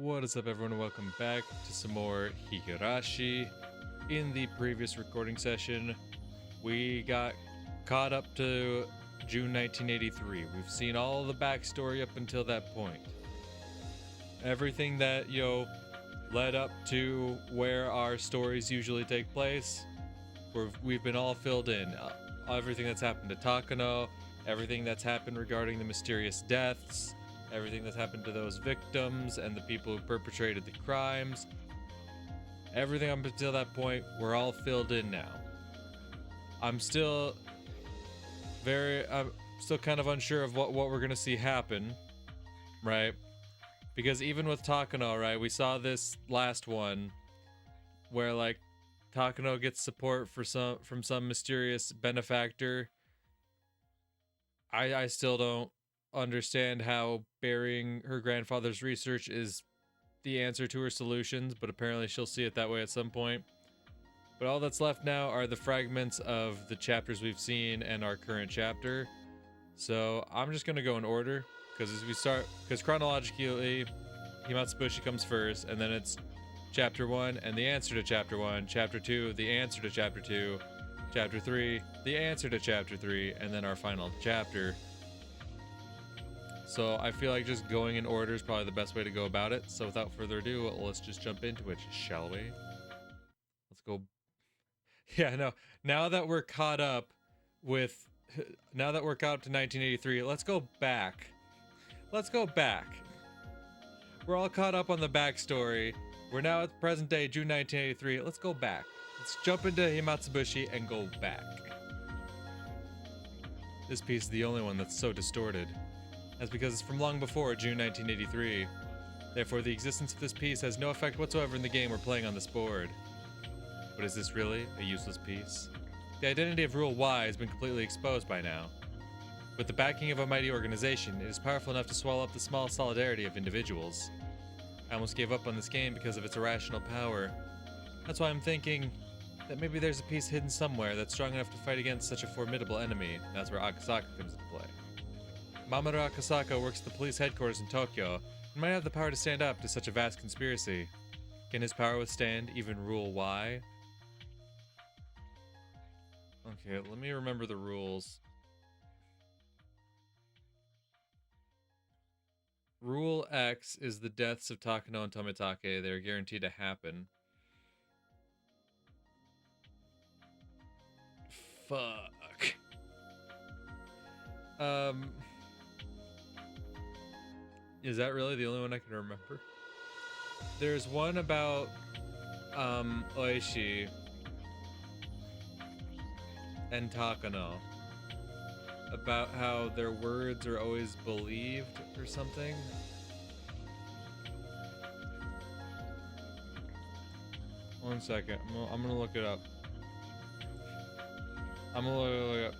What is up, everyone? Welcome back to some more Higurashi. In the previous recording session, we got caught up to June 1983. We've seen all the backstory up until that point. Everything that, led up to where our stories usually take place, we've been all filled in. Everything that's happened to Takano, everything that's happened regarding the mysterious deaths, everything that's happened to those victims and the people who perpetrated the crimes. Everything up until that point, we're all filled in now. I'm still kind of unsure of what we're gonna see happen, right? Because even with Takano, right, we saw this last one where like Takano gets support from some mysterious benefactor. I still don't understand how burying her grandfather's research is the answer to her solutions, but apparently she'll see it that way at some point. But all that's left now are the fragments of the chapters we've seen and our current chapter. So I'm just gonna go in order, because chronologically, Himatsubushi comes first, and then it's chapter 1 and the answer to chapter 1, chapter 2, the answer to chapter 2, chapter 3, the answer to chapter 3, and then our final chapter. So I feel like just going in order is probably the best way to go about it. So without further ado, let's just jump into it, shall we? Let's go. Yeah, no. Now that we're caught up to 1983, let's go back. Let's go back. We're all caught up on the backstory. We're now at present day, June 1983. Let's go back. Let's jump into Himatsubushi and go back. This piece is the only one that's so distorted. That's because it's from long before June 1983. Therefore, the existence of this piece has no effect whatsoever in the game we're playing on this board. But is this really a useless piece? The identity of Rule Y has been completely exposed by now. With the backing of a mighty organization, it is powerful enough to swallow up the small solidarity of individuals. I almost gave up on this game because of its irrational power. That's why I'm thinking that maybe there's a piece hidden somewhere that's strong enough to fight against such a formidable enemy. That's where Akasaka comes into play. Mamoru Akasaka works at the police headquarters in Tokyo and might have the power to stand up to such a vast conspiracy. Can his power withstand even Rule Y? Okay, let me remember the rules. Rule X is the deaths of Takano and Tomitake. They are guaranteed to happen. Fuck. Is that really the only one I can remember? There's one about Oishi and Takano, about how their words are always believed or something. One second, I'm gonna look it up. I'm gonna look it up.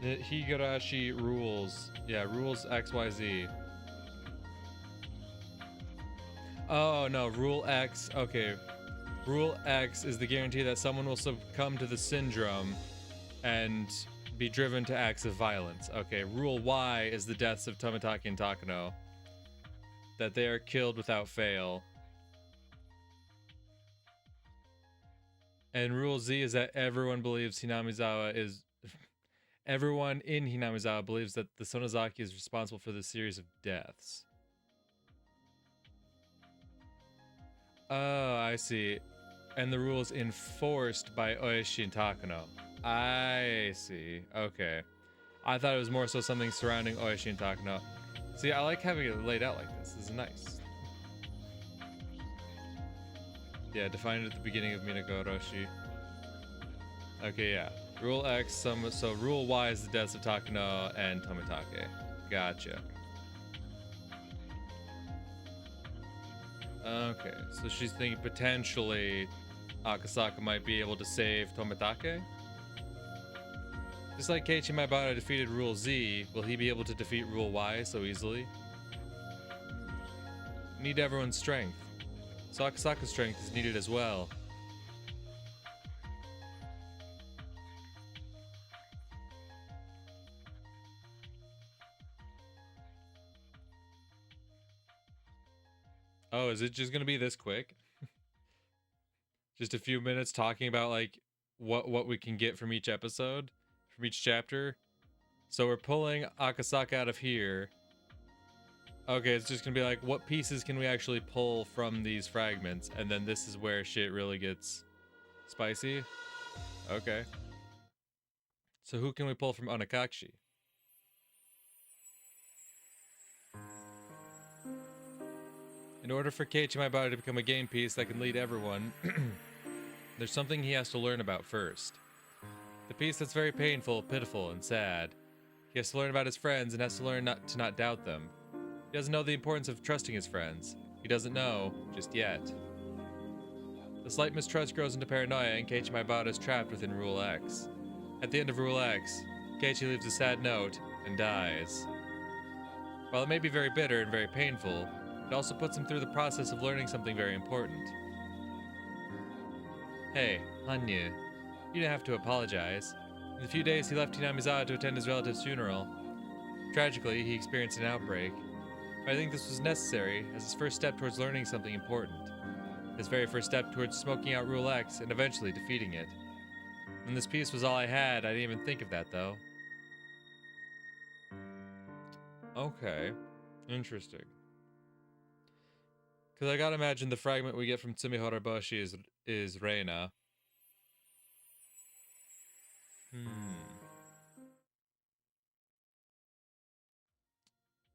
The Higurashi rules. Yeah, rules XYZ. Oh no, Rule X. Okay. Rule X is the guarantee that someone will succumb to the syndrome and be driven to acts of violence. Okay, Rule Y is the deaths of Tomitake and Takano. That they are killed without fail. And Rule Z is that everyone in Hinamizawa believes that the Sonozaki is responsible for the series of deaths. Oh, I see. And the rules enforced by Oishi and Takano. I see. Okay. I thought it was more so something surrounding Oishi and Takano. See, I like having it laid out like this. This is nice. Yeah, defined at the beginning of Minagoroshi. Okay, yeah. Rule X, so Rule Y is the deaths of Takano and Tomitake. Gotcha. Okay, so she's thinking potentially Akasaka might be able to save Tomitake? Just like Keiichi Maibara defeated Rule Z, will he be able to defeat Rule Y so easily? Need everyone's strength. So Akasaka's strength is needed as well. Oh, is it just gonna be this quick? Just a few minutes talking about like what we can get from each episode, from each chapter. So we're pulling Akasaka out of here. Okay, it's just gonna be like, what pieces can we actually pull from these fragments? And then this is where shit really gets spicy. Okay. So who can we pull from Onakashi? In order for Keiichi Maebara to become a game piece that can lead everyone, there's something he has to learn about first. The piece that's very painful, pitiful, and sad. He has to learn about his friends and has to learn not to doubt them. He doesn't know the importance of trusting his friends. He doesn't know, just yet. The slight mistrust grows into paranoia and Keiichi Maebara is trapped within Rule X. At the end of Rule X, Keiichi leaves a sad note and dies. While it may be very bitter and very painful, it also puts him through the process of learning something very important. Hey, Hanyuu, you didn't have to apologize. In the few days he left Hinamizawa to attend his relative's funeral. Tragically, he experienced an outbreak. But I think this was necessary as his first step towards learning something important. His very first step towards smoking out Rule X and eventually defeating it. When this piece was all I had, I didn't even think of that though. Okay, interesting. Because I gotta imagine the fragment we get from Higurashi is Reina.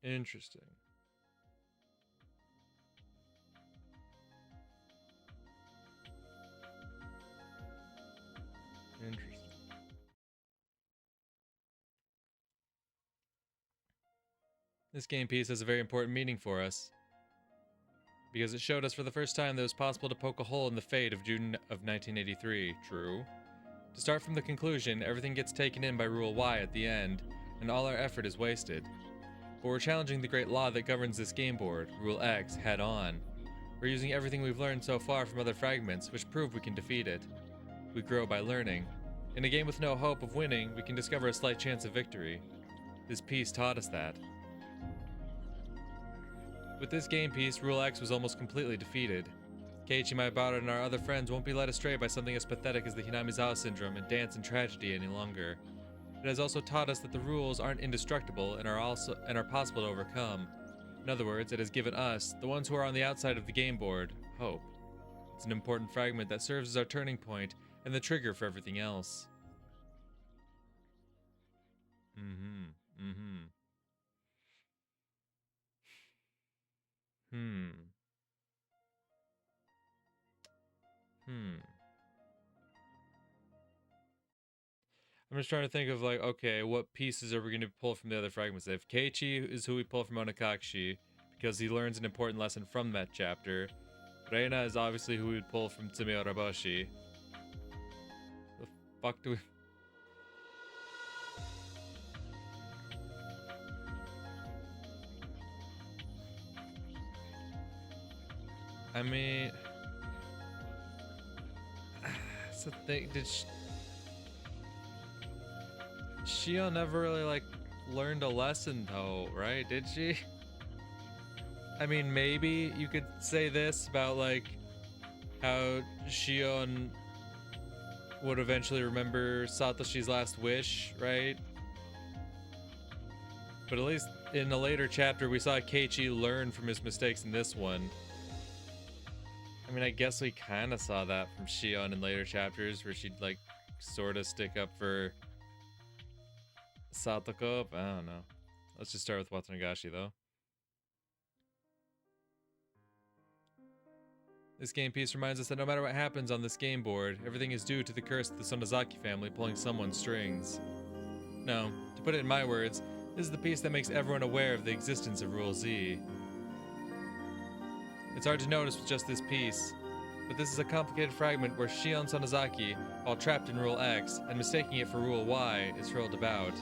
Interesting. Interesting. This game piece has a very important meaning for us. Because it showed us for the first time that it was possible to poke a hole in the fate of June of 1983, true. To start from the conclusion, everything gets taken in by Rule Y at the end, and all our effort is wasted. But we're challenging the great law that governs this game board, Rule X, head on. We're using everything we've learned so far from other fragments, which prove we can defeat it. We grow by learning. In a game with no hope of winning, we can discover a slight chance of victory. This piece taught us that. With this game piece, Rule X was almost completely defeated. Keiichi Maebara and our other friends won't be led astray by something as pathetic as the Hinamizawa syndrome and dance in tragedy any longer. It has also taught us that the rules aren't indestructible and are possible to overcome. In other words, it has given us, the ones who are on the outside of the game board, hope. It's an important fragment that serves as our turning point and the trigger for everything else. I'm just trying to think of like, okay, what pieces are we going to pull from the other fragments? If Keiichi is who we pull from Onakashi, because he learns an important lesson from that chapter. Reina is obviously who we would pull from Matsuribayashi. The fuck do we... I mean... That's the thing, did Shio never really, like, learned a lesson, though, right? Did she? I mean, maybe you could say this about, like, how Shion would eventually remember Satoshi's last wish, right? But at least in a later chapter, we saw Keiichi learn from his mistakes in this one. I mean, I guess we kind of saw that from Shion in later chapters, where she'd, like, sort of stick up for Satoko. I don't know. Let's just start with Watanagashi, though. This game piece reminds us that no matter what happens on this game board, everything is due to the curse of the Sonozaki family pulling someone's strings. No, to put it in my words, this is the piece that makes everyone aware of the existence of Rule Z. It's hard to notice with just this piece, but this is a complicated fragment where Shion Sonozaki, while trapped in Rule X and mistaking it for Rule Y, is hurled about.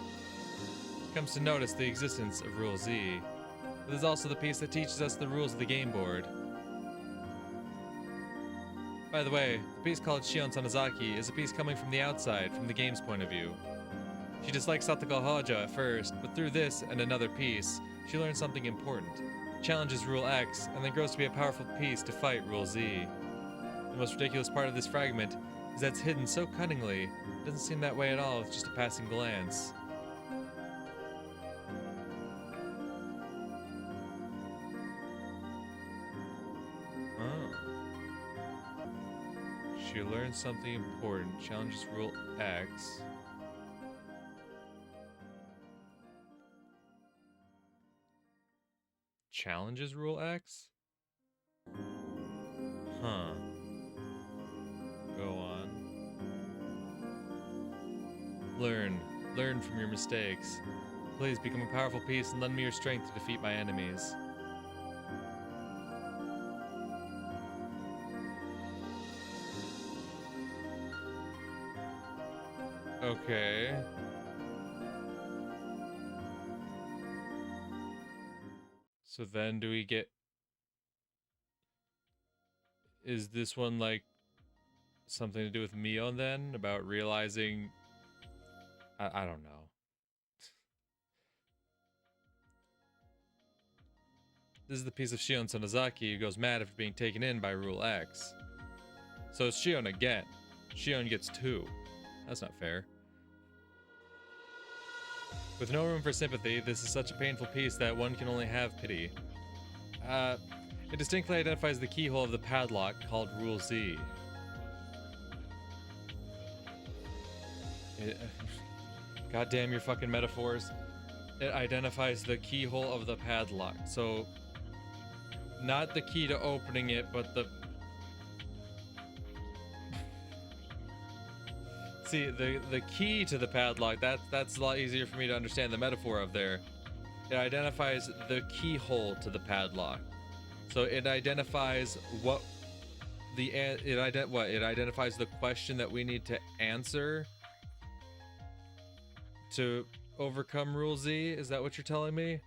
Comes to notice the existence of Rule Z. But is also the piece that teaches us the rules of the game board. By the way, the piece called Shion Sonozaki is a piece coming from the outside, from the game's point of view. She dislikes Satoko Hojo at first, but through this and another piece, she learns something important. challenges Rule X, and then grows to be a powerful piece to fight Rule Z. The most ridiculous part of this fragment is that it's hidden so cunningly, it doesn't seem that way at all with just a passing glance. She learned something important. Challenges Rule X. Challenges Rule X? Huh. Go on. Learn. Learn from your mistakes. Please become a powerful piece and lend me your strength to defeat my enemies. Okay. So then do we get... Is this one like something to do with Mion then? About realizing... I don't know. This is the piece of Shion Sonozaki who goes mad after being taken in by Rule X. So it's Shion again. Shion gets 2. That's not fair. With no room for sympathy, this is such a painful piece that one can only have pity. It distinctly identifies the keyhole of the padlock called Rule Z. God damn your fucking metaphors. It identifies the keyhole of the padlock. So, not the key to opening it, but the... See, the key to the padlock, that's a lot easier for me to understand the metaphor of there. It identifies the keyhole to the padlock. So it identifies what it identifies the question that we need to answer to overcome Rule Z. Is that what you're telling me?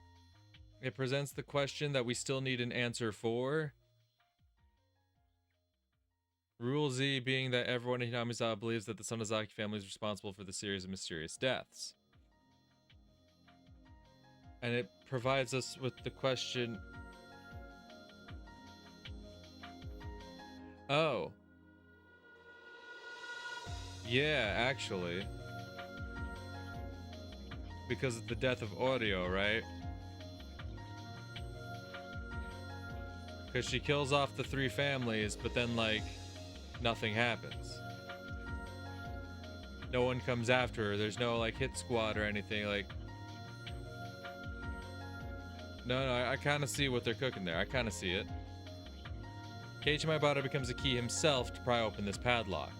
It presents the question that we still need an answer for. Rule Z being that everyone in Hinamizawa believes that the Sonozaki family is responsible for the series of mysterious deaths. And it provides us with the question... Oh. Yeah, actually. Because of the death of Oreo, right? Because she kills off the 3 families, but then, like, nothing happens. No one comes after her. There's no, like, hit squad or anything, like... No, I kind of see what they're cooking there. I kind of see it. Keiichi Maebara becomes a key himself to pry open this padlock.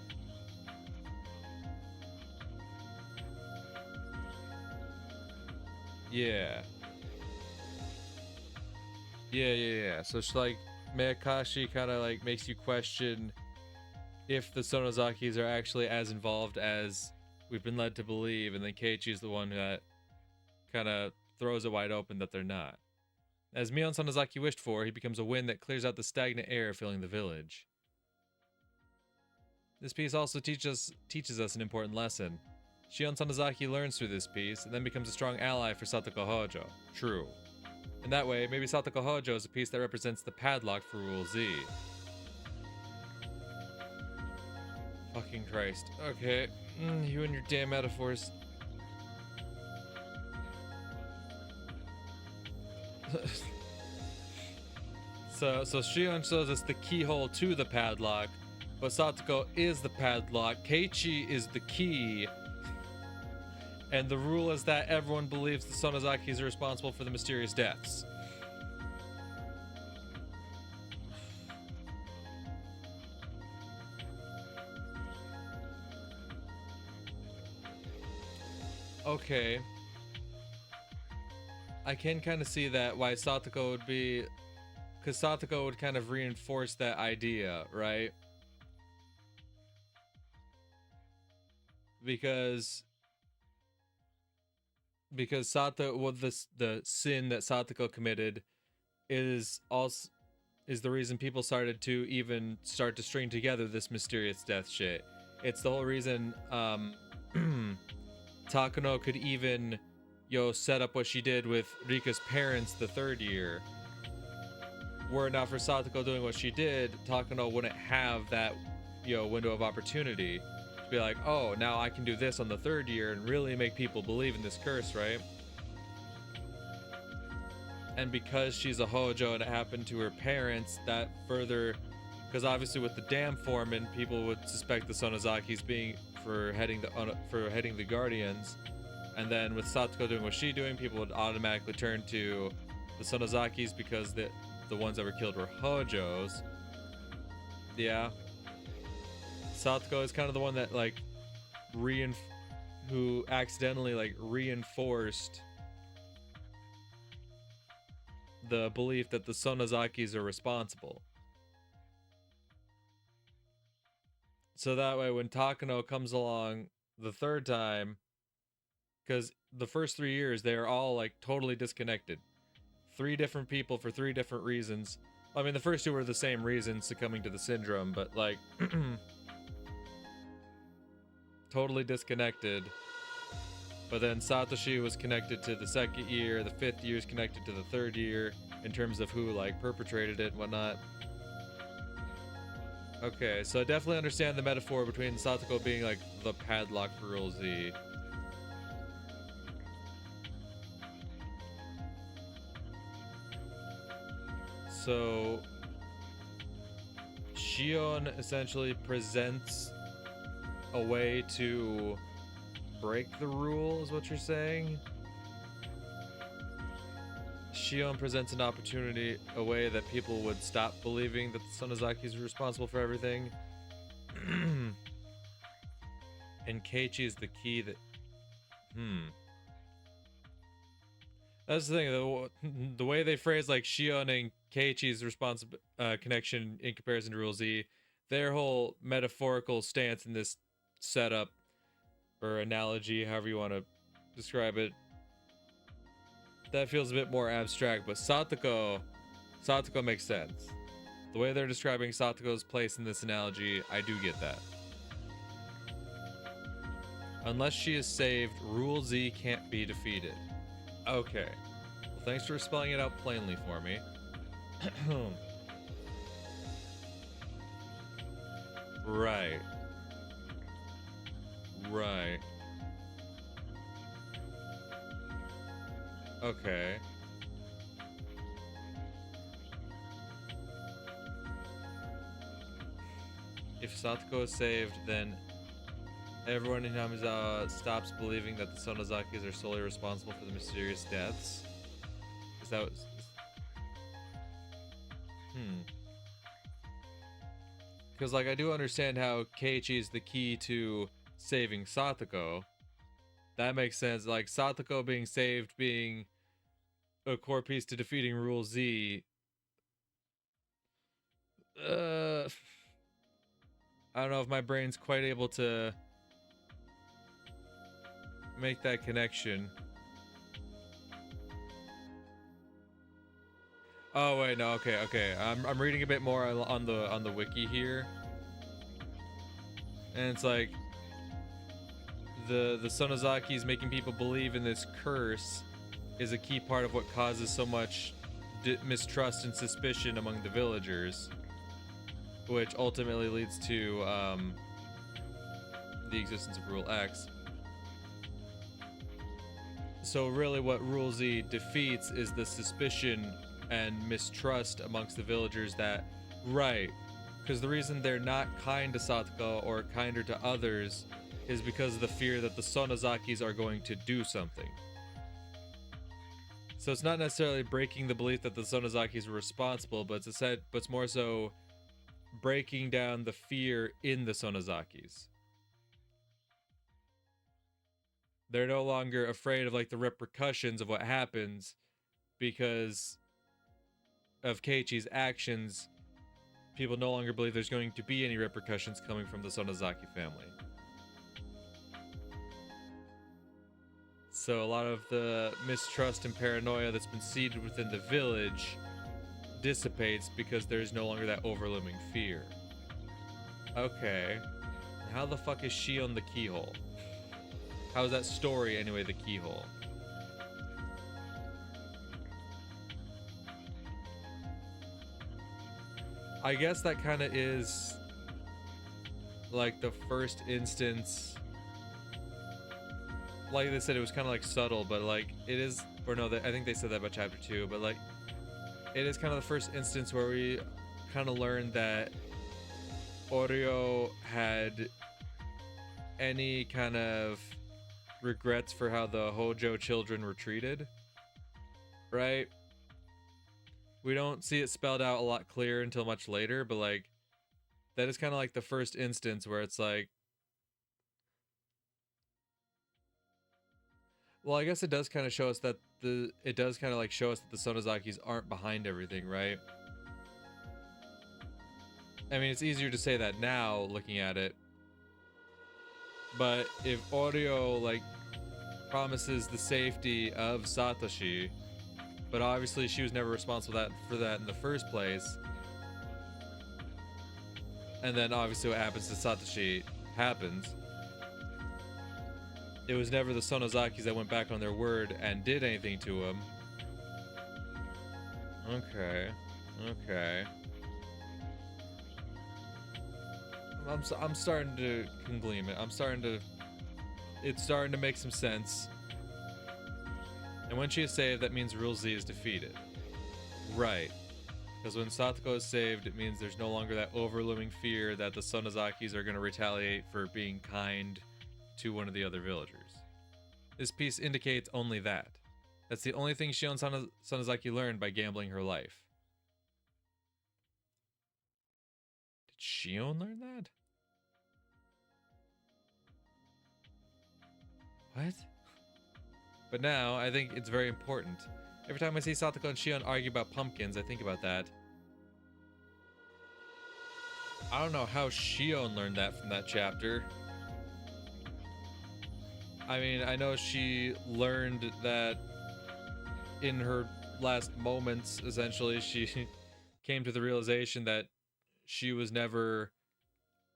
Yeah. Yeah. So it's like, Miyakashi kind of like makes you question if the Sonozakis are actually as involved as we've been led to believe, and then Keiichi's the one that kind of throws it wide open that they're not. As Mion Sonozaki wished for, he becomes a wind that clears out the stagnant air filling the village. This piece also teaches us an important lesson. Shion Sonozaki learns through this piece, and then becomes a strong ally for Satoko Hojo. True. In that way, maybe Satoko Hojo is a piece that represents the padlock for Rule Z. Fucking Christ. Okay. You and your damn metaphors. So Shion shows us the keyhole to the padlock, but Satoko is the padlock, Keiichi is the key, and the rule is that everyone believes the Sonozakis are responsible for the mysterious deaths. Okay. I can kind of see that why Satoko would be... Because Satoko would kind of reinforce that idea, right? Because Sato, well, the sin that Satoko committed is the reason people started to string together this mysterious death shit. It's the whole reason Takano could even set up what she did with Rika's parents the 3rd year. were it not for Satoko doing what she did, Takano wouldn't have that, window of opportunity to be like, oh, now I can do this on the third year and really make people believe in this curse, right? And because she's a Hojo and it happened to her parents, that further, because obviously with the dam foreman, people would suspect the Sonozakis being for heading the Guardians, and then with Satoko doing what she's doing, people would automatically turn to the Sonozakis because the ones that were killed were Hojos. Yeah. Satoko is kind of the one that like who accidentally like reinforced the belief that the Sonozakis are responsible. So that way when Takano comes along the third time, because the first 3 years they are all like totally disconnected. 3 different people for 3 different reasons. I mean, the first 2 were the same reasons, succumbing to the syndrome, but like totally disconnected. But then Satoshi was connected to the 2nd year, the 5th year is connected to the 3rd year in terms of who like perpetrated it and whatnot. Okay, so I definitely understand the metaphor between Satoko being like the padlock for Rule Z. So Shion essentially presents a way to break the rule, is what you're saying? Shion presents an opportunity, a way that people would stop believing that the Sonozakis are responsible for everything. And Keiichi is the key that... That's the thing, the way they phrase like Shion and Keiichi's connection in comparison to Rule Z, their whole metaphorical stance in this setup, or analogy, however you want to describe it, that feels a bit more abstract, but Satoko makes sense. The way they're describing Satoko's place in this analogy, I do get that. Unless she is saved, Rule Z can't be defeated. Okay. Well, thanks for spelling it out plainly for me. Right. Right. Okay. If Satoko is saved, then everyone in Hamizawa stops believing that the Sonozakis are solely responsible for the mysterious deaths. Is that what... Because, like, I do understand how Keiichi is the key to saving Satoko. That makes sense. Like, Satoko being saved being a core piece to defeating Rule Z. I don't know if my brain's quite able to make that connection. Oh wait, no, okay. I'm reading a bit more on the wiki here, and it's like the Sonozakis making people believe in this curse is a key part of what causes so much mistrust and suspicion among the villagers, which ultimately leads to the existence of Rule X. So really what Rule Z defeats is the suspicion and mistrust amongst the villagers that, right, because the reason they're not kind to Satoko or kinder to others is because of the fear that the Sonozakis are going to do something. So it's not necessarily breaking the belief that the Sonozakis are responsible, but it's more so breaking down the fear in the Sonozakis. They're no longer afraid of like the repercussions of what happens because of Keiichi's actions. People no longer believe there's going to be any repercussions coming from the Sonozaki family. So a lot of the mistrust and paranoia that's been seeded within the village dissipates because there's no longer that overwhelming fear. Okay. How the fuck is she on the keyhole? How is that story anyway the keyhole? I guess that kind of is like the first instance. Like they said, it was kind of like subtle, but like it is, or no, I think they said that about chapter 2, but like it is kind of the first instance where we kind of learned that Oreo had any kind of regrets for how the Hojo children were treated, right? We don't see it spelled out a lot clearer until much later, but like that is kind of like the first instance where it's like, well, I guess it does kind of show us that it does kind of like show us that the Sonozakis aren't behind everything, right? I mean, it's easier to say that now looking at it, but if Oreo like promises the safety of Satoshi, but obviously she was never responsible for that in the first place, and then obviously what happens to Satoshi happens. It was never the Sonozakis that went back on their word and did anything to him. Okay. I'm starting to congleam it. It's starting to make some sense. And when she is saved, that means Rule Z is defeated. Right. Because when Satoko is saved, it means there's no longer that overlooming fear that the Sonozakis are going to retaliate for being kind to one of the other villagers. This piece indicates only that. That's the only thing Shion Sonozaki learned by gambling her life. Did Shion learn that? What? But now, I think it's very important. Every time I see Satoko and Shion argue about pumpkins, I think about that. I don't know how Shion learned that from that chapter. I mean, I know she learned that in her last moments, essentially, she came to the realization that she was never,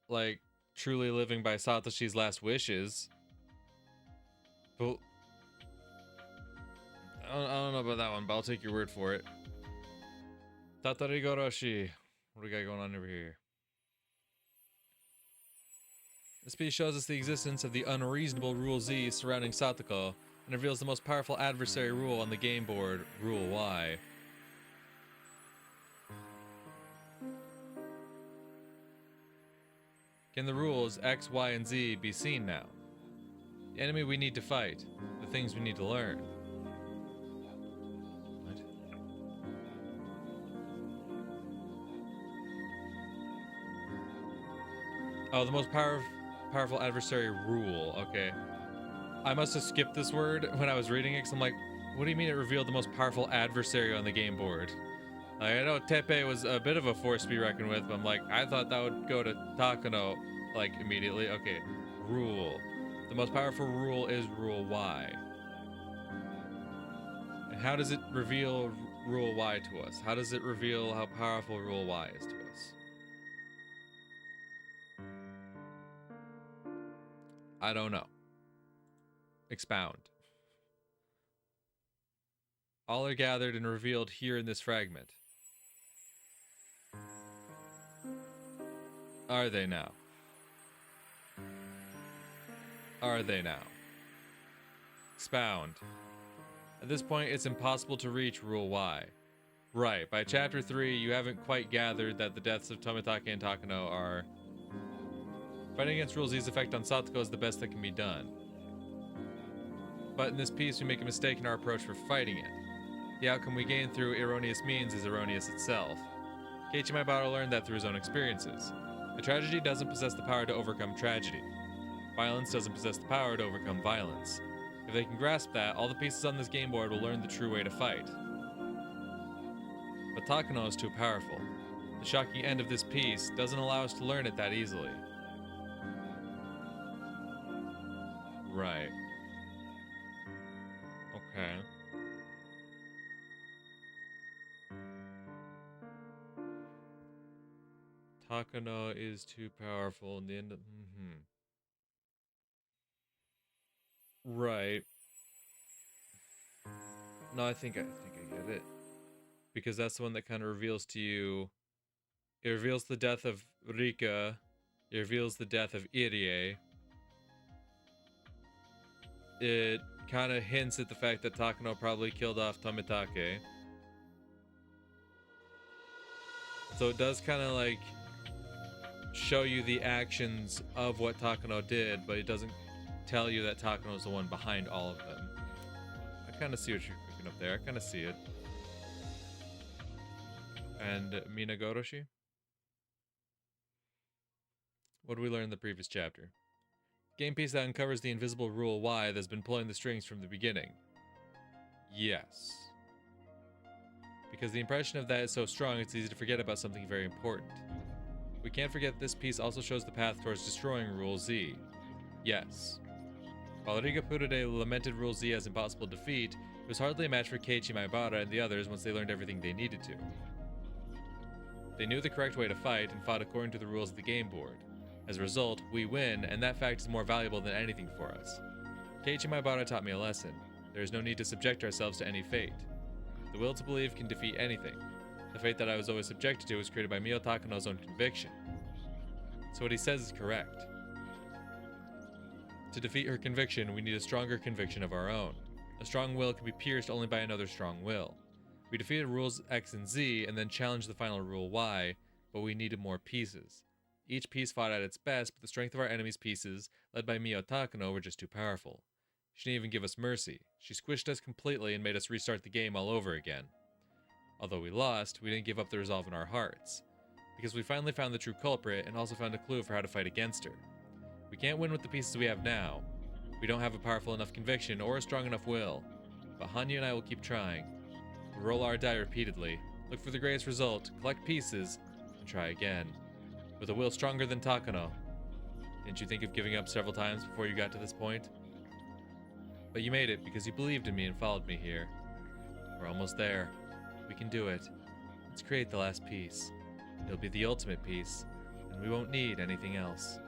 like, truly living by Satoshi's last wishes. But I don't know about that one, but I'll take your word for it. Tatarigoroshi. What do we got going on over here? This piece shows us the existence of the unreasonable Rule Z surrounding Satoko, and reveals the most powerful adversary rule on the game board, Rule Y. Can the rules X, Y, and Z be seen now? The enemy we need to fight, the things we need to learn. What? Oh, the most powerful adversary rule. Okay. I must have skipped this word when I was reading it, because I'm like, what do you mean it revealed the most powerful adversary on the game board? Like, I know Tepe was a bit of a force to be reckoned with, but I'm like, I thought that would go to Takano, like, immediately. Okay, rule. The most powerful rule is Rule Y. And how does it reveal Rule Y to us? How does it reveal how powerful Rule Y is to us? I don't know. Expound. All are gathered and revealed here in this fragment. Are they now? Are they now? Expound. At this point, it's impossible to reach Rule Y. Right, by Chapter 3, you haven't quite gathered that the deaths of Tomitake and Takano are... Fighting against Rule Z's effect on Satoko is the best that can be done. But in this piece, we make a mistake in our approach for fighting it. The outcome we gain through erroneous means is erroneous itself. Keiichi Maibara learned that through his own experiences. A tragedy doesn't possess the power to overcome tragedy. Violence doesn't possess the power to overcome violence. If they can grasp that, all the pieces on this game board will learn the true way to fight. But Takano is too powerful. The shocking end of this piece doesn't allow us to learn it that easily. Right. Okay. Takano is too powerful in the end of... Right. No, I think I get it. Because that's the one that kind of reveals to you It reveals the death of Rika. It reveals the death of Irie. It kind of hints at the fact that Takano probably killed off Tomitake. So it does kind of like show you the actions of what Takano did, but it doesn't tell you that Takano is the one behind all of them. I kind of see what you're cooking up there. I kind of see it. And Minagoroshi? What did we learn in the previous chapter? Game piece that uncovers the invisible rule Y that's been pulling the strings from the beginning. Yes. Because the impression of that is so strong, it's easy to forget about something very important. We can't forget this piece also shows the path towards destroying Rule Z. Yes. While Riga Purude lamented Rule Z as impossible to defeat, it was hardly a match for Keiichi Maebara and the others once they learned everything they needed to. They knew the correct way to fight and fought according to the rules of the game board. As a result, we win, and that fact is more valuable than anything for us. Keiichi Maebara taught me a lesson. There is no need to subject ourselves to any fate. The will to believe can defeat anything. The fate that I was always subjected to was created by Mio Takano's own conviction. So what he says is correct. To defeat her conviction, we need a stronger conviction of our own. A strong will can be pierced only by another strong will. We defeated rules X and Z and then challenged the final rule Y, but we needed more pieces. Each piece fought at its best, but the strength of our enemy's pieces, led by Mio Takano, were just too powerful. She didn't even give us mercy. She squished us completely and made us restart the game all over again. Although we lost, we didn't give up the resolve in our hearts. Because we finally found the true culprit and also found a clue for how to fight against her. We can't win with the pieces we have now. We don't have a powerful enough conviction or a strong enough will. But Hanyuu and I will keep trying. We'll roll our die repeatedly, look for the greatest result, collect pieces, and try again. With a will stronger than Takano. Didn't you think of giving up several times before you got to this point? But you made it because you believed in me and followed me here. We're almost there. We can do it. Let's create the last piece. It'll be the ultimate piece, and we won't need anything else.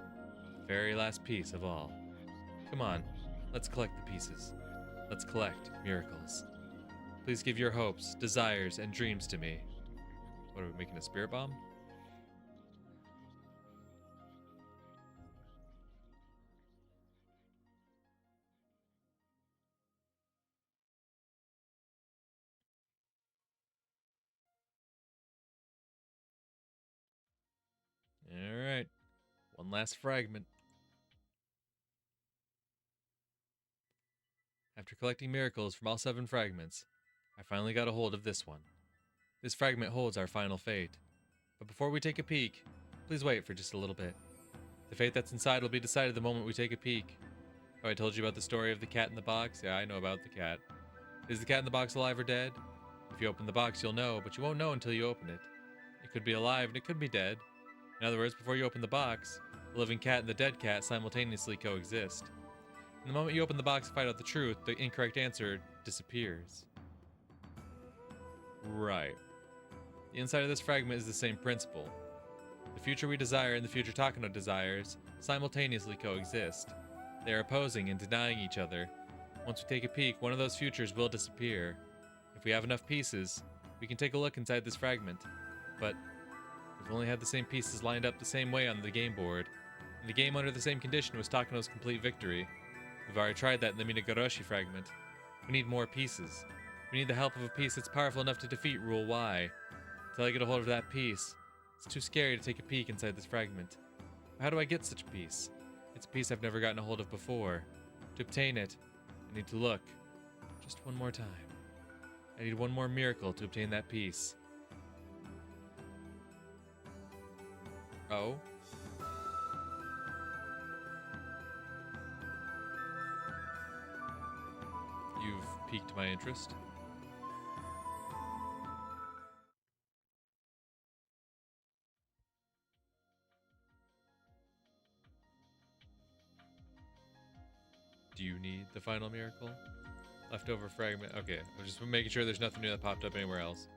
The very last piece of all. Come on, let's collect the pieces. Let's collect miracles. Please give your hopes, desires, and dreams to me. What, are we making a spirit bomb? Alright, one last fragment. After collecting miracles from all 7 fragments, I finally got a hold of this one. This fragment holds our final fate. But before we take a peek, please wait for just a little bit. The fate that's inside will be decided the moment we take a peek. Oh, I told you about the story of the cat in the box? Yeah, I know about the cat. Is the cat in the box alive or dead? If you open the box, you'll know, but you won't know until you open it. It could be alive and it could be dead. In other words, before you open the box, the living cat and the dead cat simultaneously coexist. And the moment you open the box and find out the truth, the incorrect answer disappears. Right. The inside of this fragment is the same principle. The future we desire and the future Takano desires simultaneously coexist. They are opposing and denying each other. Once we take a peek, one of those futures will disappear. If we have enough pieces, we can take a look inside this fragment. But we've only had the same pieces lined up the same way on the game board. And the game under the same condition was Takano's complete victory. We've already tried that in the Minagoroshi fragment. We need more pieces. We need the help of a piece that's powerful enough to defeat Rule Y. Until I get a hold of that piece, it's too scary to take a peek inside this fragment. How do I get such a piece? It's a piece I've never gotten a hold of before. To obtain it, I need to look. Just one more time. I need one more miracle to obtain that piece. Oh? You've piqued my interest. Do you need the final miracle? Leftover fragment. Okay, I'm just making sure there's nothing new that popped up anywhere else.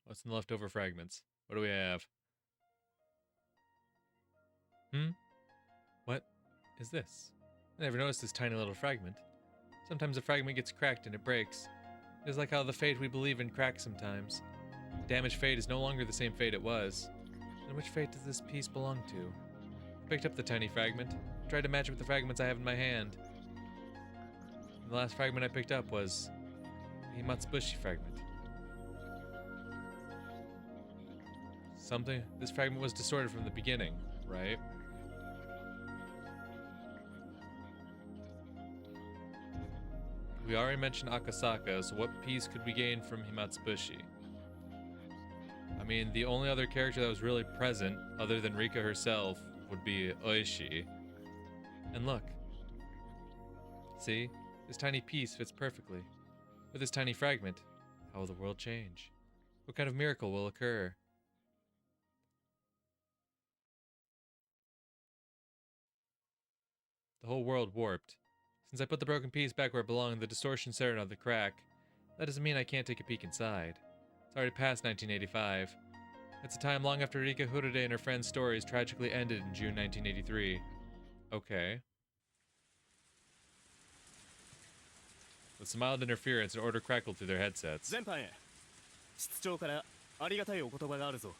What's in the leftover fragments? What do we have? What is this? I never noticed this tiny little fragment. Sometimes a fragment gets cracked and it breaks. It is like how the fate we believe in cracks sometimes. damaged fate is no longer the same fate it was. Then which fate does this piece belong to? I picked up the tiny fragment, tried to match it with the fragments I have in my hand. And the last fragment I picked up was the Matsuribayashi fragment. This fragment was distorted from the beginning, right? We already mentioned Akasaka, so what piece could we gain from Himatsubushi? I mean, the only other character that was really present, other than Rika herself, would be Oishi. And look. See? This tiny piece fits perfectly. With this tiny fragment, how will the world change? What kind of miracle will occur? The whole world warped. Since I put the broken piece back where it belonged, the distortion centered on the crack. That doesn't mean I can't take a peek inside. It's already past 1985. It's a time long after Rika Hurade and her friends' stories tragically ended in June 1983. Okay. With some mild interference, an order crackled through their headsets. 全班へ室長からありがたいお言葉があるぞ。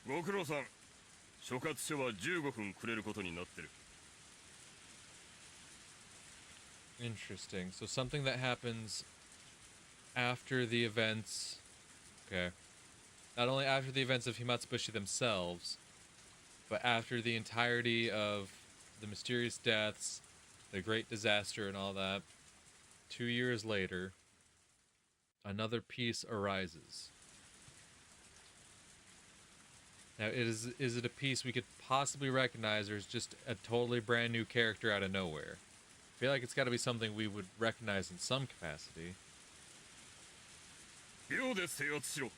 ご苦労さん。所轄署は15分くれることになってる。Interesting. So something that happens after the events... Okay. Not only after the events of Himatsubushi themselves, but after the entirety of the mysterious deaths, the great disaster and all that, 2 years later, another piece arises. Now, is it a piece we could possibly recognize, or is just a totally brand new character out of nowhere? I feel like it's got to be something we would recognize in some capacity. 秒で制圧しろ。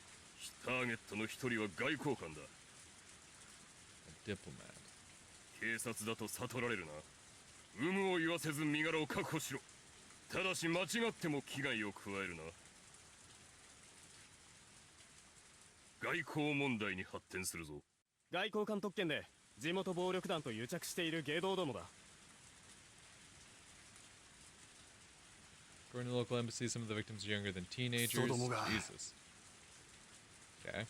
ターゲットの一人は外交官だ。A diplomat. 警察だと悟られるな。有無を言わせず身柄を確保しろ。ただし間違っても危害を加えるな。外交問題に発展するぞ。外交官特権で地元暴力団と癒着している芸道どもだ。According to the local embassy, some of the victims are younger than teenagers. Jesus. Okay.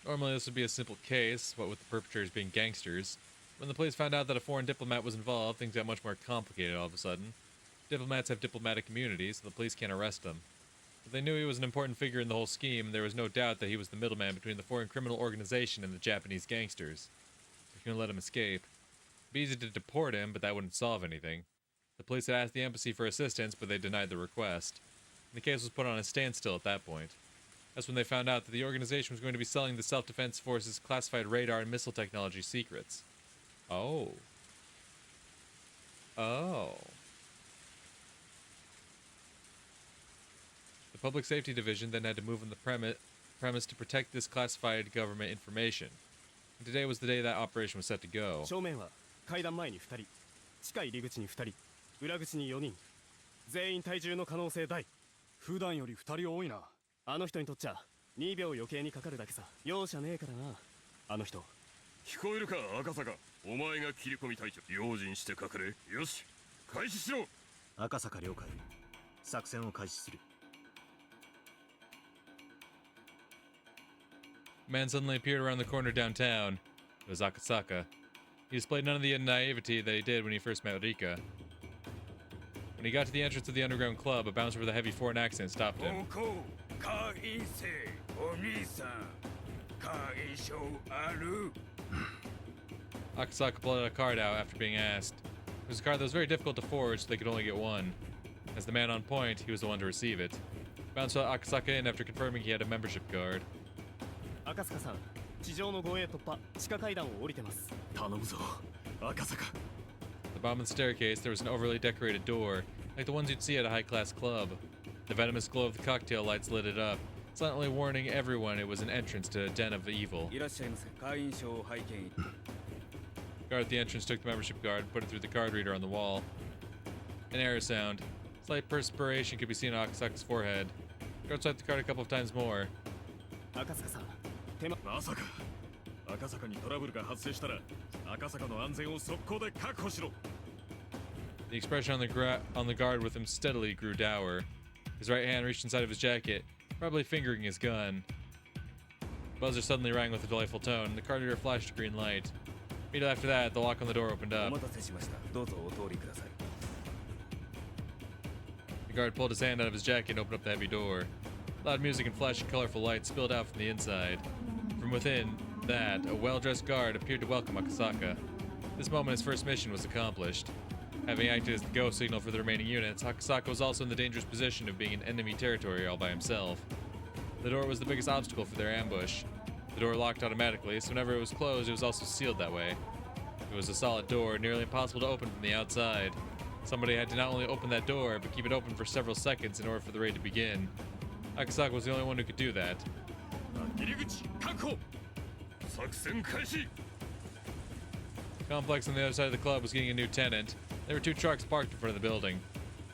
Normally this would be a simple case, what with the perpetrators being gangsters. When the police found out that a foreign diplomat was involved, things got much more complicated all of a sudden. Diplomats have diplomatic immunity, so the police can't arrest him. But they knew he was an important figure in the whole scheme, and there was no doubt that he was the middleman between the foreign criminal organization and the Japanese gangsters. They couldn't let him escape. It'd be easy to deport him, but that wouldn't solve anything. The police had asked the embassy for assistance, but they denied the request. And the case was put on a standstill at that point. That's when they found out that the organization was going to be selling the Self-Defense Force's classified radar and missile technology secrets. Oh. Oh. The Public Safety Division then had to move on the premise to protect this classified government information. And today was the day that operation was set to go. 正面は階段前に2人、地下入り口に2人、裏口に4人。全員体重の可能性大。普段より2人多いな。あの人にとっちゃ2秒余計にかかるだけさ。容赦ねえからな。あの人。聞こえるか赤坂。お前が切り込み隊長。用心して隠れ。よし、開始しろ。赤坂了解。作戦を開始する。A man suddenly appeared around the corner downtown. It was Akasaka. He displayed none of the naivety that he did when he first met Rika. When he got to the entrance of the underground club, a bouncer with a heavy foreign accent stopped him. Akasaka pulled a card out after being asked. It was a card that was very difficult to forge, so they could only get one. As the man on point, he was the one to receive it. The bouncer let Akasaka in after confirming he had a membership card. 赤坂さん、地上の護衛突破、地下階段を降りてます。頼むぞ、赤坂。 At the bottom of the staircase, there was an overly decorated door, like the ones you'd see at a high-class club. The venomous glow of the cocktail lights lit it up, silently warning everyone it was an entrance to a den of evil. Guard at the entrance took the membership card and put it through the card reader on the wall. An error sound. Slight perspiration could be seen on Akasaka's forehead. Guard swiped the card a couple of times more. 赤坂さん。 まさか赤坂にトラブルが発生したら赤坂の安全を速攻で確保しろ。 The expression on the guard with him steadily grew dour. His right hand reached inside of his jacket, probably fingering his gun. buzzer suddenly rang with a delightful tone, and the corridor flashed a green light. Immediately after that, the lock on the door opened お up. 待たせしました。どうぞお通りください。 The guard pulled his hand out of his jacket and opened up the heavy door. Loud music and flashing colorful lights spilled out from the inside. From within that, a well-dressed guard appeared to welcome Akasaka. This moment, his first mission was accomplished. Having acted as the go signal for the remaining units, Akasaka was also in the dangerous position of being in enemy territory all by himself. The door was the biggest obstacle for their ambush. The door locked automatically, so whenever it was closed, it was also sealed that way. It was a solid door, nearly impossible to open from the outside. Somebody had to not only open that door, but keep it open for several seconds in order for the raid to begin. Akasaka was the only one who could do that. 入り口確保作戦開始 The complex on the other side of the club was getting a new tenant. There were 2 trucks parked in front of the building.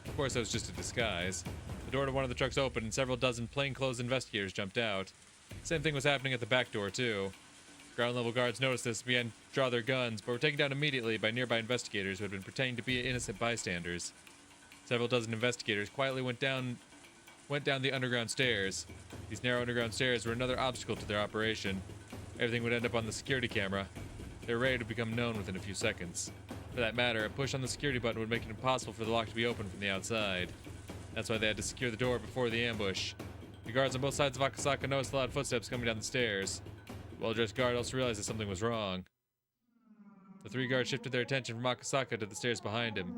Of course, that was just a disguise. The door to one of the trucks opened and several dozen plainclothes investigators jumped out. Same thing was happening at the back door, too. Ground level guards noticed this and began to draw their guns, but were taken down immediately by nearby investigators who had been pretending to be innocent bystanders. Several dozen investigators quietly went down the underground stairs. These narrow underground stairs were another obstacle to their operation. Everything would end up on the security camera. Their raid would become known within a few seconds. For that matter, a push on the security button would make it impossible for the lock to be opened from the outside. That's why they had to secure the door before the ambush. The guards on both sides of Akasaka noticed the loud footsteps coming down the stairs. The well-dressed guard also realized that something was wrong. The 3 guards shifted their attention from Akasaka to the stairs behind him.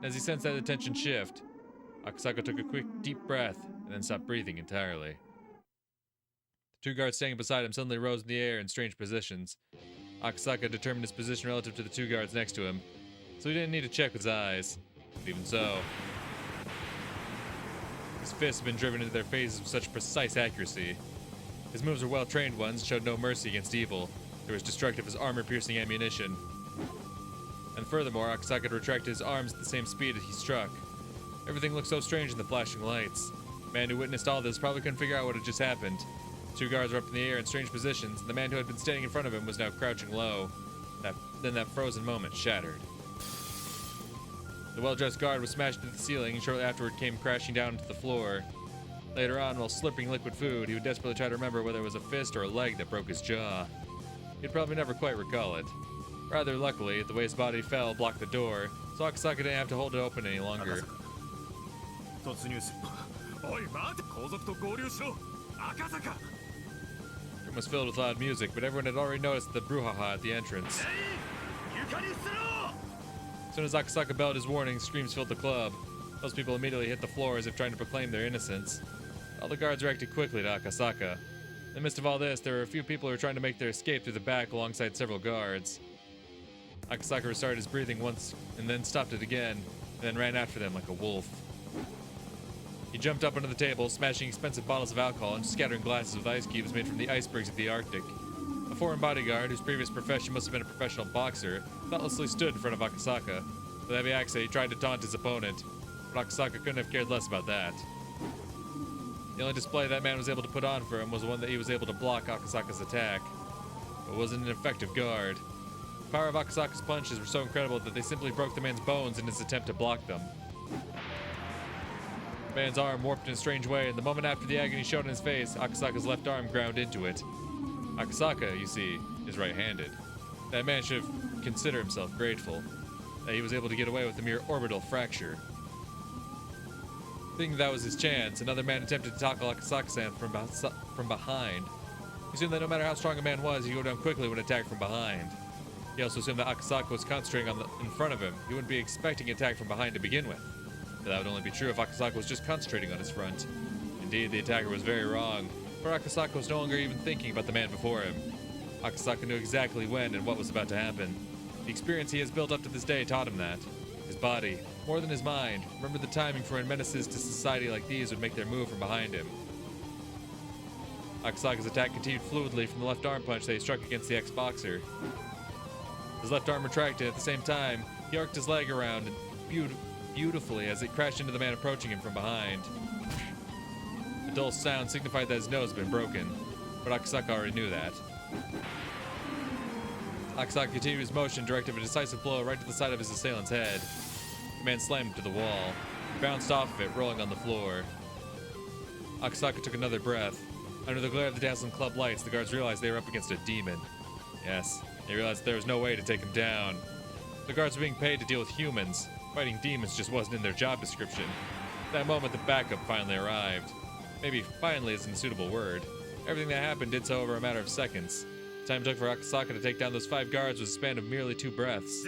As he sensed that attention shift, Akasaka took a quick, deep breath and then stopped breathing entirely. The 2 guards standing beside him suddenly rose in the air in strange positions. Akasaka determined his position relative to the 2 guards next to him, so he didn't need to check with his eyes. But even so, his fists had been driven into their faces with such precise accuracy. His moves were well-trained ones and showed no mercy against evil. They were as destructive as armor-piercing ammunition. And furthermore, Akasaka had retracted his arms at the same speed as he struck. Everything looked so strange in the flashing lights. The man who witnessed all this probably couldn't figure out what had just happened. 2 guards were up in the air in strange positions, and the man who had been standing in front of him was now crouching low. Then that frozen moment shattered. The well-dressed guard was smashed into the ceiling and shortly afterward came crashing down to the floor. Later on, while slurping liquid food, he would desperately try to remember whether it was a fist or a leg that broke his jaw. He'd probably never quite recall it. Rather luckily, the way his body fell blocked the door, so Akasaka didn't have to hold it open any longer. 突入する。おい待て、後続と合流しろ。赤坂。The room was filled with loud music, but everyone had already noticed the brouhaha at the entrance. As soon as Akasaka bellowed his warning, screams filled the club. Most people immediately hit the floor as if trying to proclaim their innocence. All the guards reacted quickly to Akasaka. In the midst of all this, there were a few people who were trying to make their escape through the back alongside several guards. Akasaka restarted his breathing once and then stopped it again, and then ran after them like a wolf. He jumped up under the table, smashing expensive bottles of alcohol and scattering glasses with ice cubes made from the icebergs of the Arctic. A foreign bodyguard, whose previous profession must have been a professional boxer, thoughtlessly stood in front of Akasaka. With a heavy accent, he tried to taunt his opponent, but Akasaka couldn't have cared less about that. The only display that man was able to put on for him was the one that he was able to block Akasaka's attack. But it wasn't an effective guard. The power of Akasaka's punches were so incredible that they simply broke the man's bones in his attempt to block them. The man's arm warped in a strange way, and the moment after the agony showed in his face, Akasaka's left arm ground into it. Akasaka, you see, is right-handed. That man should have considered himself grateful that he was able to get away with a mere orbital fracture. Thinking that was his chance, another man attempted to tackle Akasaka-san from behind. He assumed that no matter how strong a man was, he'd go down quickly when attacked from behind. He also assumed that Akasaka was concentrating in front of him. He wouldn't be expecting attack from behind to begin with. But that would only be true if Akasaka was just concentrating on his front. Indeed, the attacker was very wrong, for Akasaka was no longer even thinking about the man before him. Akasaka knew exactly when and what was about to happen. The experience he has built up to this day taught him that. His body, more than his mind, remembered the timing for when menaces to society like these would make their move from behind him. Akasaka's attack continued fluidly from the left arm punch that he struck against the ex-boxer. His left arm retracted at the same time. He arced his leg around and beautifully as it crashed into the man approaching him from behind. A dull sound signified that his nose had been broken, but Akasaka already knew that. Akasaka continued his motion, directed a decisive blow right to the side of his assailant's head. The man slammed to the wall. He bounced off of it, rolling on the floor. Akasaka took another breath. Under the glare of the dazzling club lights, the guards realized they were up against a demon. Yes, they realized there was no way to take him down. The guards were being paid to deal with humans. Fighting demons just wasn't in their job description. At that moment, the backup finally arrived. Maybe finally isn't a suitable word. Everything that happened did so over a matter of seconds. The time it took for Akasaka to take down those 5 guards was a span of merely 2 breaths.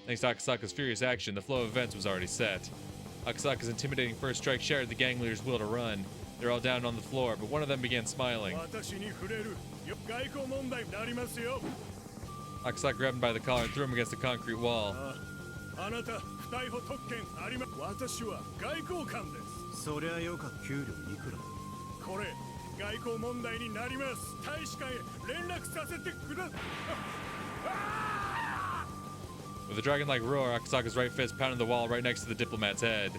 Thanks to Akasaka's furious action, the flow of events was already set. Akasaka's intimidating first strike shattered the gang leader's will to run. They're all down on the floor, but one of them began smiling. Akasaka grabbed him by the collar and threw him against the concrete wall. With a dragon-like roar, Akasaka's right fist pounded the wall right next to the diplomat's head.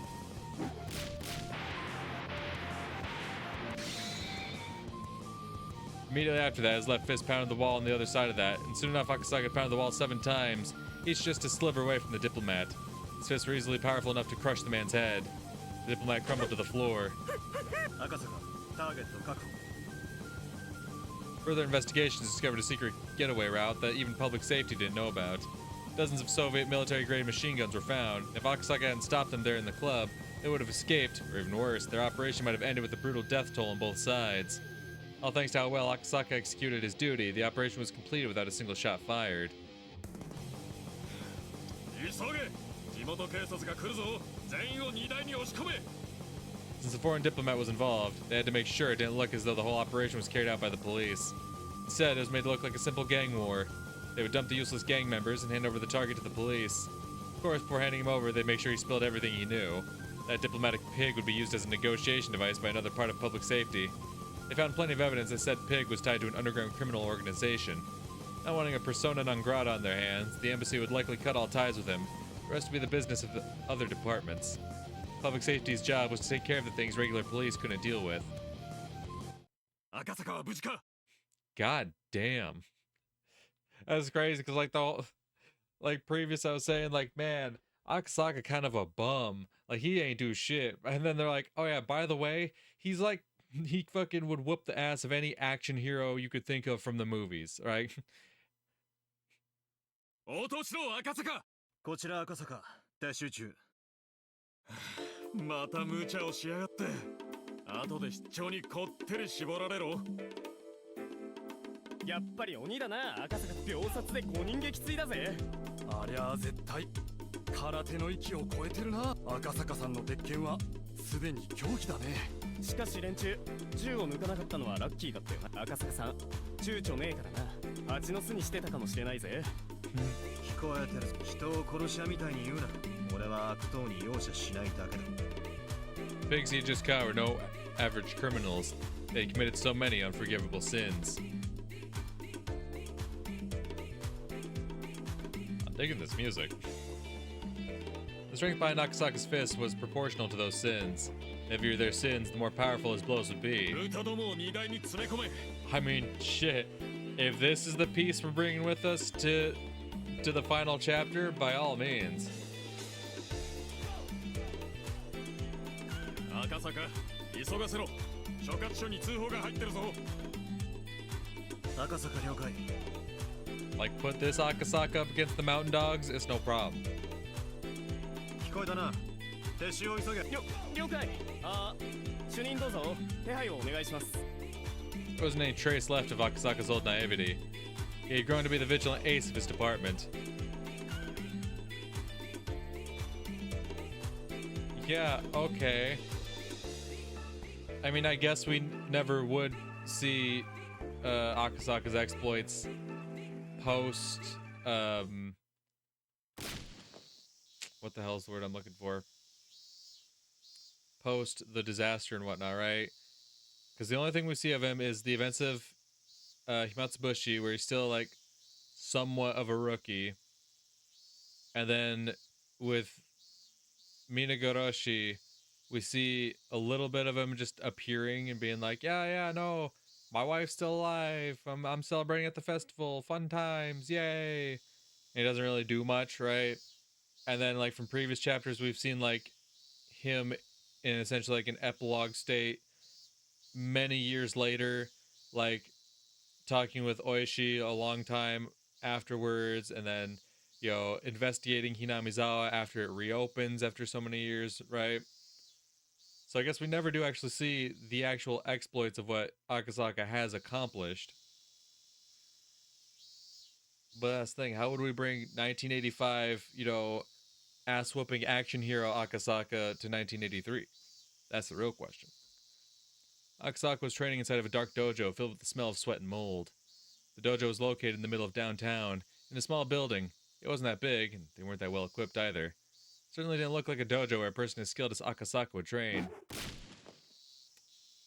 Immediately after that, his left fist pounded the wall on the other side of that, and soon enough Akasaka pounded the wall 7 times, each just a sliver away from the diplomat. His fists were easily powerful enough to crush the man's head. The diplomat crumbled to the floor. Further investigations discovered a secret getaway route that even public safety didn't know about. Dozens of Soviet military-grade machine guns were found. If Akasaka hadn't stopped them there in the club, they would have escaped, or even worse, their operation might have ended with a brutal death toll on both sides. All thanks to how well Akasaka executed his duty, the operation was completed without a single shot fired. Since the foreign diplomat was involved, they had to make sure it didn't look as though the whole operation was carried out by the police. Instead, it was made to look like a simple gang war. They would dump the useless gang members and hand over the target to the police. Of course, before handing him over, they'd make sure he spilled everything he knew. That diplomatic pig would be used as a negotiation device by another part of public safety. They found plenty of evidence that said pig was tied to an underground criminal organization. Not wanting a persona non grata on their hands, the embassy would likely cut all ties with him. The rest would be the business of the other departments. Public safety's job was to take care of the things regular police couldn't deal with. God damn. That's crazy, because previous I was saying, man, Akasaka kind of a bum. He ain't do shit. And then they're like, oh yeah, by the way, he's he fucking would whoop the ass of any action hero you could think of from the movies, right? こちら赤坂撤収中また無茶をしやがって後で出張にこってり絞られろやっぱり鬼だな。赤坂秒殺で5人撃墜だぜ。ありゃあ絶対空手の域を超えてるな。赤坂さんの鉄拳はすでに狂気だね。しかし連中、銃を抜かなかったのはラッキーだったよな。赤坂さん、躊躇ねえからな。蜂の巣にしてたかもしれないぜ。聞こえてる。人を殺し屋みたいに言うな。俺は悪党に容赦しないだけだ。Pigs he just caught were no average criminals. They had committed so many unforgivable sins. I'm digging this music. The strength behind Akasaka's fist was proportional to those sins. The heavier their sins, the more powerful his blows would be. I mean, shit. If this is the piece we're bringing with us to the final chapter, by all means. 赤坂、急がせろ。所轄署に通報が入ってるぞ。赤坂了解。Put this Akasaka up against the mountain dogs, it's no problem. 聞こえたな。撤収を急げ。了解。主任どうぞ。手配をお願いします。There wasn't any trace left of Akasaka's old naivety. He had grown to be the vigilant ace of his department. Yeah, okay. I mean, I guess we never would see Akasaka's exploits post what the hell is the word I'm looking for? Post the disaster and whatnot, right? Because the only thing we see of him is the events of Himatsubushi, where he's still somewhat of a rookie, and then with Higurashi, we see a little bit of him just appearing and being like, yeah, no, my wife's still alive. I'm celebrating at the festival. Fun times, yay. And he doesn't really do much, right? And then, like, from previous chapters, we've seen, like, him in essentially, like, an epilogue state many years later, like, talking with Oishi a long time afterwards, and then, investigating Hinamizawa after it reopens after so many years, right? So I guess we never do actually see the actual exploits of what Akasaka has accomplished. But that's the thing, how would we bring 1985, ass-whooping action hero Akasaka to 1983? That's the real question. Akasaka was training inside of a dark dojo filled with the smell of sweat and mold. The dojo was located in the middle of downtown, in a small building. It wasn't that big, and they weren't that well equipped either. Certainly didn't look like a dojo where a person as skilled as Akasaka would train.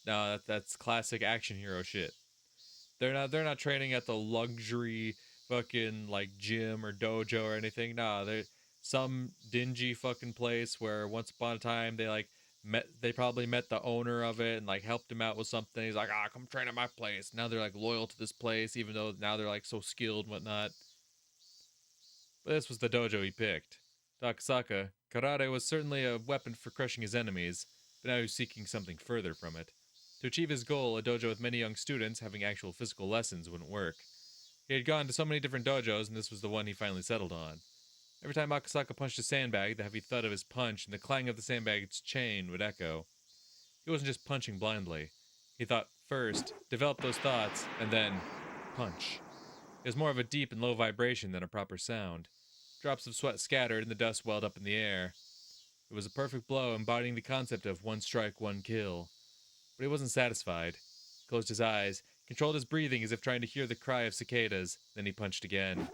No, that's classic action hero shit. They're not training at the luxury fucking like gym or dojo or anything. No, they're some dingy fucking place where once upon a time they probably met the owner of it and like helped him out with something. He's like, come train at my place. Now they're like loyal to this place, even though now they're like so skilled and whatnot. But this was the dojo he picked. To Akasaka, karate was certainly a weapon for crushing his enemies, but now he was seeking something further from it. To achieve his goal, a dojo with many young students having actual physical lessons wouldn't work. He had gone to so many different dojos, and this was the one he finally settled on. Every time Akasaka punched a sandbag, the heavy thud of his punch and the clang of the sandbag's chain would echo. He wasn't just punching blindly. He thought first, developed those thoughts, and then punch. It was more of a deep and low vibration than a proper sound. Drops of sweat scattered and the dust welled up in the air. It was a perfect blow embodying the concept of one strike, one kill. But he wasn't satisfied. He closed his eyes, controlled his breathing as if trying to hear the cry of cicadas, then he punched again.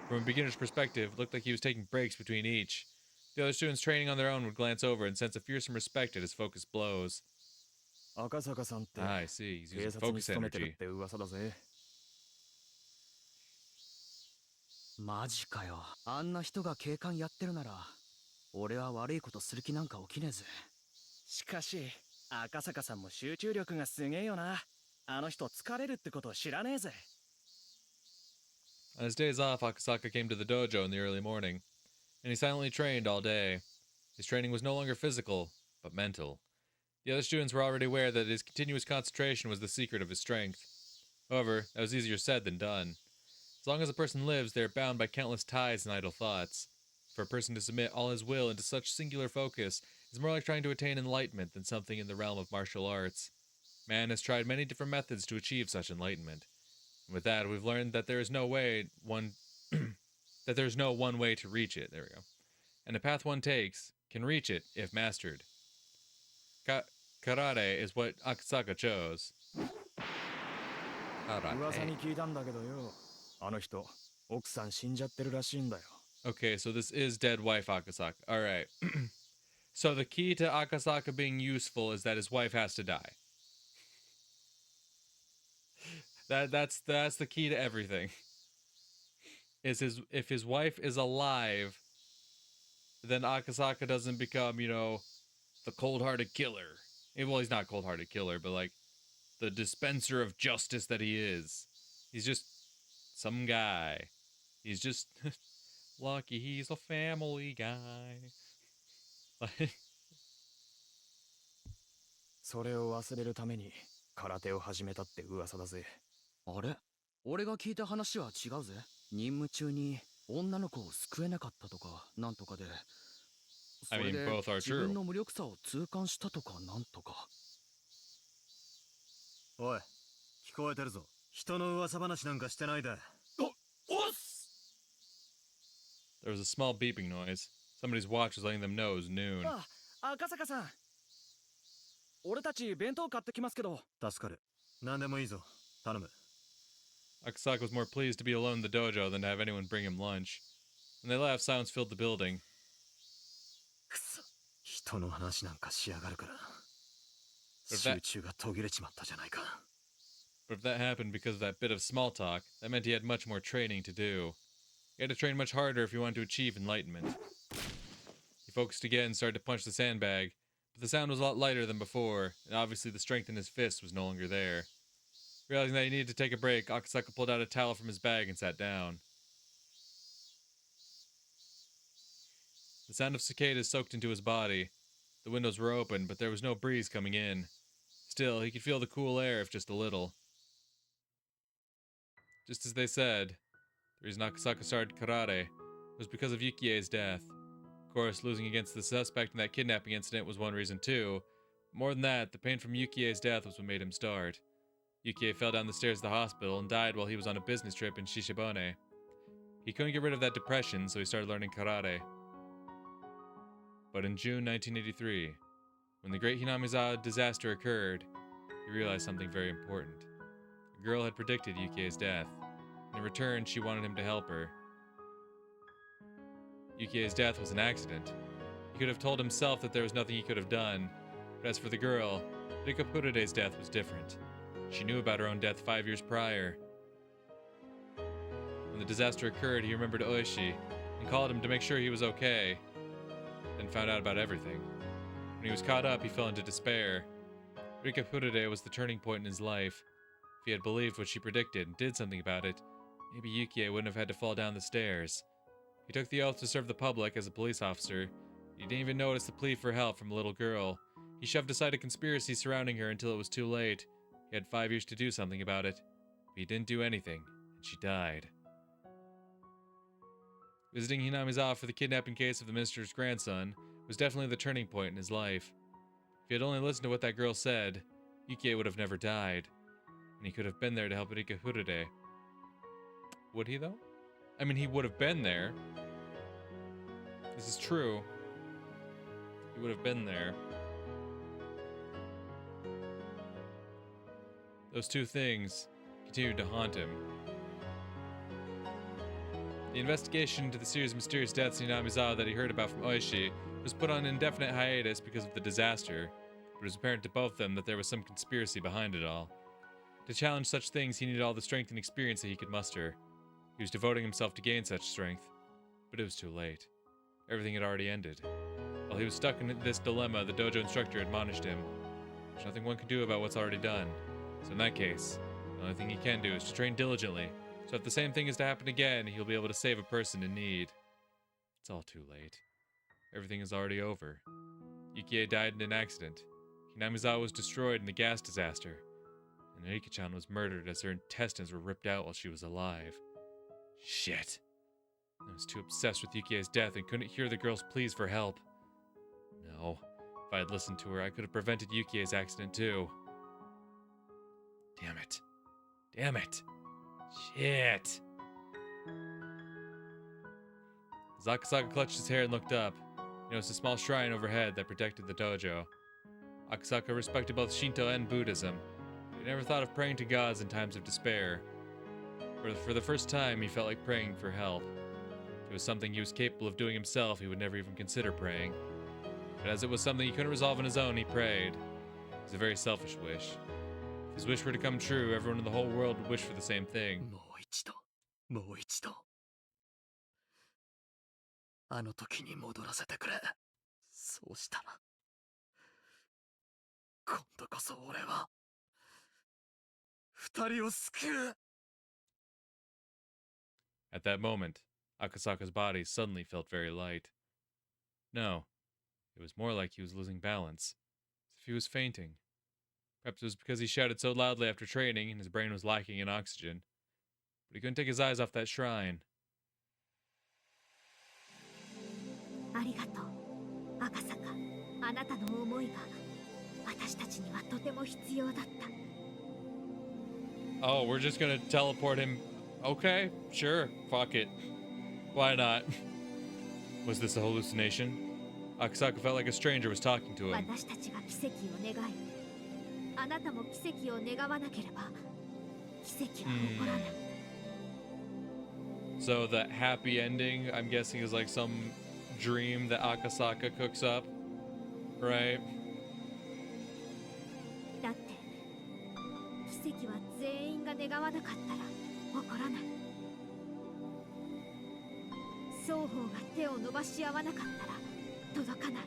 From a beginner's perspective, it looked like he was taking breaks between each. The other students training on their own would glance over and sense a fearsome respect at his focused blows. 赤坂さんって I see. He's 警 using 察に focus 勤めてるっ energy. て噂だぜ。マジかよ。あんな人が警官やってるなら俺は悪いことする気なんか起きねえぜ。しかし赤坂さんも集中力がすげえよな。あの人疲れるってことを知らねえぜ。 On his days off, Akasaka came to the dojo in the early morning, and he silently trained all day. His training was no longer physical, but mental. The other students were already aware that his continuous concentration was the secret of his strength. However, that was easier said than done. As long as a person lives, they are bound by countless ties and idle thoughts. For a person to submit all his will into such singular focus is more like trying to attain enlightenment than something in the realm of martial arts. Man has tried many different methods to achieve such enlightenment. And with that, we've learned that there is no one way to reach it. There we go. And the path one takes can reach it if mastered. Karate is what Akasaka chose. 噂に聞いたんだけどよ。あの人奥さん死んじゃってるらしいんだよ。 Okay, so this is dead wife Akasaka. All right. So the key to Akasaka being useful is that his wife has to die. That's the key to everything. If his wife is alive, then Akasaka doesn't become, the cold-hearted killer. Well, he's not cold-hearted killer, but like the dispenser of justice that he is. He's just some guy. He's just lucky he's a family guy. それを忘れるために空手を始めたって噂だぜ。あれ俺が聞いた話は違うぜ。任務中に女の子を救えなかったとかなんとかで。それで both are 自 true. 分の無力さを痛感したとかなんとか。おい、聞こえてるぞ。人の噂話なんかしてないで。There was a small beeping noise. Somebody's watch was letting them know it was noon. 赤坂さん。俺たち弁当買ってきますけど。助かる。何でもいいぞ。頼む。Akasaka was more pleased to be alone in the dojo than to have anyone bring him lunch. When they left, silence filled the building. くそ、人の話なんかしやがるから。 But that- 集中が途切れちまったじゃないか。 But if that happened because of that bit of small talk, that meant he had much more training to do. He had to train much harder if he wanted to achieve enlightenment. He focused again and started to punch the sandbag, but the sound was a lot lighter than before, and obviously the strength in his fist was no longer there. Realizing that he needed to take a break, Akasaka pulled out a towel from his bag and sat down. The sound of cicadas soaked into his body. The windows were open, but there was no breeze coming in. Still, he could feel the cool air if just a little. Just as they said, the reason Akasaka started karate was because of Yukie's death. Of course, losing against the suspect in that kidnapping incident was one reason too. More than that, the pain from Yukie's death was what made him start. Yukie fell down the stairs of the hospital and died while he was on a business trip in Shishibone. He couldn't get rid of that depression, so he started learning karate. But in June 1983, when the Great Hinamizawa disaster occurred, he realized something very important. A girl had predicted Yukie's death, and in return, she wanted him to help her. Yukie's death was an accident. He could have told himself that there was nothing he could have done, but as for the girl, Rika Purude's death was different. She knew about her own death 5 years prior. When the disaster occurred, he remembered Oishi and called him to make sure he was okay, then found out about everything. When he was caught up, he fell into despair. Rika Purude was the turning point in his life. If he had believed what she predicted and did something about it, maybe Yukie wouldn't have had to fall down the stairs. He took the oath to serve the public as a police officer. He didn't even notice the plea for help from a little girl. He shoved aside a conspiracy surrounding her until it was too late. He had 5 years to do something about it, but he didn't do anything, and she died. Visiting Hinamizawa for the kidnapping case of the minister's grandson was definitely the turning point in his life. If he had only listened to what that girl said, Yukie would have never died, and he could have been there to help Rika Purude. Would he, though? I mean, he would have been there. This is true. He would have been there. Those two things continued to haunt him. The investigation into the series of mysterious deaths in Hinamizawa that he heard about from Oishi was put on indefinite hiatus because of the disaster, but it was apparent to both of them that there was some conspiracy behind it all. To challenge such things, he needed all the strength and experience that he could muster. He was devoting himself to gain such strength, but it was too late. Everything had already ended. While he was stuck in this dilemma, the dojo instructor admonished him. There's nothing one can do about what's already done. So in that case, the only thing he can do is to train diligently, so if the same thing is to happen again, he'll be able to save a person in need. It's all too late. Everything is already over. Yukie died in an accident. Hinamizawa was destroyed in the gas disaster, and Rika-chan was murdered as her intestines were ripped out while she was alive. Shit. I was too obsessed with Yukie's death and couldn't hear the girl's pleas for help. No, if I had listened to her, I could have prevented Yukie's accident too. Damn it. Damn it. Shit. As Akasaka clutched his hair and looked up, he noticed a small shrine overhead that protected the dojo. Akasaka respected both Shinto and Buddhism, but he never thought of praying to gods in times of despair. For the first time, he felt like praying for help. If it was something he was capable of doing himself, he would never even consider praying. But as it was something he couldn't resolve on his own, he prayed. It was a very selfish wish. If his wish were to come true, everyone in the whole world would wish for the same thing. もう一度、もう一度。あの時に戻らせてくれ。そうしたら、今度こそ俺は、二人を救う。At that moment, Akasaka's body suddenly felt very light. No, it was more like he was losing balance, as if he was fainting. Perhaps it was because he shouted so loudly after training and his brain was lacking in oxygen. But he couldn't take his eyes off that shrine. ありがとう、赤坂。あなたの思いが私たちにはとても必要だった。Oh, we're just gonna teleport him. Okay, sure, fuck it. Why not? Was this a hallucination? Akasaka felt like a stranger was talking to him. 私たちが奇跡を願い、あなたも奇跡を願わなければ奇跡は起こらない。So the happy ending, I'm guessing, is like some dream that Akasaka cooks up, right? だって奇跡は全員が願わなかったら起こらない。双方が手を伸ばし合わなかったら届かない。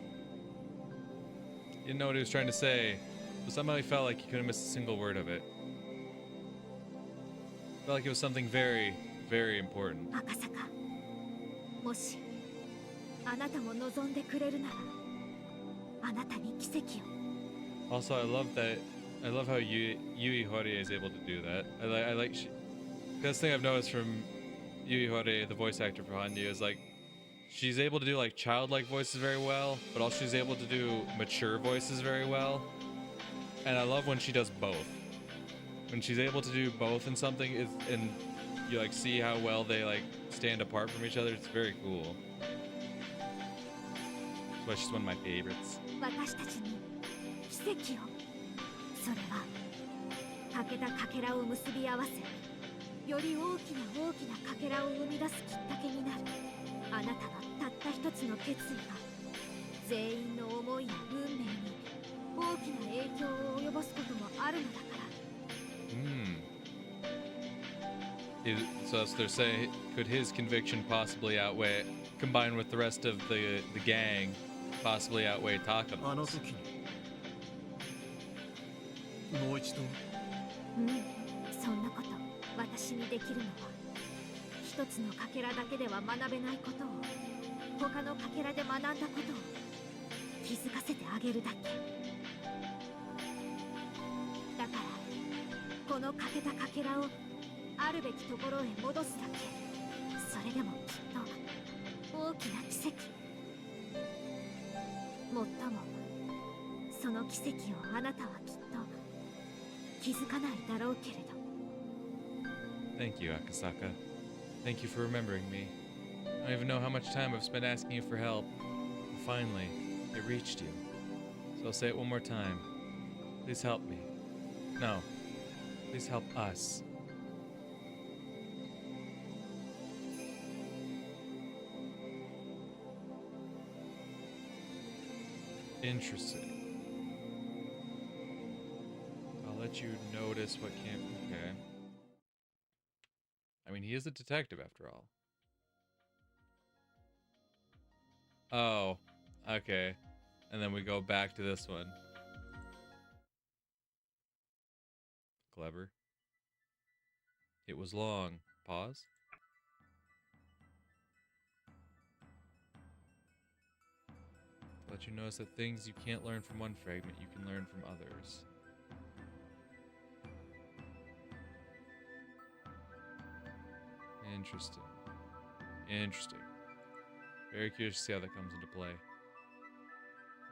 He didn't know what he was trying to say, but somehow he felt like he couldn't miss a single word of it. Felt like it was something very, very important. 赤坂、もしあなたも望んでくれるなら、あなたに奇跡を。 Also, I love how Yui Horie is able to do that. I like that's the thing I've noticed from Yui Horie, the voice actor for Hanyuu, is like she's able to do like childlike voices very well, but also she's able to do mature voices very well. And I love when she does both. When she's able to do both in something, and you like see how well they like stand apart from each other. It's very cool. That's why she's one of my favorites. 私たちに奇跡を。それは欠けたかけらを結び合わせ、より大きな大きなかけらを生み出すきっかけになる。あなたのたった一つの決意が全員の思いや運命に大きな影響を及ぼすこともあるのだから。So they're saying, could his conviction possibly outweigh, combined with the rest of the gang, possibly outweigh Takano's? あの時にもう一度。そんなこと私にできるのは、一つのかけらだけでは学べないことを他のかけらで学んだことを気づかせてあげるだけだから、この欠けたかけらをあるべきところへ戻すだけ。それでもきっと大きな奇跡。もっともその奇跡をあなたはきっと気づかないだろうけれど。 Thank you, Akasaka. Thank you for remembering me. I don't even know how much time I've spent asking you for help. And finally, it reached you. So I'll say it one more time. Please help me. No. Please help us. Interesting. I'll let you notice what can't. Okay. I mean, he is a detective after all. Oh, okay. And then we go back to this one. Clever. It was long. Pause. Let you notice that things you can't learn from one fragment, you can learn from others. Interesting. Interesting. Very curious to see how that comes into play.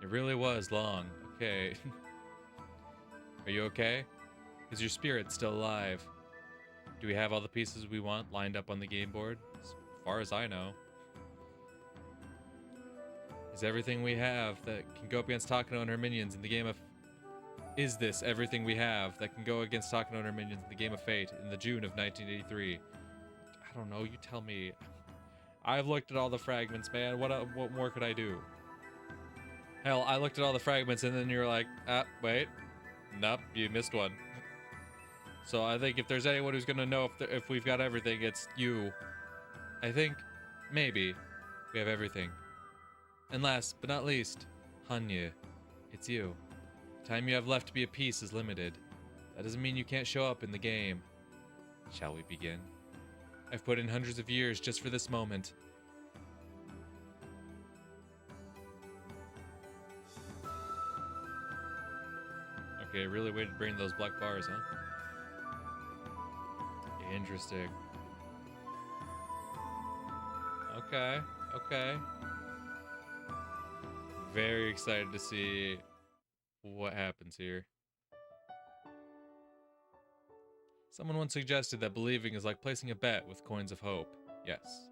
It really was long. Okay. Are you okay? Is your spirit still alive? Do we have all the pieces we want lined up on the game board? As far as I know. Is everything we have that can go up against Takano and her minions in the game of... Is this everything we have that can go against Takano and her minions in the game of Fate in the June of 1983? I don't know, you tell me. I've looked at all the fragments, man. What more could I do? Hell, I looked at all the fragments and then you're like, wait. Nope, you missed one. So I think if there's anyone who's gonna know if we've got everything, it's you. I think, maybe, we have everything. And last but not least, Hanyuu, it's you. The time you have left to be a piece is limited. That doesn't mean you can't show up in the game. Shall we begin? I've put in hundreds of years just for this moment. Okay, really way to bring those black bars, huh? Interesting. Okay, okay. Very excited to see what happens here. Someone once suggested that believing is like placing a bet with coins of hope. Yes.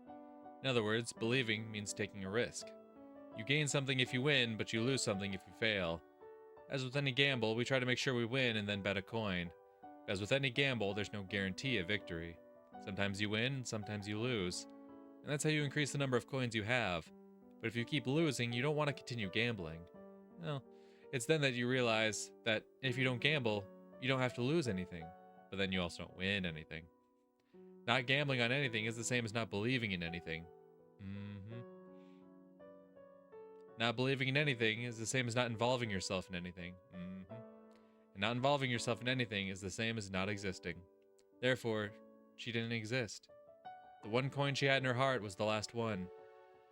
In other words, believing means taking a risk. You gain something if you win, but you lose something if you fail. As with any gamble, we try to make sure we win and then bet a coin. As with any gamble, there's no guarantee of victory. Sometimes you win, sometimes you lose. And that's how you increase the number of coins you have. But if you keep losing, you don't want to continue gambling. Well, it's then that you realize that if you don't gamble, you don't have to lose anything. But then you also don't win anything. Not gambling on anything is the same as not believing in anything. Not believing in anything is the same as not involving yourself in anything. And not involving yourself in anything is the same as not existing. Therefore, she didn't exist. The one coin she had in her heart was the last one.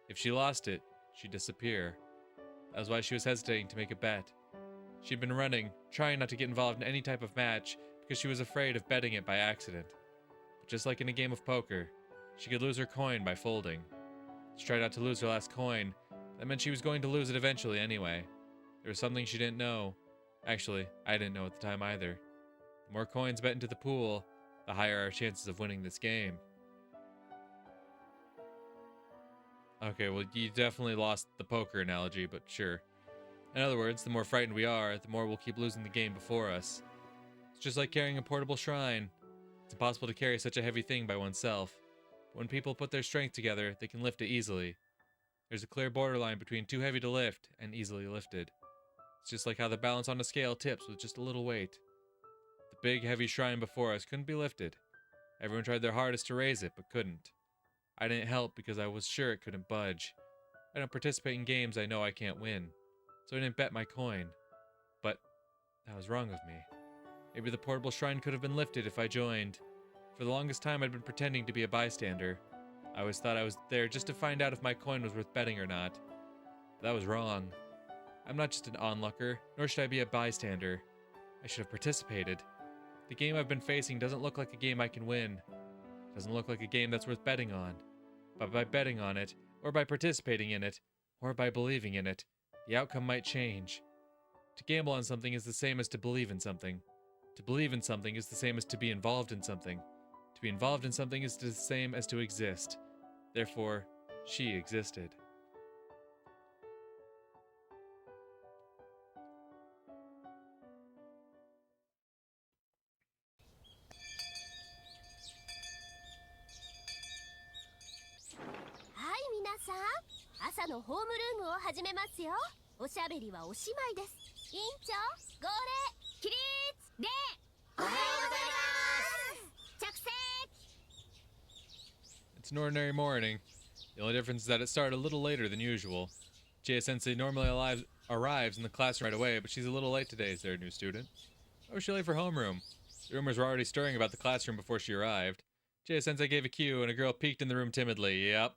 If she lost it, she'd disappear. That was why she was hesitating to make a bet. She'd been running, trying not to get involved in any type of match because she was afraid of betting it by accident. But just like in a game of poker, she could lose her coin by folding. She tried not to lose her last coin. That meant she was going to lose it eventually anyway. There was something she didn't know. Actually, I didn't know at the time either. The more coins bet into the pool, the higher our chances of winning this game. Okay, well, you definitely lost the poker analogy, but sure. In other words, the more frightened we are, the more we'll keep losing the game before us. It's just like carrying a portable shrine. It's impossible to carry such a heavy thing by oneself. But when people put their strength together, they can lift it easily. There's a clear borderline between too heavy to lift and easily lifted. It's just like how the balance on a scale tips with just a little weight. The big, heavy shrine before us couldn't be lifted. Everyone tried their hardest to raise it, but couldn't. I didn't help because I was sure it couldn't budge. I don't participate in games I know I can't win, so I didn't bet my coin. But that was wrong of me. Maybe the portable shrine could have been lifted if I joined. For the longest time I'd been pretending to be a bystander. I always thought I was there just to find out if my coin was worth betting or not. But that was wrong. I'm not just an onlooker, nor should I be a bystander. I should have participated. The game I've been facing doesn't look like a game I can win. It doesn't look like a game that's worth betting on. But by betting on it, or by participating in it, or by believing in it, the outcome might change. To gamble on something is the same as to believe in something. To believe in something is the same as to be involved in something. To be involved in something is the same as to exist. Therefore, she existed. Hi, 皆さん。朝のホームルームを始めますよ。おしゃべりはおしまいです。委員長、号令、起立、礼。おはようございます。着席。It's an ordinary morning. The only difference is that it started a little later than usual. Jia-sensei normally arrives in the classroom right away, but she's a little late today as their new student. Why was she late for homeroom? The rumors were already stirring about the classroom before she arrived. Jia-sensei gave a cue, and a girl peeked in the room timidly. Yep.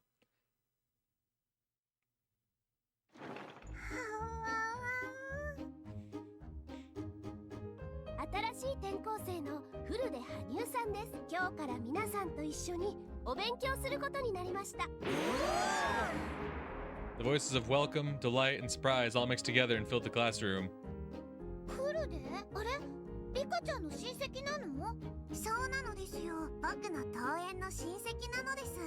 新しい転校生の古出羽生さんです。今日から皆さんと一緒にお勉強することになりました。 The voices of welcome, delight, and surprise all mixed together and filled the classroom. 古出？あれ？リカちゃんの親戚なの？そうなのですよ。僕の登園の親戚なのです。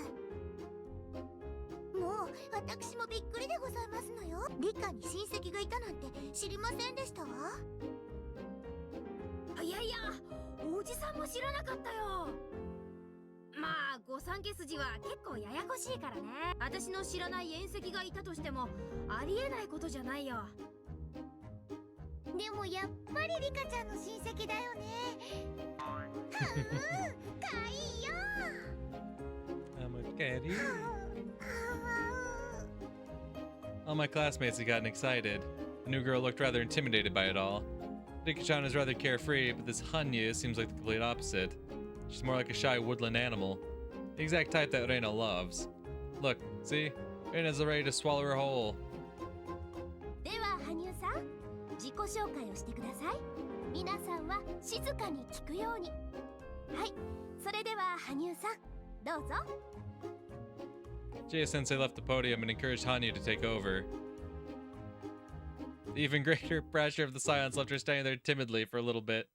もう私もびっくりでございますのよ。リカに親戚がいたなんて知りませんでしたわ。いやいや、おじさんも知らなかったよ。まあ御三家筋は結構ややこしいからね。私の知らない縁戚がいたとしてもありえないことじゃないよ。でもやっぱりリカちゃんの親戚だよね。かわいいよ。All my classmates had gotten excited. The new girl looked rather intimidated by it all. Rika-chan is rather carefree, but this Hanyuu seems like the complete opposite. She's more like a shy woodland animal. The exact type that Reina loves. Look, see? Reina's ready to swallow her whole. では羽生さん、自己紹介をしてください。皆さんは静かに聞くように。はい、それでは羽生さん、どうぞ。Jia-sensei left the podium and encouraged Hanyuu to take over. The even greater pressure of the silence left her standing there timidly for a little bit.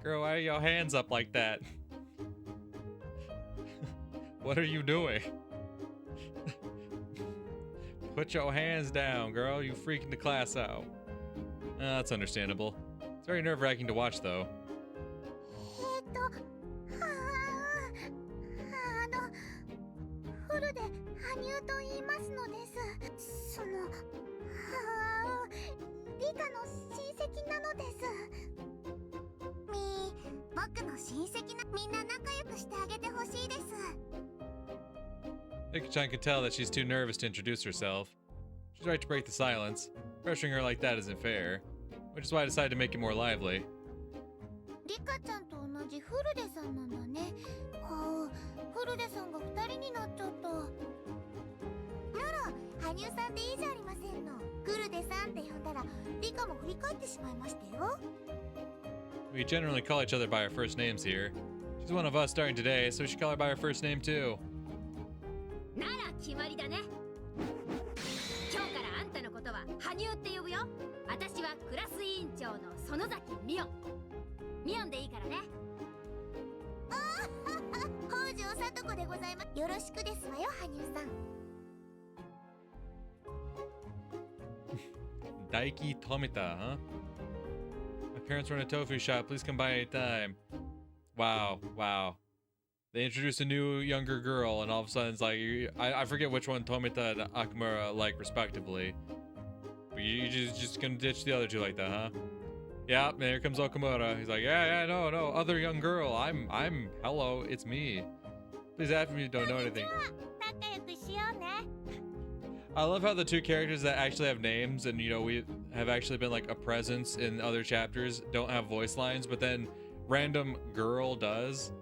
Girl, why are your hands up like that? What are you doing? Put your hands down, girl. You freaking the class out. That's understandable. It's very nerve-wracking to watch, though. 古出羽生と言いますのです。リカの親戚なのです。僕の親戚なみんな仲良くしてあげてほしいです。Rika-chan could tell that she's too nervous to introduce herself. She's right to break the silence. Pressuring her like that isn't fair, which is why I decided to make it more lively. リカちゃんと同じ古出さんなんだね。はあ、古出さんが2人になっちゃった。ら羽生さんでいいじゃありませんの。グルデさんって呼んだらリカも振り返ってしまいましたよ。 We generally call each other by our first names here. She's one of us starting today, so we should call her by her first name too. なら決まりだね。今日からあんたのことは羽生って呼ぶよ。私はクラス委員長の園崎ミオン。ミオンでいいからね。北条聡子でございます。よろしくですわよ、羽生さん。Daiki Tomita, huh? My parents run a tofu shop. Please come by anytime. Wow, wow. They introduced a new younger girl, and all of a sudden it's like, I forget which one Tomita and Akamura like respectively. But you just gonna ditch the other two like that, huh? Yeah, and here comes Okamura. He's like, yeah, no, other young girl. I'm, hello, it's me. Please ask me, don't know anything. I love how the two characters that actually have names and, you know, we have actually been like a presence in other chapters don't have voice lines, but then random girl does.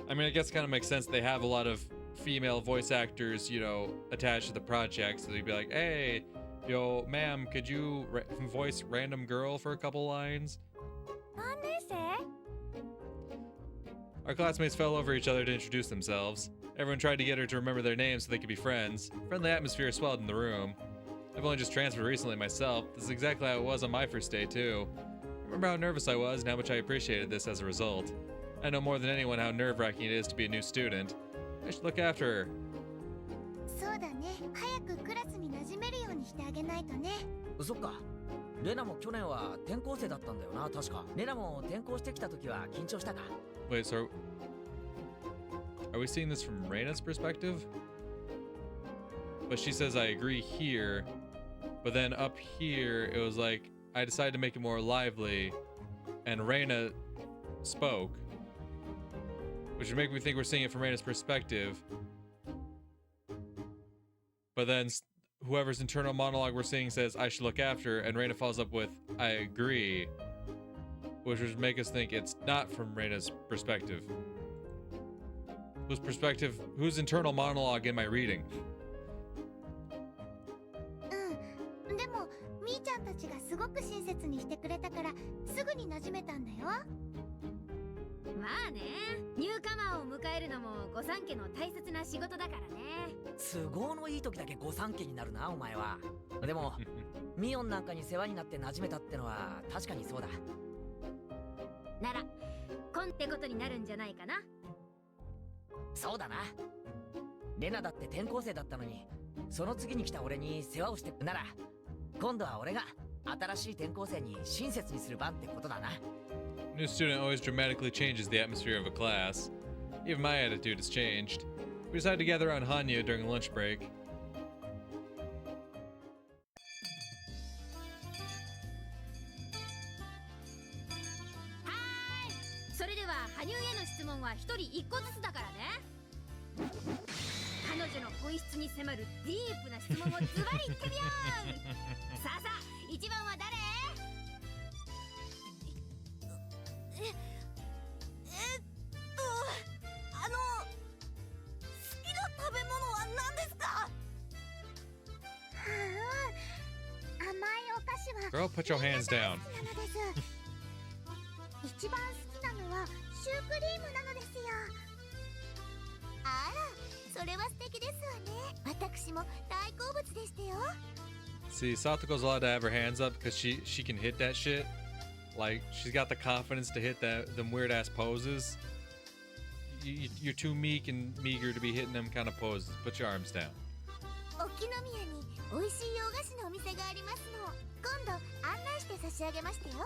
I mean, I guess it kind of makes sense. They have a lot of female voice actors, you know, attached to the project. So they'd be like, hey, yo, ma'am, could you voice random girl for a couple lines? Our classmates fell over each other to introduce themselves. Everyone tried to get her to remember their names so they could be friends. Friendly atmosphere swelled in the room. I've only just transferred recently myself. This is exactly how it was on my first day, too. I remember how nervous I was and how much I appreciated this as a result. I know more than anyone how nerve-wracking it is to be a new student. I should look after her. そうだね。早くクラスに馴染めるようにしてあげないとね。そっか。レナも去年は転校生だったんだよな、確か。レナも転校してきた時は緊張したか。Wait, so are we seeing this from Reina's perspective? But she says I agree here, but then up here it was like I decided to make it more lively, and Reina spoke, which would make me think we're seeing it from Reina's perspective. But then whoever's internal monologue we're seeing says I should look after, and Reina follows up with I agree, which would make us think it's not from Reina's perspective. Whose internal monologue am I reading? でもみーちゃんたちがすごく親切にしてくれたからすぐに馴染めたんだよ。まあね、ニューカマーを迎えるのも御三家の大切な仕事だからね。都合のいい時だけ御三家になるな、お前は。でもミオンなんかに世話になって馴染めたってのは確かにそうだ。ならコンってことになるんじゃないかな。そうだな。レナだって転校生だったのに、その次に来た俺に世話をしてなら、今度は俺が新しい転校生に親切にする番ってことだな。New student always dramatically changes the atmosphere of a class. Even my attitude has changed. We decided to gather around Hanyuu during lunch break. それでは羽生への質問は一人一個ずつだからね。彼女の本質に迫るディープな質問をズバリ言ってみよう。さあさあ、一番は誰？好きな食べ物は何ですか？甘いお菓子は Girl, put your hands down. 一番好きなのはシュークリームなのですよ。あら、それは素敵ですわね。私も大好物でしたよ。See, Satoko's allowed to have her hands up because she can hit that shit. Like, she's got the confidence to hit them weird ass poses. You're too meek and meager to be hitting them kind of poses. Put your arms down. 沖宮に美味しい洋菓子のお店がありますの。今度案内して差し上げましたよ。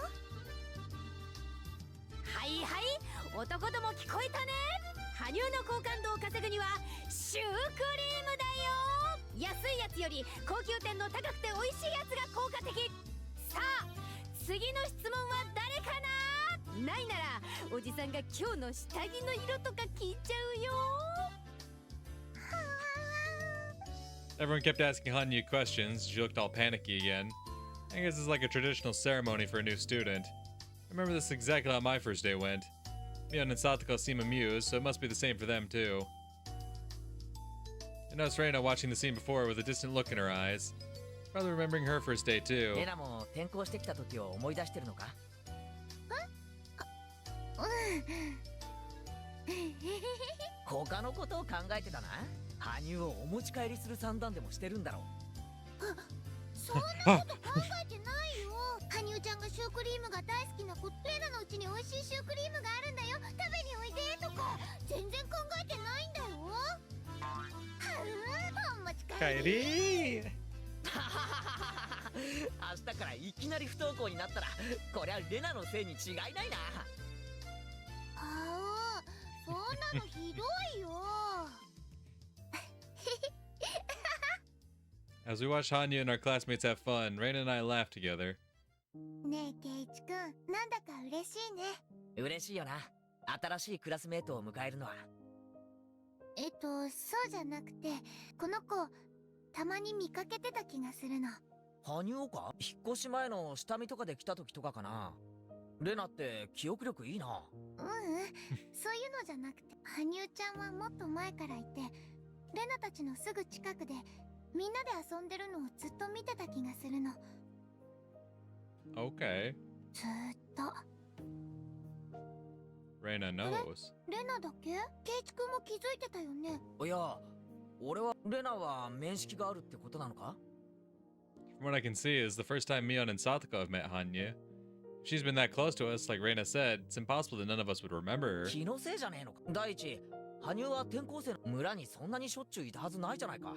はいはい、男ども聞こえたね。羽生の好感度を稼ぐにはシュークリームだよ。安いやつより高級店の高くて美味しいやつが効果的。さあ次の質問は誰かな。ないならおじさんが今日の下着の色とか聞いちゃうよ。Everyone kept asking Hanyuu questions. She looked all panicky again. I guess it's like a traditional ceremony for a new student. I remember this exactly how my first day went. Mion and Satoko seem amused, so it must be the same for them too. In noticed Reina watching the scene before with a distant look in her eyes. Probably remembering her first day too. レナも転校してきた時を思い出してるのか？他のことを考えてたな。羽生をお持ち帰りする算段でもしてるんだろう。そんなこと考えてないよ。羽生ちゃんがシュークリームが大好きな子、レナのうちに美味しいシュークリームがあるんだよ、食べにおいでとか全然考えてないんだよ。お持ち帰り。明日からいきなり不登校になったらこりゃレナのせいに違いないな。ああ、そんなのひどいよ。As we watch Hanyuu and our classmates have fun, Reina and I laugh together. ねえケイチくん、なんだか嬉しいね。嬉しいよな、新しいクラスメートを迎えるのは。そうじゃなくて、この子たまに見かけてた気がするの。羽生か？引っ越し前の下見とかで来た時とかかな。レナって記憶力いいな。そういうのじゃなくて、羽生ちゃんはもっと前からいて、レナたちのすぐ近くでみんなで遊んでるのをずっと見てた気がするの。Okay. ずーっと。Reina knows. レナだけ？ケイチくんも気づいてたよね。いや、俺はレナは面識があるってことなのか？ From what I can see, is the first time Mion and Satoko have met Hanyuu. If she's been that close to us, like Reina said, it's impossible that none of us would remember her. 気のせいじゃねえのか。第一、羽生は転校生の村にそんなにしょっちゅういたはずないじゃないか。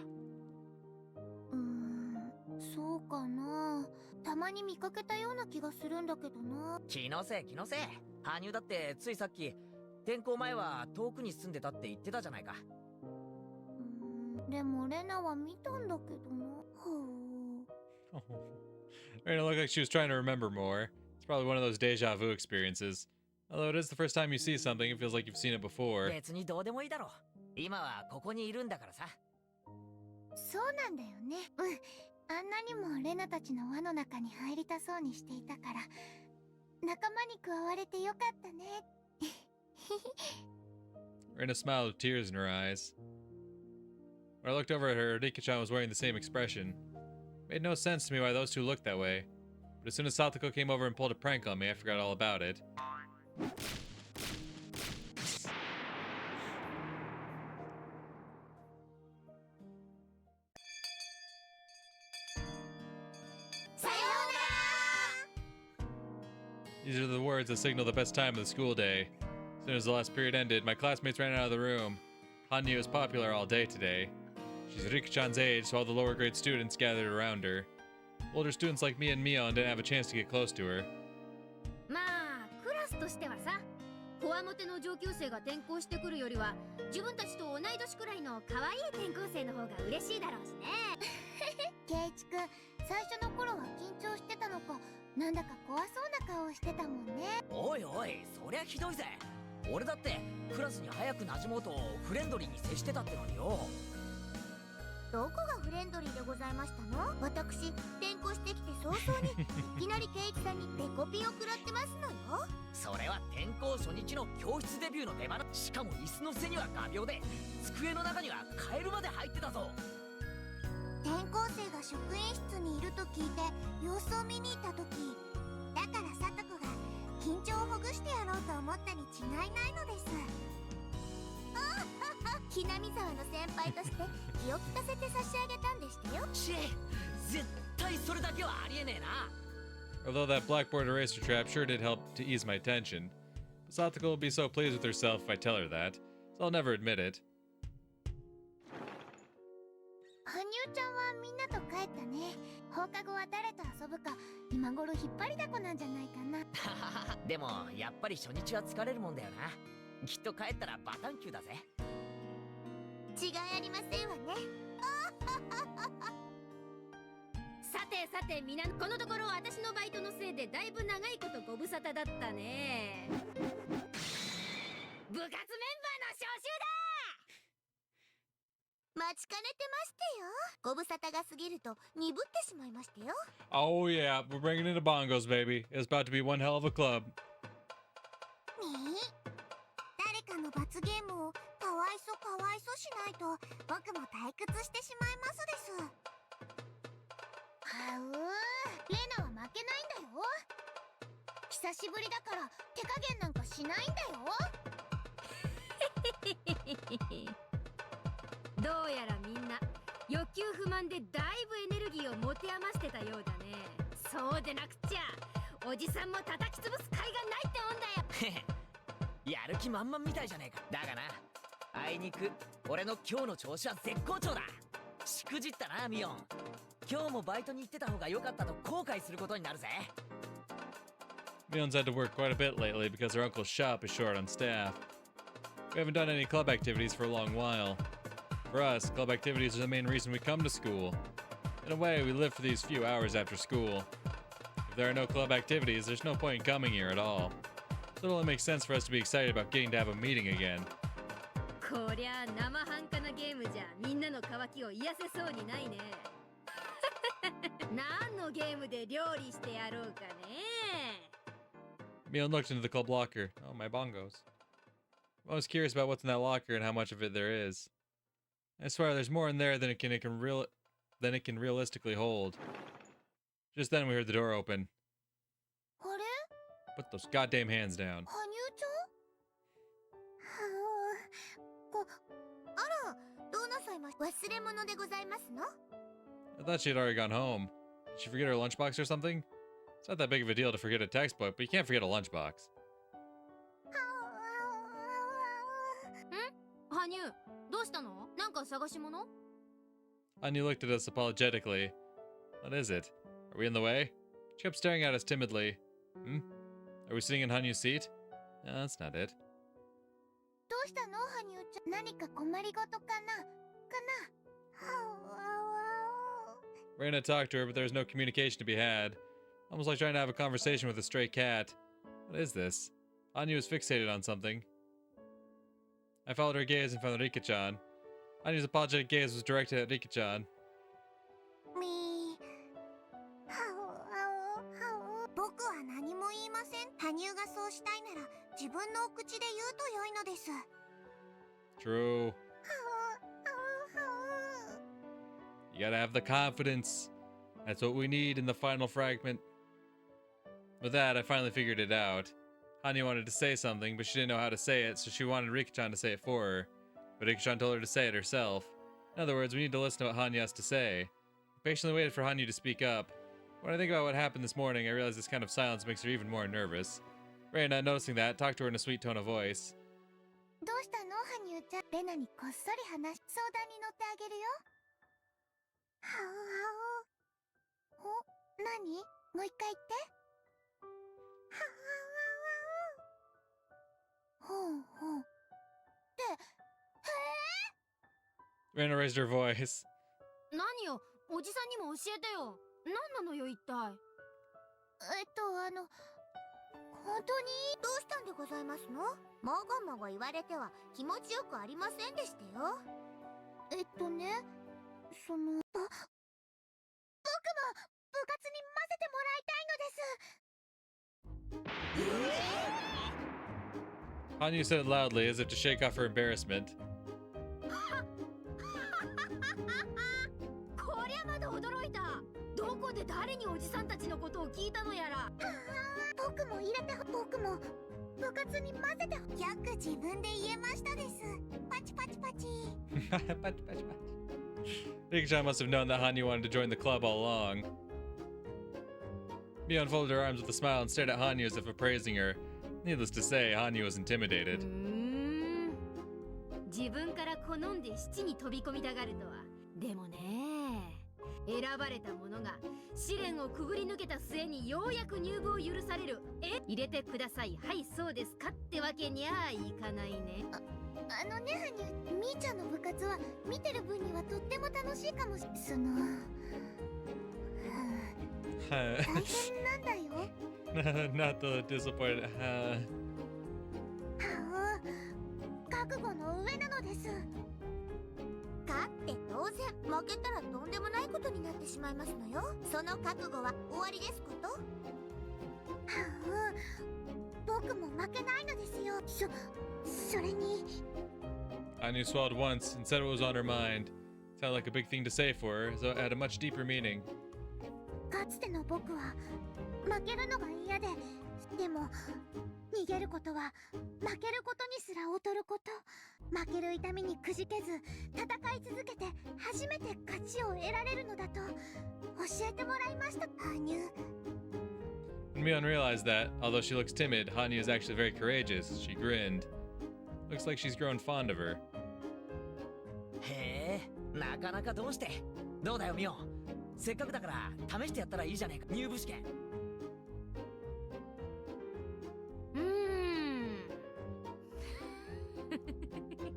そうかな。たまに見かけたような気がするんだけどな。気のせい気のせい。羽生だってついさっき転校前は遠くに住んでたって言ってたじゃないか。でもレナは見たんだけどな。Reina looked like she was trying to remember more. It's probably one of those deja vu experiences. Although it is the first time you see something, it feels like you've seen it before. 別にどうでもいいだろう。今はここにいるんだからさ。そうなんだよね。あんなにもレナたちの輪の中に入りたそうにしていたから、仲間に加われてよかったね。Reina smiled with tears in her eyes. When I looked over at her, Rika-chan was wearing the same expression. It made no sense to me why those two looked that way. But as soon as Satoko came over and pulled a prank on me, I forgot all about it. These are the words that signal the best time of the school day. As soon as the last period ended, my classmates ran out of the room. Hanyuu is popular all day today. She's Rika-chan's age, so all the lower grade students gathered around her. Older students like me and Mion didn't have a chance to get close to her. まあクラスとしてはさ、こわもての上級生が転校してくるよりは自分たちと同い年くらいの可愛い転校生の方が嬉しいだろうしね。ケイチくん、最初の頃は緊張してたのか、なんだか怖そうな顔をしてたもんね。おいおい、そりゃひどいぜ。俺だってクラスに早く馴染もうとフレンドリーに接してたってのによ。どこがフレンドリーでございましたの？私、転校してきて早々にいきなりケイチさんにデコピンを食らってますのよ。それは転校初日の教室デビューの出花。しかも椅子の背には画鋲で、机の中にはカエルまで入ってたぞ。転校生が職員室にいると聞いて様子を見に行った時、だからサトコが緊張をほぐしてやろうと思ったに違いないのです。ひなみ沢の先輩として気を利かせて差し上げたんでしたよ。絶対それだけはありえねえな。Although that blackboard eraser trap sure did help to ease my tension. Satoko will be so pleased with herself if I tell her that, so I'll never admit it. 羽生ちゃんはみんなと帰ったね。放課後は誰と遊ぶか今頃引っ張りだこなんじゃないかな。でもやっぱり初日は疲れるもんだよな。きっと帰ったらバタンキューだぜ。違いありませんわね。さてさてみんな、このところ私のバイトのせいでだいぶ長いことご無沙汰だったね。部活メンバーの招集だ。待ちかねてましてよ。ご無沙汰が過ぎると鈍ってしまいましたよ。Oh yeah, we're bringing in the bongos, baby. It's about to be one hell of a club. ねえ、誰かたの罰ゲームをかわいそかわいそしないと僕も退屈してしまいますです。はう、レナは負けないんだよ。久しぶりだから手加減なんかしないんだよ。どうやらみんな欲求不満でだいぶエネルギーを持て余してたようだね。そうでなくちゃおじさんも叩き潰す甲斐がないってもんだよ。やる気満々みたいじゃねえか。だがな、あいにく俺の今日の調子は絶好調だ。しくじったなミオン。今日もバイトに行ってた方が良かったと後悔することになるぜ。Mion's had to work quite a bit lately because her uncle's shop is short on staff. We haven't done any club activities for a long while. For us, club activities are the main reason we come to school. In a way, we live for these few hours after school. If there are no club activities, there's no point in coming here at all. So it only makes sense for us to be excited about getting to have a meeting again. こりゃ生半可なゲームじゃみんなの渇きを癒せそうにないね。何のゲームで料理してやろうかね。Mion looked into the club locker. Oh, my bongos. I'm always curious about what's in that locker and how much of it there is. I swear there's more in there than it can realistically hold. Just then we heard the door open. あれ？ Put those goddamn hands down. 羽生ちゃん？あら、どうなさいました？忘れ物でございますの？ I thought she had already gone home. Did she forget her lunchbox or something? It's not that big of a deal to forget a textbook, but you can't forget a lunchbox. 羽生、どうしたの？なんか探し物？ Hanyuu looked at us apologetically. What is it? Are we in the way? She kept staring at us timidly. Are we sitting in Hanyuu's seat? No, that's not it. どうしたの羽生ちゃん？何か困りごとかな？Reina talked to her, but there was no communication to be had. Almost like trying to have a conversation with a stray cat. What is this? Hanyuu was fixated on something. I followed her gaze and found Rika-chan. Hanyuu's apologetic gaze was directed at Rika-chan. 僕は何も言いません。羽生がそうしたいなら自分のお口で言うと良いのです。 True. You gotta have the confidence. That's what we need in the final fragment. With that, I finally figured it out. Hanyuu wanted to say something, but she didn't know how to say it, so she wanted Rika-chan to say it for her. But Rika-chan told her to say it herself. In other words, we need to listen to what Hanyuu has to say. I patiently waited for Hanyuu to speak up. When I think about what happened this morning, I realize this kind of silence makes her even more nervous. Reina, noticing that, talked to her in a sweet tone of voice. どうしたの羽生ちゃん？レナにこっそり相談に乗ってあげるよ。お、何？もう一回言って。ほうほう。って、Reina raised her voice. 何よ、おじさんにも教えてよ。何なのよ一体。本当にどうしたんでございますの？もごもご言われては気持ちよくありませんでしたよ。僕も部活に混ぜてもらいたいのです。Hanyuu said it loudly, as if to shake off her embarrassment. こりゃまだ驚いた。どこで誰におじさんたちのことを聞いたのやら。僕も入れて、僕も部活に混ぜて。よく自分で言えましたです。パチパチパチ。Rika-chan must have known that Hanyuu wanted to join the club all along. Mion folded her arms with a smile and stared at Hanyuu as if appraising her. Needless to say, Hanyuu was intimidated. 自分から好んで七に飛び込みたがるとは。でもね、選ばれた者が試練をくぐり抜けた末にようやく入部を許される。入れてください。はい、そうですかってわけにゃいかないね。羽生、みーちゃんの部活は見てる分にはとっても楽しいかもしれない。大変なんだよ。Not the disappointed. 覚悟の上なのです。勝って当然、負けたらとんでもないことになってしまいますのよ。その覚悟は終わりですこと。僕も負けないのですよ。それに Hanyuu swallowed once and said what was on her mind. Sounded like a big thing to say for her, so it had a much deeper meaning. かつての僕は負けるのが嫌で、でも逃げることは負けることにすら劣ること、負ける痛みにくじけず戦い続けて初めて勝ちを得られるのだと教えてもらいました。羽生 When Mion realized that, although she looks timid, Hanyuu is actually very courageous. She grinned. Looks like she's grown fond of her. へえ、なかなかどうして。どうだよミオ。せっかくだから試してやったらいいじゃねえか。入部試験。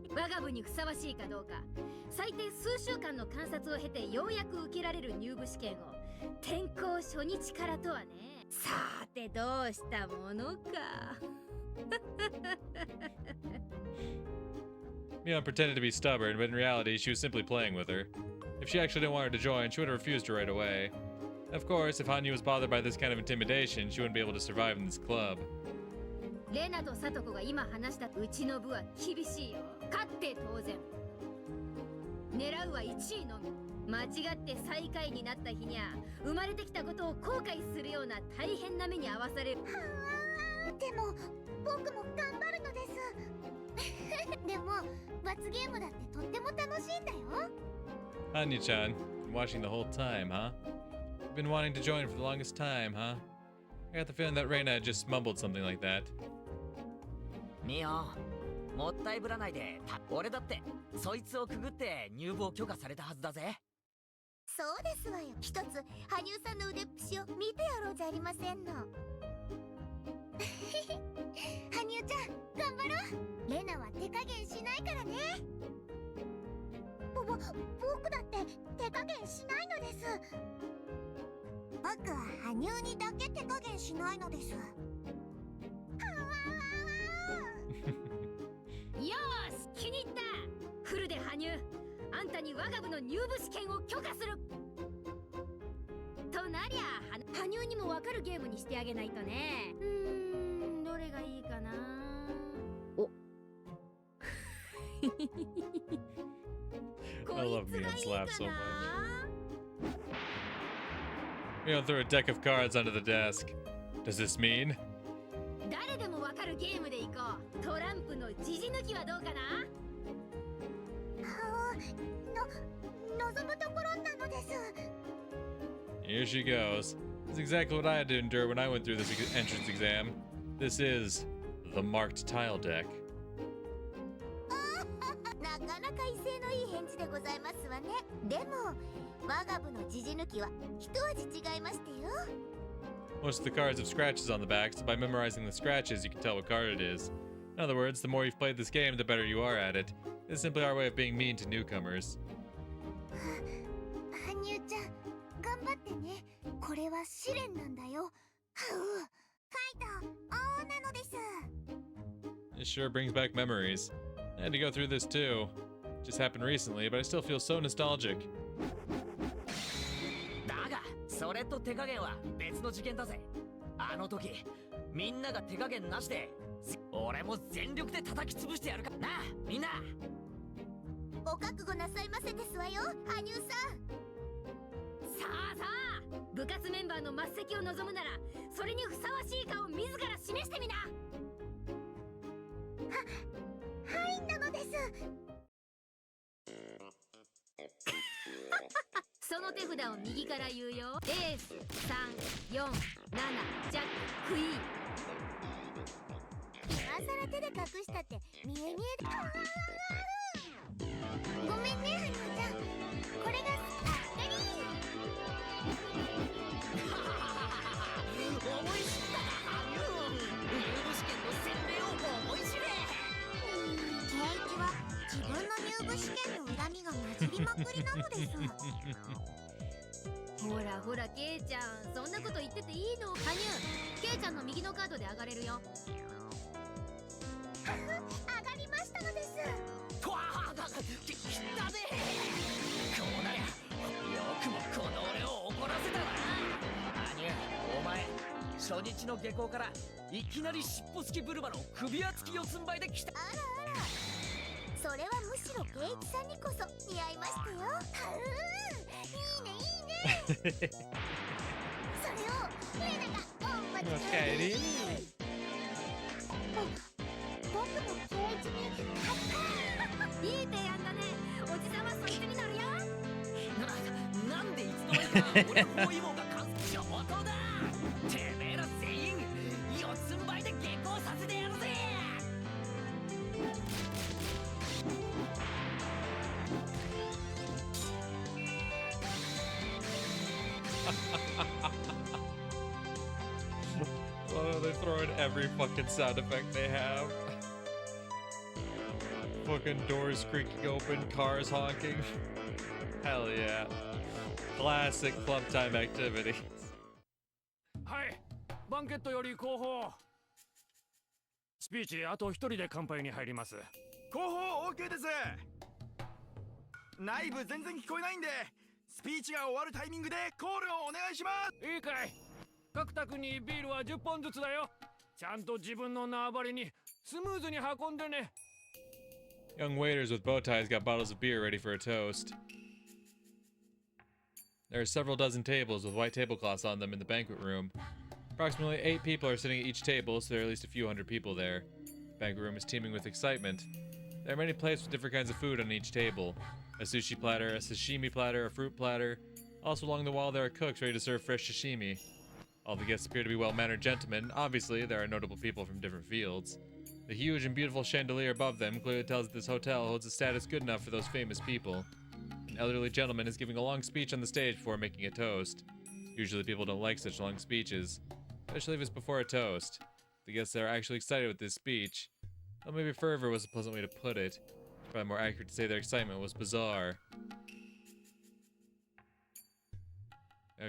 我が部にふさわしいかどうか、最低数週間の観察を経てようやく受けられる入部試験を転校初日からとはね。さてどうしたものか。Mion pretended to be stubborn, but in reality, she was simply playing with her. If she actually didn't want her to join, she would have refused her right away. Of course, if Hanyuu was bothered by this kind of intimidation, she wouldn't be able to survive in this club. レナとサトコが今話したうちの部は厳しいよ。勝って当然。狙うは1位のみ。間違って最下位になった日にゃ生まれてきたことを後悔するような大変な目に遭わされる。でも僕も頑張るのです。でも罰ゲームだってとっても楽しいんだよ。Hanyuu-chan, been watching the whole time, huh? You've been wanting to join for the longest time, huh? I got the feeling that Reina just mumbled something like that. ミオ、もったいぶらないで。俺だってそいつをくぐって入部を許可されたはずだぜ。そうですわよ。一つ羽生さんの腕っぷしを見てやろうじゃありませんの。羽生ちゃん頑張ろう。レナは手加減しないからね。僕だって手加減しないのです。僕は羽生にだけ手加減しないのです。よーし、気に入った。フルで羽生、あんたに我が部の入部試験を許可する。となりゃ羽生にも分かるゲームにしてあげないとね。どれがいいかな。おI love Mion's laugh so much. Mion threw a deck of cards onto the desk. Does this mean? 誰でも分かるゲームでいこう。トランプのジジ抜きはどうかな。望むところなのです。 Here she goes. This is exactly what I had to endure when I went through this entrance exam. This is the marked tile deck. なかなか威勢のいい返事でございますわね。でも我が部のジジ抜きは一味違いましてよ。Most of the cards have scratches on the back, so by memorizing the scratches, you can tell what card it is. In other words, the more you've played this game, the better you are at it. It's simply our way of being mean to newcomers. 羽生ちゃん頑張ってね。これは試練なんだよ。カイト王なのです。 It sure brings back memories. I had to go through this too. It just happened recently, but I still feel so nostalgic. だがそれと手加減は別の事件だぜ。あの時みんなが手加減なしで俺も全力で叩き潰してやるからな。みんなお覚悟なさいませですわよ、羽生さん。さあさあ、部活メンバーの末席を望むならそれにふさわしいかを自ら示してみな。はいなのです。その手札を右から言うよ。エース3、4、7、ジャック、クイーン。今さら手で隠したって見え見えで。ごめんね羽生ちゃん。これがあったり。思い知ったな羽生。入部試験の洗礼を思い知れ。ケイチは自分の入部試験の恨みが混じりまくりなのです。ほらほら、ケイちゃん、そんなこと言ってていいの。羽生、ケイちゃんの右のカードで上がれるよ。上がりましたのです。とわーだ、きったね。こうなりゃよくもこの俺を怒らせたな。羽生、お前初日の下校からいきなり尻尾付きブルマの首輪付き四つん這いで来た。あらあら、それはむしろ圭一さんにこそ似合いましたよ。いいねいいね。それをレナがお待ちして。僕も圭一にいい提案だね。おじさんはそいつになるよ。なんでいつの間にか俺包囲網が完成。上等だ。てめえら全員四つん這いで下校させてやるぜ。Well, they throw in every fucking sound effect they have. Fucking doors creaking open, cars honking. Hell yeah. Classic club time activity. はい、バンケットより後方。スピーチあと一人で乾杯に入ります。後方 OK です。内部全然聞こえないんで、スピーチが終わるタイミングでコールをお願いします。いいかい。各宅にビールは10本ずつだよ。ちゃんと自分の縄張りにスムーズに運んでね。Young waiters with bow ties got bottles of beer ready for a toast. There are several dozen tables with white tablecloths on them in the banquet room. Approximately 8 people are sitting at each table, so there are at least a few hundred people there. The banquet room is teeming with excitement. There are many plates with different kinds of food on each table. A sushi platter, a sashimi platter, a fruit platter. Also along the wall there are cooks ready to serve fresh sashimi. All the guests appear to be well-mannered gentlemen. Obviously, there are notable people from different fields. The huge and beautiful chandelier above them clearly tells that this hotel holds a status good enough for those famous people. An elderly gentleman is giving a long speech on the stage before making a toast. Usually people don't like such long speeches, especially if it's before a toast. The guests are actually excited with this speech. Though maybe fervor was a pleasant way to put it. Probably more accurate to say their excitement was bizarre.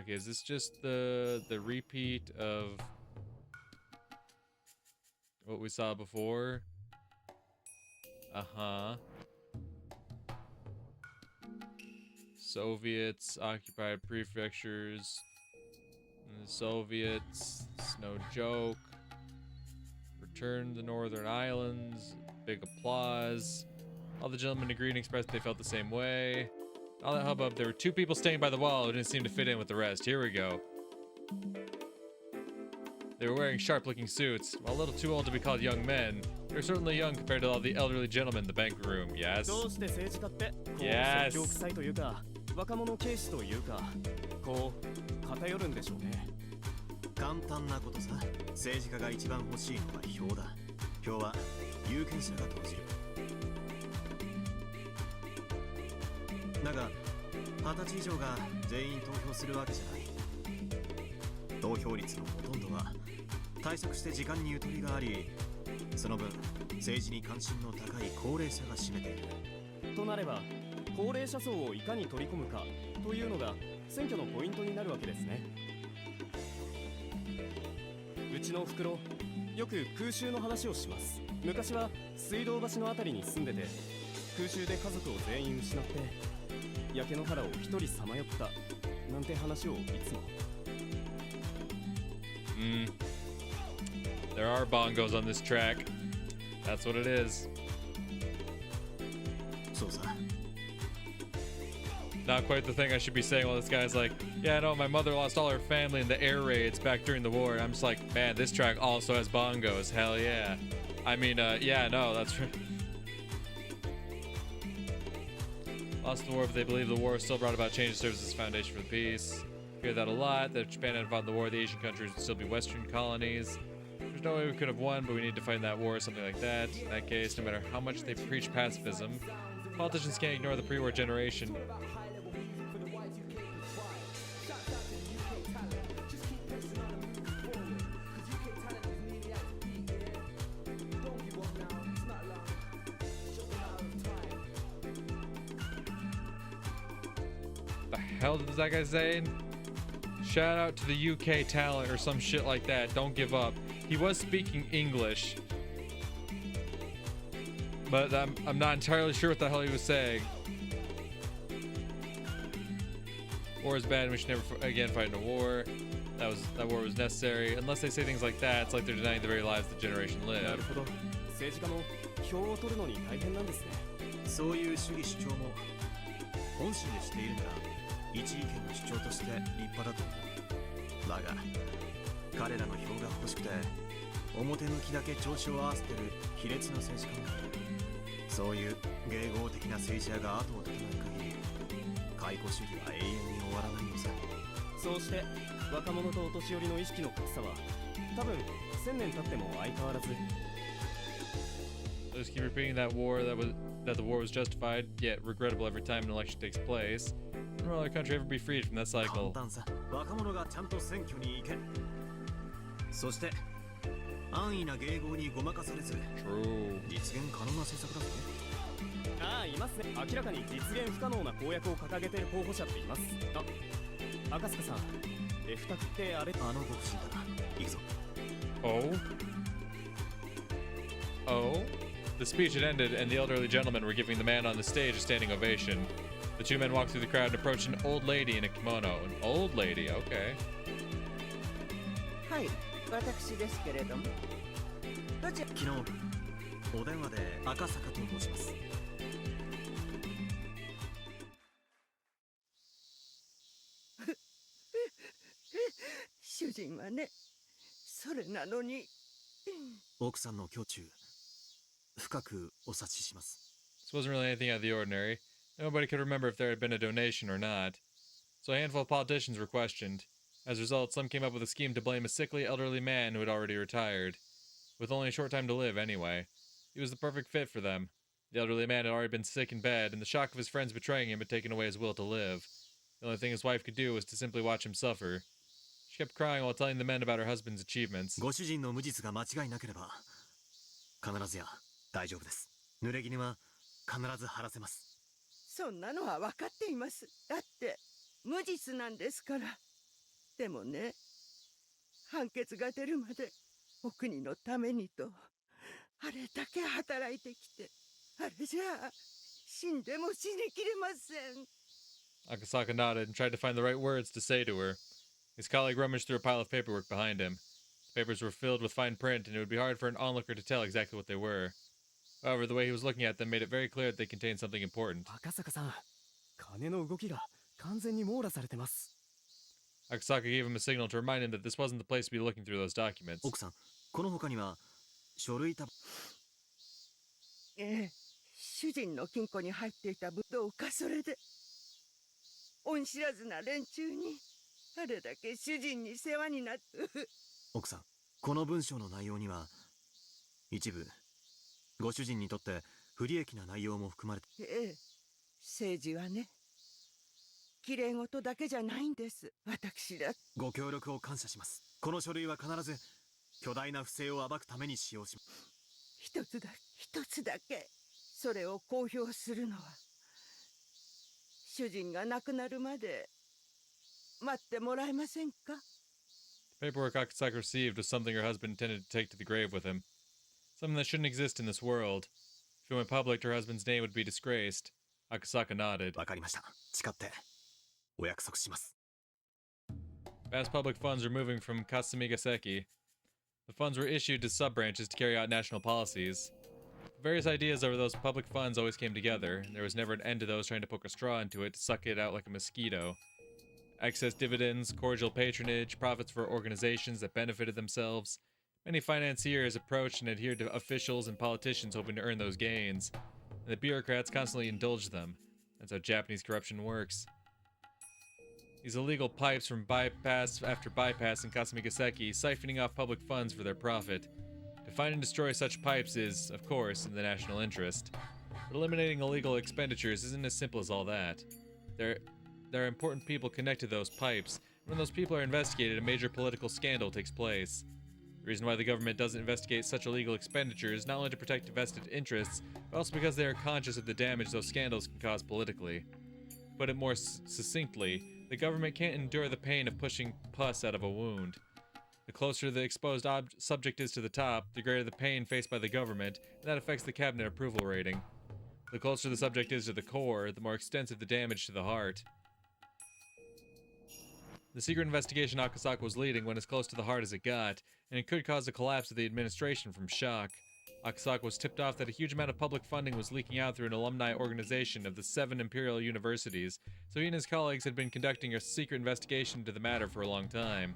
Okay, is this just the repeat of what we saw before? Uh-huh. Soviets occupied prefectures. The Soviets, it's no joke. Return to the Northern Islands. Big applause. All the gentlemen agreed and expressed they felt the same way. All that hubbub, there were 2 people staying by the wall who didn't seem to fit in with the rest. Here we go. They were wearing sharp-looking suits. While a little too old to be called young men, they were certainly young compared to all the elderly gentlemen in the banquet room. Yes. どうして政治家ってこう Yes. 説教臭いというか若者軽視というかこう偏るんでしょうね。簡単なことさ。政治家が一番欲しいのは票だ。票は有権者が投じる。だが20歳以上が全員投票するわけじゃない。投票率のほとんどは退職して時間にゆとりがあり、その分政治に関心の高い高齢者が占めている。となれば高齢者層をいかに取り込むかというのが選挙のポイントになるわけですね。うちのおふくろよく空襲の話をします。昔は水道橋のあたりに住んでて空襲で家族を全員失って焼け野原を一人さまよったなんて話をいつも。There are bongos on this track. That's what it is. そうさ。Not quite the thing I should be saying while this guy's like, yeah, no, my mother lost all her family in the air raids back during the war. I'm just like, man, this track also has bongos. Hell yeah. I mean, yeah, no, that's right. Lost the war, but they believe the war still brought about change and serves as a foundation for the peace. Hear that a lot, that if Japan had fought in the war, the Asian countries would still be Western colonies. There's no way we could have won, but we need to fight in that war, something like that. In that case, no matter how much they preach pacifism, politicians can't ignore the pre-war generation. The hell is that guy saying? Shout out to the UK talent or some shit like that. Don't give up. He was speaking English, but I'm not entirely sure what the hell he was saying. War is bad and we should never again fight in a war. that war was necessary. Unless they say things like that, it's like they're denying the very lives the generation な lived. るほど。政治家も票を取るのに大変なんですね。そういう主義主張も本心でしているなら一意見の主張として立派だと思う。だが彼らの票が欲しくて表向きだけ調子を合わせてる卑劣な政治家もいる。そういう迎合的な政治家が後を絶たない限り解雇主義は永遠に終わらないのさ。そうして若者とお年寄りの意識の格差は多分1000年経っても相変わらず。 They just keep repeating that the war was justified, yet regrettable every time an election takes place. When will our country ever be freed from that 簡 cycle? 単さ。若者がちゃんと選挙に行け。そして安易な迎合にごまかされず True. 実現可能な政策だぞ。ああ、いますね。明らかに実現不可能な公約を掲げている候補者っています。あ、赤塚さん、F タクってあれ。あのご婦人だな。行くぞ。 Oh? Oh? The speech had ended, and the elderly gentlemen were giving the man on the stage a standing ovation. The two men walked through the crowd and approached an old lady in a kimono. An old lady, okay. はい、私ですけれども。どちら。昨日お電話で赤坂と申します。主人はね、それなのに。奥さんの胸中深くお察しします。 This wasn't really anything out of the ordinary. Nobody could remember if there had been a donation or not. So a handful of politicians were questioned. As a result, some came up with a scheme to blame a sickly elderly man who had already retired, with only a short time to live anyway. He was the perfect fit for them. The elderly man had already been sick in bed, and the shock of his friends betraying him had taken away his will to live. The only thing his wife could do was to simply watch him suffer. She kept crying while telling the men about her husband's achievements. ご主人の無実が間違いなければ必ずや大丈夫です。濡れ衣は必ず晴らせます。そんなのは分かっています。だって無実なんですから。でもね、判決が出るまでお国のためにとあれだけ働いてきて、あれじゃあ死んでも死にきれません。 Akasaka nodded and tried to find the right words to say to her. His colleague rummaged through a pile of paperwork behind him. The papers were filled with fine print, and it would be hard for an onlooker to tell exactly what they were. However, the way he was looking at them made it very clear that they contained something important. 赤坂さん、金の動きが完全に網羅されてます。 Akasaka gave him a signal to remind him that this wasn't the place to be looking through those documents. 奥さん、この他には書類束。主人の金庫に入っていた武道かそれで。恩知らずな連中にあれだけ主人に世話になって。奥さん、この文章の内容には一部ご主人にとって不利益な内容も含まれて。政治はね、綺麗事だけじゃないんです。私だ。ご協力を感謝します。この書類は必ず巨大な不正を暴くために使用します。一つだけそれを公表するのは主人が亡くなるまで待ってもらえませんか？ The paperwork Akasaka received was something her husband intended to take to the grave with him. Something that shouldn't exist in this world. If it went public, her husband's name would be disgraced. Akasaka nodded. わかりました。誓ってお約束します。 Vast public funds were moving from Kasamigaseki. The funds were issued to sub-branches to carry out national policies. Various ideas over those public funds always came together, and there was never an end to those trying to poke a straw into it to suck it out like a mosquito. Excess dividends, cordial patronage, profits for organizations that benefited themselves. Many financiers approached and adhered to officials and politicians hoping to earn those gains, and the bureaucrats constantly indulged them. That's how Japanese corruption works. These illegal pipes from bypass after bypass in Kasamigaseki, siphoning off public funds for their profit. To find and destroy such pipes is, of course, in the national interest. But eliminating illegal expenditures isn't as simple as all that. There are important people connected to those pipes, and when those people are investigated, a major political scandal takes place. The reason why the government doesn't investigate such illegal expenditures is not only to protect vested interests, but also because they are conscious of the damage those scandals can cause politically. To put it more succinctly, the government can't endure the pain of pushing pus out of a wound. The closer the exposed subject is to the top, the greater the pain faced by the government, and that affects the cabinet approval rating. The closer the subject is to the core, the more extensive the damage to the heart. The secret investigation Akasaka was leading went as close to the heart as it got, and it could cause a collapse of the administration from shock. Akasaka was tipped off that a huge amount of public funding was leaking out through an alumni organization of the 7 imperial universities, so he and his colleagues had been conducting a secret investigation into the matter for a long time.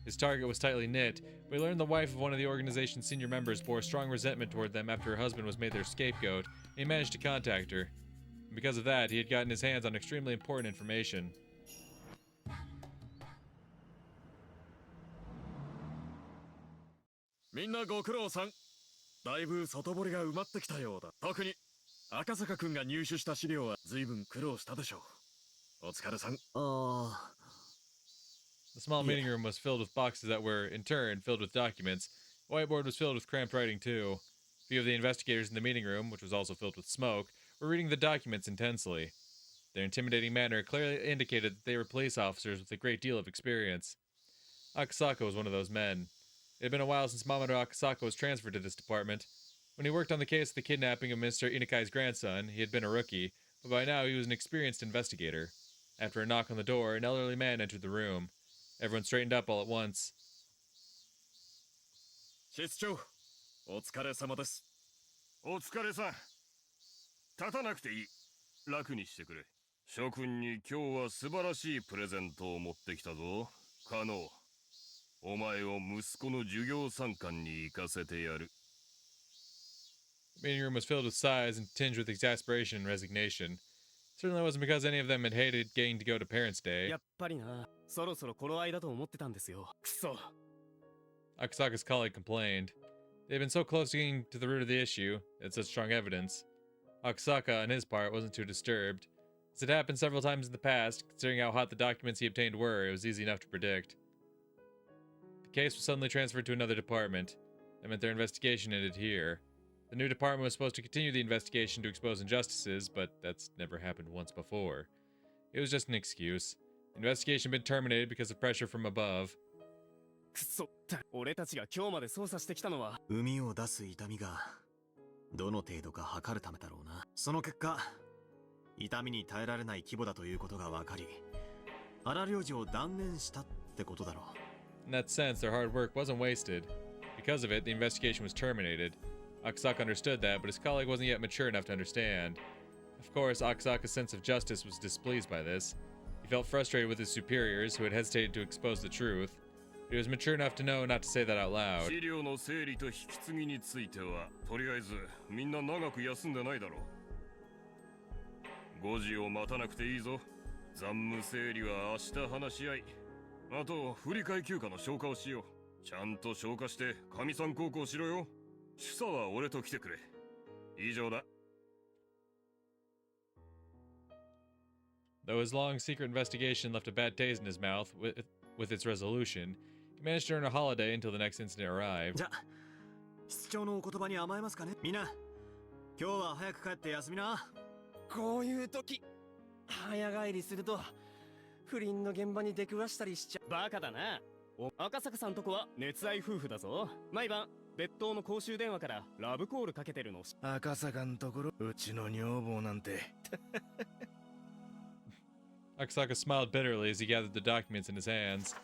His target was tightly knit, but he learned the wife of one of the organization's senior members bore strong resentment toward them after her husband was made their scapegoat, and he managed to contact her. And because of that, he had gotten his hands on extremely important information. Minna ご苦労さん。だいぶ外堀が埋まってきたようだ。特に赤坂くんが入手した資料は随分苦労したでしょう。お疲れさん。The small meeting room was filled with boxes that were, in turn, filled with documents. The whiteboard was filled with cramped writing, too. A few of the investigators in the meeting room, which was also filled with smoke, were reading the documents intensely. Their intimidating manner clearly indicated that they were police officers with a great deal of experience. Akasaka was one of those men. It had been a while since Mamoru Akasaka was transferred to this department. When he worked on the case of the kidnapping of Mr. Inakai's grandson, he had been a rookie, but by now he was an experienced investigator. After a knock on the door, an elderly man entered the room. Everyone straightened up all at once. 室長、お疲れ様です。お疲れさん。立たなくていい。楽にしてくれ。諸君に今日は素晴らしいプレゼントを持ってきたぞ。カノ。お前を息子の授業参観に行かせてやる。The meeting room was filled with sighs and tinged with exasperation and resignation. Certainly wasn't because any of them had hated getting to go to Parents' Day. やっぱりな、そろそろ頃合いだと思ってたんですよ。くそ。Akasaka's colleague complained. They had been so close to getting to the root of the issue, had such strong evidence. Akasaka, on his part, wasn't too disturbed. As it happened several times in the past, considering how hot the documents he obtained were, it was easy enough to predict. The case was suddenly transferred to another department. That meant their investigation ended here. The new department was supposed to continue the investigation to expose injustices, but that's never happened once before. It was just an excuse. The investigation had been terminated because of pressure from above. くそ。俺たちが今日まで捜査してきたのは海を出す痛みがどの程度か測るためだろうな。その結果、痛みに耐えられない規模だということが分かり、荒領事を断念したってことだろう。In that sense, their hard work wasn't wasted. Because of it, the investigation was terminated. Akasaka understood that, but his colleague wasn't yet mature enough to understand. Of course, Akasaka's sense of justice was displeased by this. He felt frustrated with his superiors, who had hesitated to expose the truth. But he was mature enough to know not to say that out loud. 資料の整理と引き継ぎについては、とりあえずみんな長く休んでないだろう。5時を待たなくていいぞ。残務整理は明日話し合い。あと、振り替え休暇の消化をしよう。ちゃんと消化して、神さん孝行しろよ。主査は俺と来てくれ。以上だ。Though his long secret investigation left a bad taste in his mouth with its resolution, he managed to earn a holiday until the next incident arrived. じゃ、室長のお言葉に甘えますかね。みんな、今日は早く帰って休みな。こういう時、早帰りすると不倫の現場に出くわしたりしちゃう。バカだな。赤坂さんとこは熱愛夫婦だぞ。毎晩別当の公衆電話からラブコールかけてるの。赤坂んところ、うちの女房なんて。Akasaka smiled bitterly as he gathered the documents in his hands.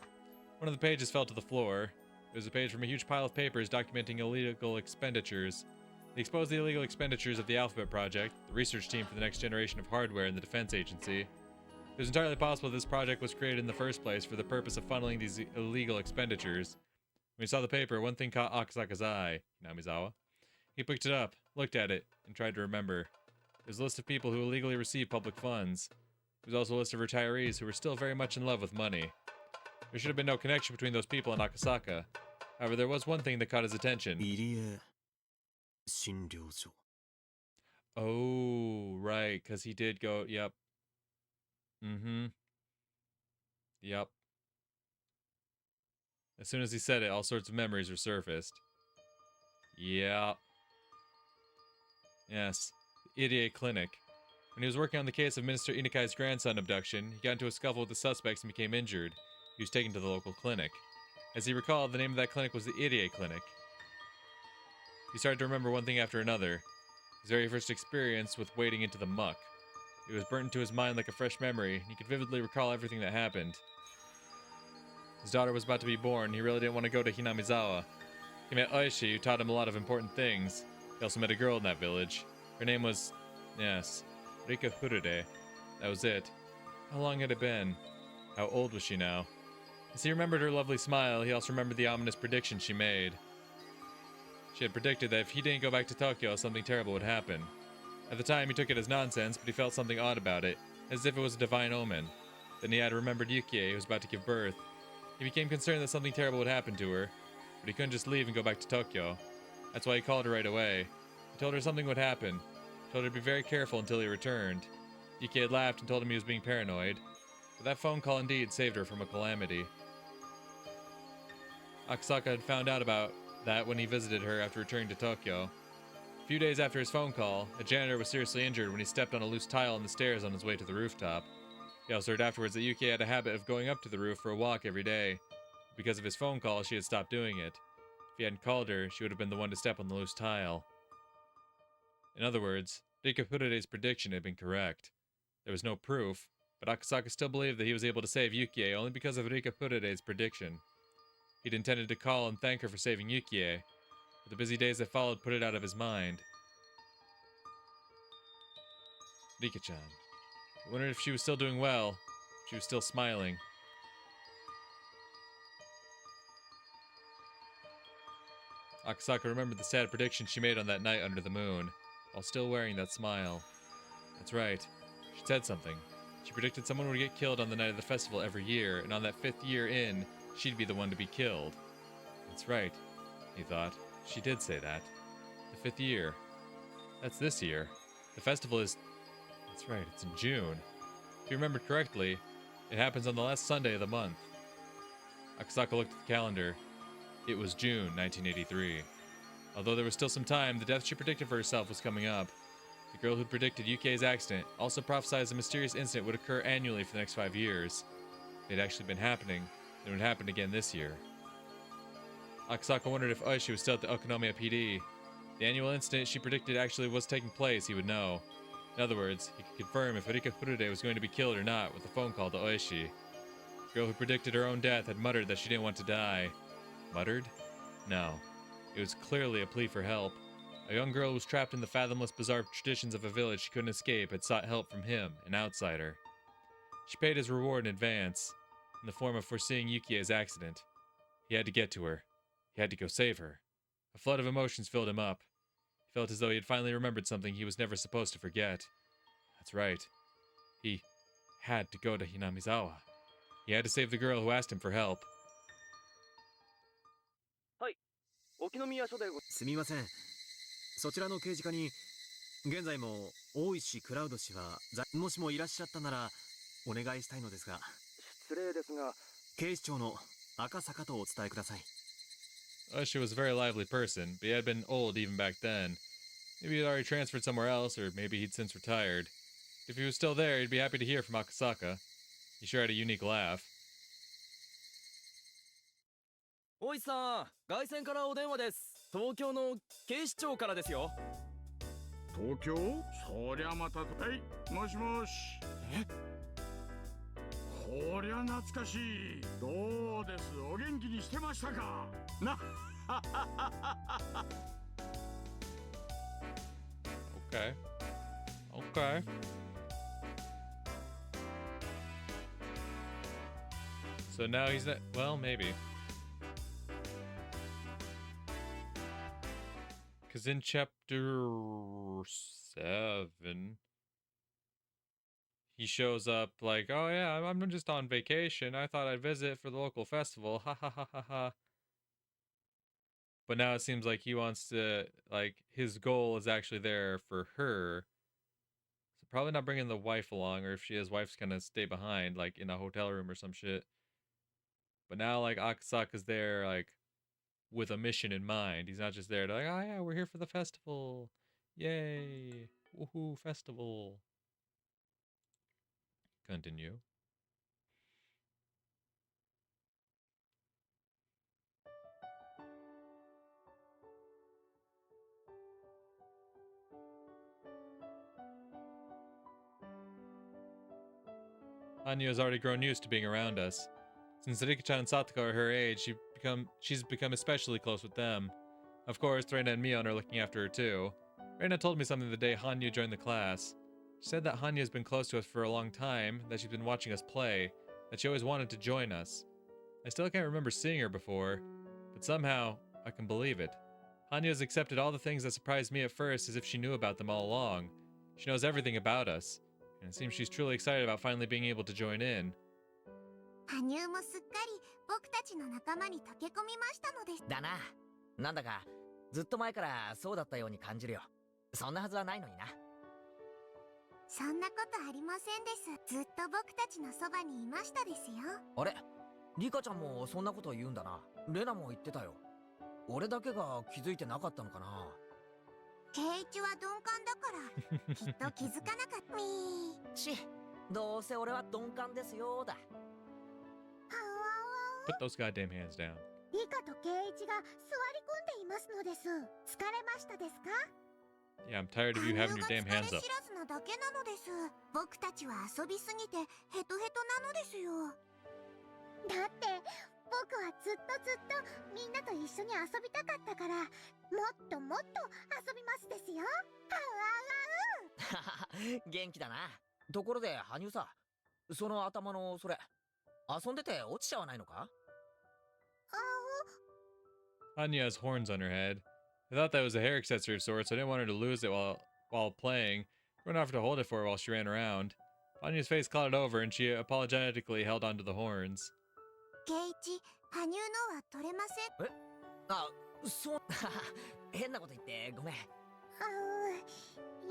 One of the pages fell to the floor. It was a page from a huge pile of papers documenting illegal expenditures. They exposed the illegal expenditures of the Alphabet Project, the research team for the next generation of hardware in the Defense Agency. It was entirely possible this project was created in the first place for the purpose of funneling these illegal expenditures. When he saw the paper, one thing caught Akasaka's eye, Hinamizawa. He picked it up, looked at it, and tried to remember. It was a list of people who illegally received public funds. It was also a list of retirees who were still very much in love with money. There should have been no connection between those people and Akasaka. However, there was one thing that caught his attention. Oh, right, because he did go, yep. Yep. As soon as he said it, all sorts of memories resurfaced. Yeah. Yes, the Irie Clinic. When he was working on the case of Minister Inakai's grandson abduction, he got into a scuffle with the suspects and became injured. He was taken to the local clinic. As he recalled, the name of that clinic was the Irie Clinic. He started to remember one thing after another. His very first experience with wading into the muck. It was burnt into his mind like a fresh memory, and he could vividly recall everything that happened. His daughter was about to be born, and he really didn't want to go to Hinamizawa. He met Oishi, who taught him a lot of important things. He also met a girl in that village. Her name was... yes, Rika Furude. That was it. How long had it been? How old was she now? As he remembered her lovely smile, he also remembered the ominous prediction she made. She had predicted that if he didn't go back to Tokyo, something terrible would happen. At the time, he took it as nonsense, but he felt something odd about it, as if it was a divine omen. Then he had remembered Yukie, who was about to give birth. He became concerned that something terrible would happen to her, but he couldn't just leave and go back to Tokyo. That's why he called her right away. He told her something would happen. He told her to be very careful until he returned. Yukie had laughed and told him he was being paranoid, but that phone call indeed saved her from a calamity. Akasaka had found out about that when he visited her after returning to Tokyo. A few days after his phone call, a janitor was seriously injured when he stepped on a loose tile on the stairs on his way to the rooftop. He also heard afterwards that Yuki had a habit of going up to the roof for a walk every day. Because of his phone call, she had stopped doing it. If he hadn't called her, she would have been the one to step on the loose tile. In other words, Rika Furude's prediction had been correct. There was no proof, but Akasaka still believed that he was able to save Yukie only because of Rika Furude's prediction. He'd intended to call and thank her for saving Yukie, but the busy days that followed put it out of his mind. Rika-chan. He wondered if she was still doing well, if she was still smiling. Akasaka remembered the sad prediction she made on that night under the moon, while still wearing that smile. That's right, she said something. She predicted someone would get killed on the night of the festival every year, and on that 5th year in, she'd be the one to be killed. That's right, he thought. She did say that. The 5th year. That's this year. The festival is... that's right, it's in June. If you remembered correctly, it happens on the last Sunday of the month. Akasaka looked at the calendar. It was June 1983. Although there was still some time, the death she predicted for herself was coming up. The girl who predicted Yuki's accident also prophesied a mysterious incident would occur annually for the next 5 years. It had actually been happening, and it would happen again this year. Akasaka wondered if Oishi was still at the Okonomiya PD. The annual incident she predicted actually was taking place, he would know. In other words, he could confirm if Rika Furude was going to be killed or not with a phone call to Oishi. The girl who predicted her own death had muttered that she didn't want to die. Muttered? No. It was clearly a plea for help. A young girl who was trapped in the fathomless bizarre traditions of a village she couldn't escape had sought help from him, an outsider. She paid his reward in advance, in the form of foreseeing Yuki's accident. He had to get to her. He had to go save her. A flood of emotions filled him up. He felt as though he had finally remembered something he was never supposed to forget. That's right. He had to go to Hinamizawa. He had to save the girl who asked him for help. 沖宮署でごすみません。そちらの刑事課に現在も大石クラウド氏はもしもいらっしゃったならお願いしたいのですが。失礼ですが、警視庁の赤坂とお伝えください。Oishi was a very lively person, but he had been old even back then. Maybe he'd already transferred somewhere else, or maybe he'd since retired. If he was still there, he'd be happy to hear from Akasaka. He sure had a unique laugh. おいさん、外線からお電話です。東京の警視庁からですよ。東京？そりゃまた。はい、もしもし。え？こりゃ懐かしい。どうです？お元気にしてましたか？な。Okay. Okay. So now he's not... well, maybe. Because in chapter 7, he shows up like, oh yeah, I'm just on vacation. I thought I'd visit for the local festival. Ha ha ha ha ha. But now it seems like he wants to, like, his goal is actually there for her. So probably not bringing the wife along, or if she is, wife's gonna stay behind, like, in a hotel room or some shit. But now, like, Akasaka's there, like, with a mission in mind. He's not just there to like, oh yeah, we're here for the festival. Yay. Woohoo, festival. Continue. Hanyuu has already grown used to being around us. Since Rika-chan and Satoko are her age, she's become especially close with them. Of course, Reina and Mion are looking after her too. Reina told me something the day Hanyuu joined the class. She said that Hanyuu has been close to us for a long time, that she's been watching us play, that she always wanted to join us. I still can't remember seeing her before, but somehow, I can believe it. Hanyuu has accepted all the things that surprised me at first as if she knew about them all along. She knows everything about us, and it seems she's truly excited about finally being able to join in. 羽生もすっかり僕たちの仲間に溶け込みましたのです。だな。なんだかずっと前からそうだったように感じるよ。そんなはずはないのにな。そんなことありませんです。ずっと僕たちのそばにいましたですよ。あれ、リカちゃんもそんなこと言うんだな。レナも言ってたよ。俺だけが気づいてなかったのかな。ケイイチは鈍感だからきっと気づかなかった。みー。し、どうせ俺は鈍感ですよだ。Put those goddamn hands down. リカとケイイチが座り込んでいますのです。疲れましたですか？ Yeah, I'm tired of you having your damn hands up. 知らずなだけなのです。僕たちは遊びすぎてヘトヘトなのですよ。だって僕はずっとみんなと一緒に遊びたかったから、もっともっと遊びますですよ。元気だな。ところで羽生さ、その頭のそれ遊んでて落ちちゃわないのか？ Hanya has horns on her head. I thought that was a hair accessory of sorts, so I didn't want her to lose it while playing. Everyone offered to hold it for her while she ran around. Hanya's face clouded over, and she apologetically held onto the horns. ケイイチ、羽生のは取れません。え？あ、そう。変なこと言ってごめん。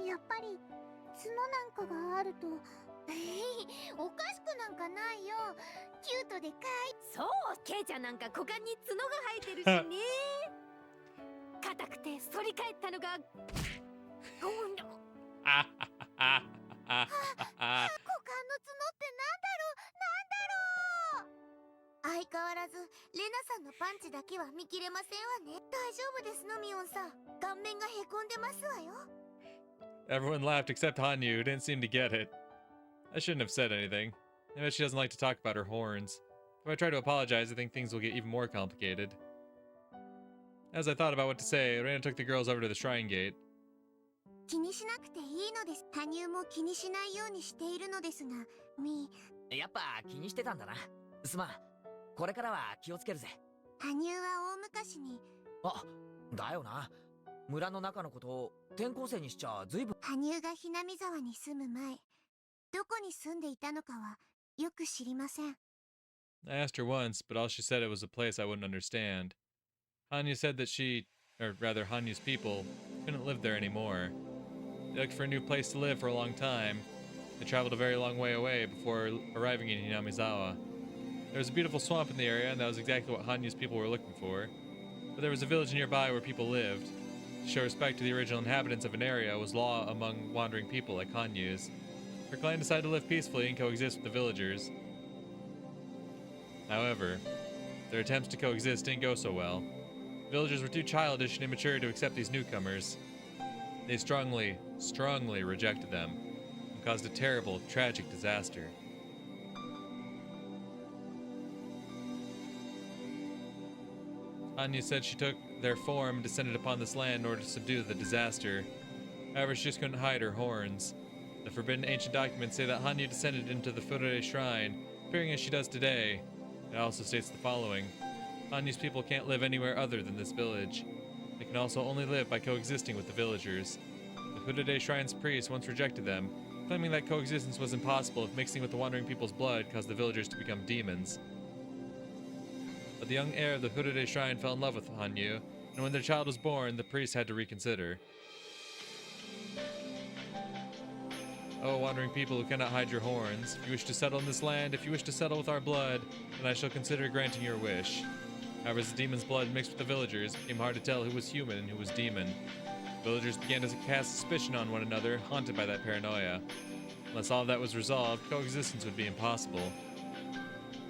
やっぱり角なんかがあるとおかしくなんかないよ。キュートでかい。そう、ケイちゃんなんか股間に角が生えてるしね。硬くて反り返ったのが股間の角ってなんだろう。相変わらずレナさんのパンチだけは見切れませんわね。大丈夫ですのミオンさん。顔面がへこんでますわよ。 Everyone laughed except Hanyuu, who didn't seem to get it. I shouldn't have said anything. I bet she doesn't like to talk about her horns. If I try to apologize, I think things will get even more complicated. As I thought about what to say, Reina took the girls over to the shrine gate. 気にしなくていいのです。羽生も気にしないようにしているのですが、やっぱ気にしてたんだな。すまん。これからは気をつけるぜ。羽生は大昔に。あ、だよな。村の中のことを転校生にしちゃ随分。羽生がひなみ沢に住む前、どこに住んでいたのかはよく知りません。I asked her once, but all she said it was a place I wouldn't understand. Hanyuu said that she, or rather Hanyuu's people, couldn't live there anymore. They looked for a new place to live for a long time. They traveled a very long way away before arriving in Hinamizawa. There was a beautiful swamp in the area, and that was exactly what Hanyuu's people were looking for. But there was a village nearby where people lived. To show respect to the original inhabitants of an area was law among wandering people like Hanyuu's. Her clan decided to live peacefully and coexist with the villagers. However, their attempts to coexist didn't go so well. The villagers were too childish and immature to accept these newcomers. They strongly rejected them and caused a terrible, tragic disaster. Hanyuu said she took their form and descended upon this land in order to subdue the disaster. However, she just couldn't hide her horns. The forbidden ancient documents say that Hanyuu descended into the Furore Shrine, appearing as she does today. It also states the following. Hanyuu's people can't live anywhere other than this village. They can also only live by coexisting with the villagers. The Furore Shrine's priests once rejected them, claiming that coexistence was impossible if mixing with the wandering people's blood caused the villagers to become demons. But the young heir of the Furore Shrine fell in love with Hanyuu, and when their child was born, the priests had to reconsider. Oh, wandering people who cannot hide your horns, if you wish to settle in this land, if you wish to settle with our blood, then I shall consider granting your wish. However, as the demon's blood mixed with the villagers, it became hard to tell who was human and who was demon. The villagers began to cast suspicion on one another, haunted by that paranoia. Unless all of that was resolved, coexistence would be impossible.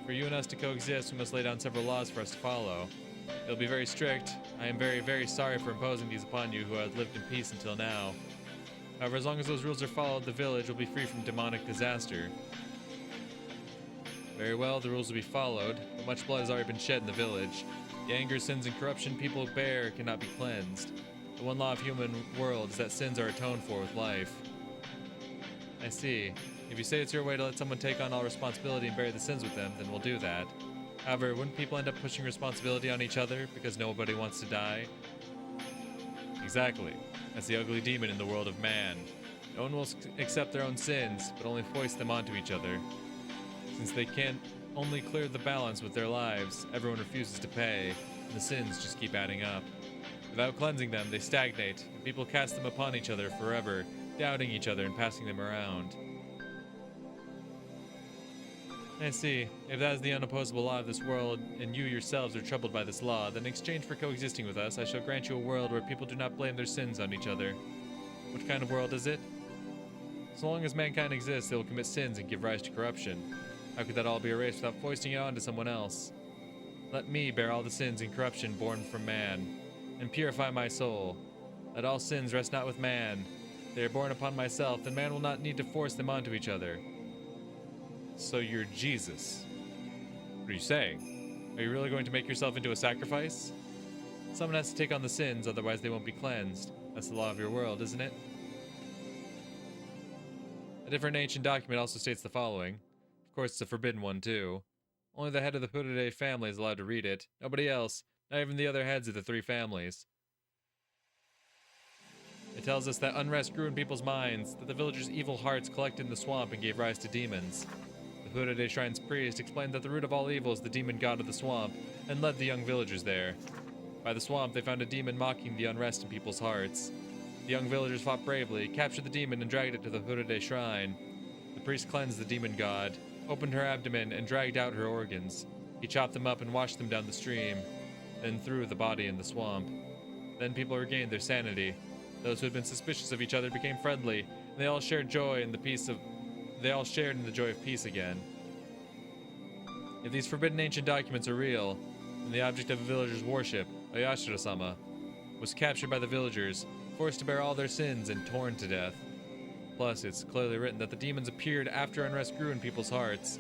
For you and us to coexist, we must lay down several laws for us to follow. They'll be very strict. I am very, very sorry for imposing these upon you who have lived in peace until now. However, as long as those rules are followed, the village will be free from demonic disaster. Very well, the rules will be followed, but much blood has already been shed in the village. The anger, sins, and corruption people bear cannot be cleansed. The one law of human world is that sins are atoned for with life. I see. If you say it's your way to let someone take on all responsibility and bury the sins with them, then we'll do that. However, wouldn't people end up pushing responsibility on each other because nobody wants to die? Exactly. That's the ugly demon in the world of man. No one will accept their own sins, but only foist them onto each other. Since they can't only clear the balance with their lives, everyone refuses to pay, and the sins just keep adding up. Without cleansing them, they stagnate, and people cast them upon each other forever, doubting each other and passing them around. I see. If that is the unopposable law of this world, and you yourselves are troubled by this law, then in exchange for coexisting with us, I shall grant you a world where people do not blame their sins on each other. What kind of world is it? So long as mankind exists, they will commit sins and give rise to corruption. How could that all be erased without foisting it onto someone else? Let me bear all the sins and corruption born from man, and purify my soul. Let all sins rest not with man. They are born upon myself, and man will not need to force them onto each other. So you're Jesus. What are you saying? Are you really going to make yourself into a sacrifice? Someone has to take on the sins, otherwise they won't be cleansed. That's the law of your world, isn't it? A different ancient document also states the following. Of course, it's a forbidden one, too. Only the head of the Higurashi family is allowed to read it. Nobody else, not even the other heads of the three families. It tells us that unrest grew in people's minds, that the villagers' evil hearts collected in the swamp and gave rise to demons. The Higurashi Shrine's priest explained that the root of all evil is the demon god of the swamp, and led the young villagers there. By the swamp, they found a demon mocking the unrest in people's hearts. The young villagers fought bravely, captured the demon, and dragged it to the Higurashi Shrine. The priest cleansed the demon god, opened her abdomen, and dragged out her organs. He chopped them up and washed them down the stream, then threw the body in the swamp. Then people regained their sanity. Those who had been suspicious of each other became friendly, and they all shared in the joy of peace again. If these forbidden ancient documents are real, then the object of the villagers' worship, Oyashiro-sama, was captured by the villagers, forced to bear all their sins, and torn to death. Plus, it's clearly written that the demons appeared after unrest grew in people's hearts.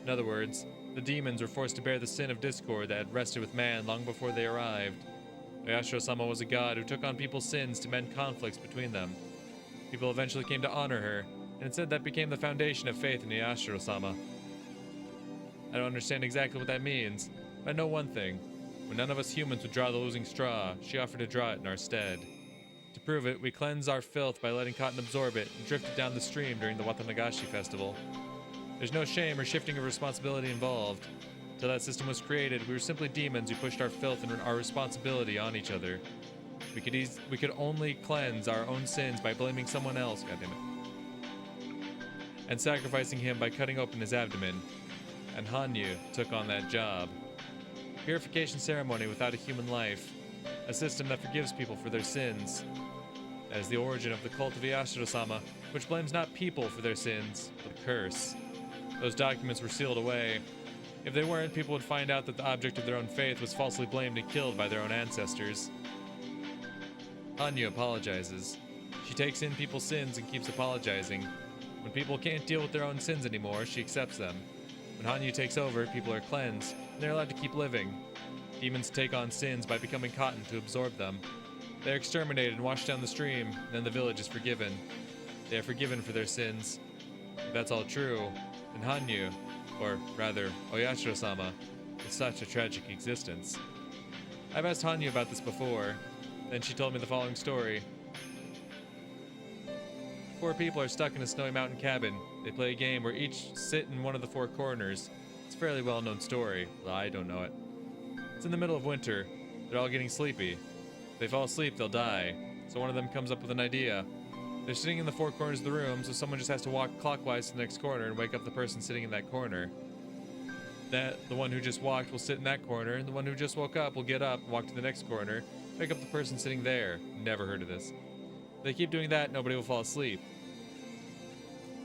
In other words, the demons were forced to bear the sin of discord that had rested with man long before they arrived. Oyashiro-sama was a god who took on people's sins to mend conflicts between them. People eventually came to honor her, and instead that became the foundation of faith in Oyashiro-sama. I don't understand exactly what that means, but I know one thing. When none of us humans would draw the losing straw, she offered to draw it in our stead. To prove it, we cleanse our filth by letting cotton absorb it and drift it down the stream during the Watanagashi festival. There's no shame or shifting of responsibility involved. Till that system was created, we were simply demons who pushed our filth and our responsibility on each other. We could only cleanse our own sins by blaming someone else, goddammit, and sacrificing him by cutting open his abdomen. And Hanyuu took on that job. Purification ceremony without a human life. A system that forgives people for their sins. That is the origin of the cult of Oyashiro-sama, which blames not people for their sins, but a curse. Those documents were sealed away. If they weren't, people would find out that the object of their own faith was falsely blamed and killed by their own ancestors. Hanyuu apologizes. She takes in people's sins and keeps apologizing. When people can't deal with their own sins anymore, she accepts them. When Hanyuu takes over, people are cleansed, and they're allowed to keep living. Demons take on sins by becoming cotton to absorb them. They are exterminated and washed down the stream, and then the village is forgiven. They are forgiven for their sins. If that's all true, then Hanyuu, or rather, Oyashiro-sama, is such a tragic existence. I've asked Hanyuu about this before. Then she told me the following story. 4 people are stuck in a snowy mountain cabin. They play a game where each sit in one of the 4 corners. It's a fairly well-known story, though I don't know it. It's in the middle of winter. They're all getting sleepy. If they fall asleep, they'll die. So one of them comes up with an idea. They're sitting in the 4 corners of the room, so someone just has to walk clockwise to the next corner and wake up the person sitting in that corner. The one who just walked will sit in that corner, and the one who just woke up will get up, walk to the next corner, wake up the person sitting there. Never heard of this. If they keep doing that, nobody will fall asleep.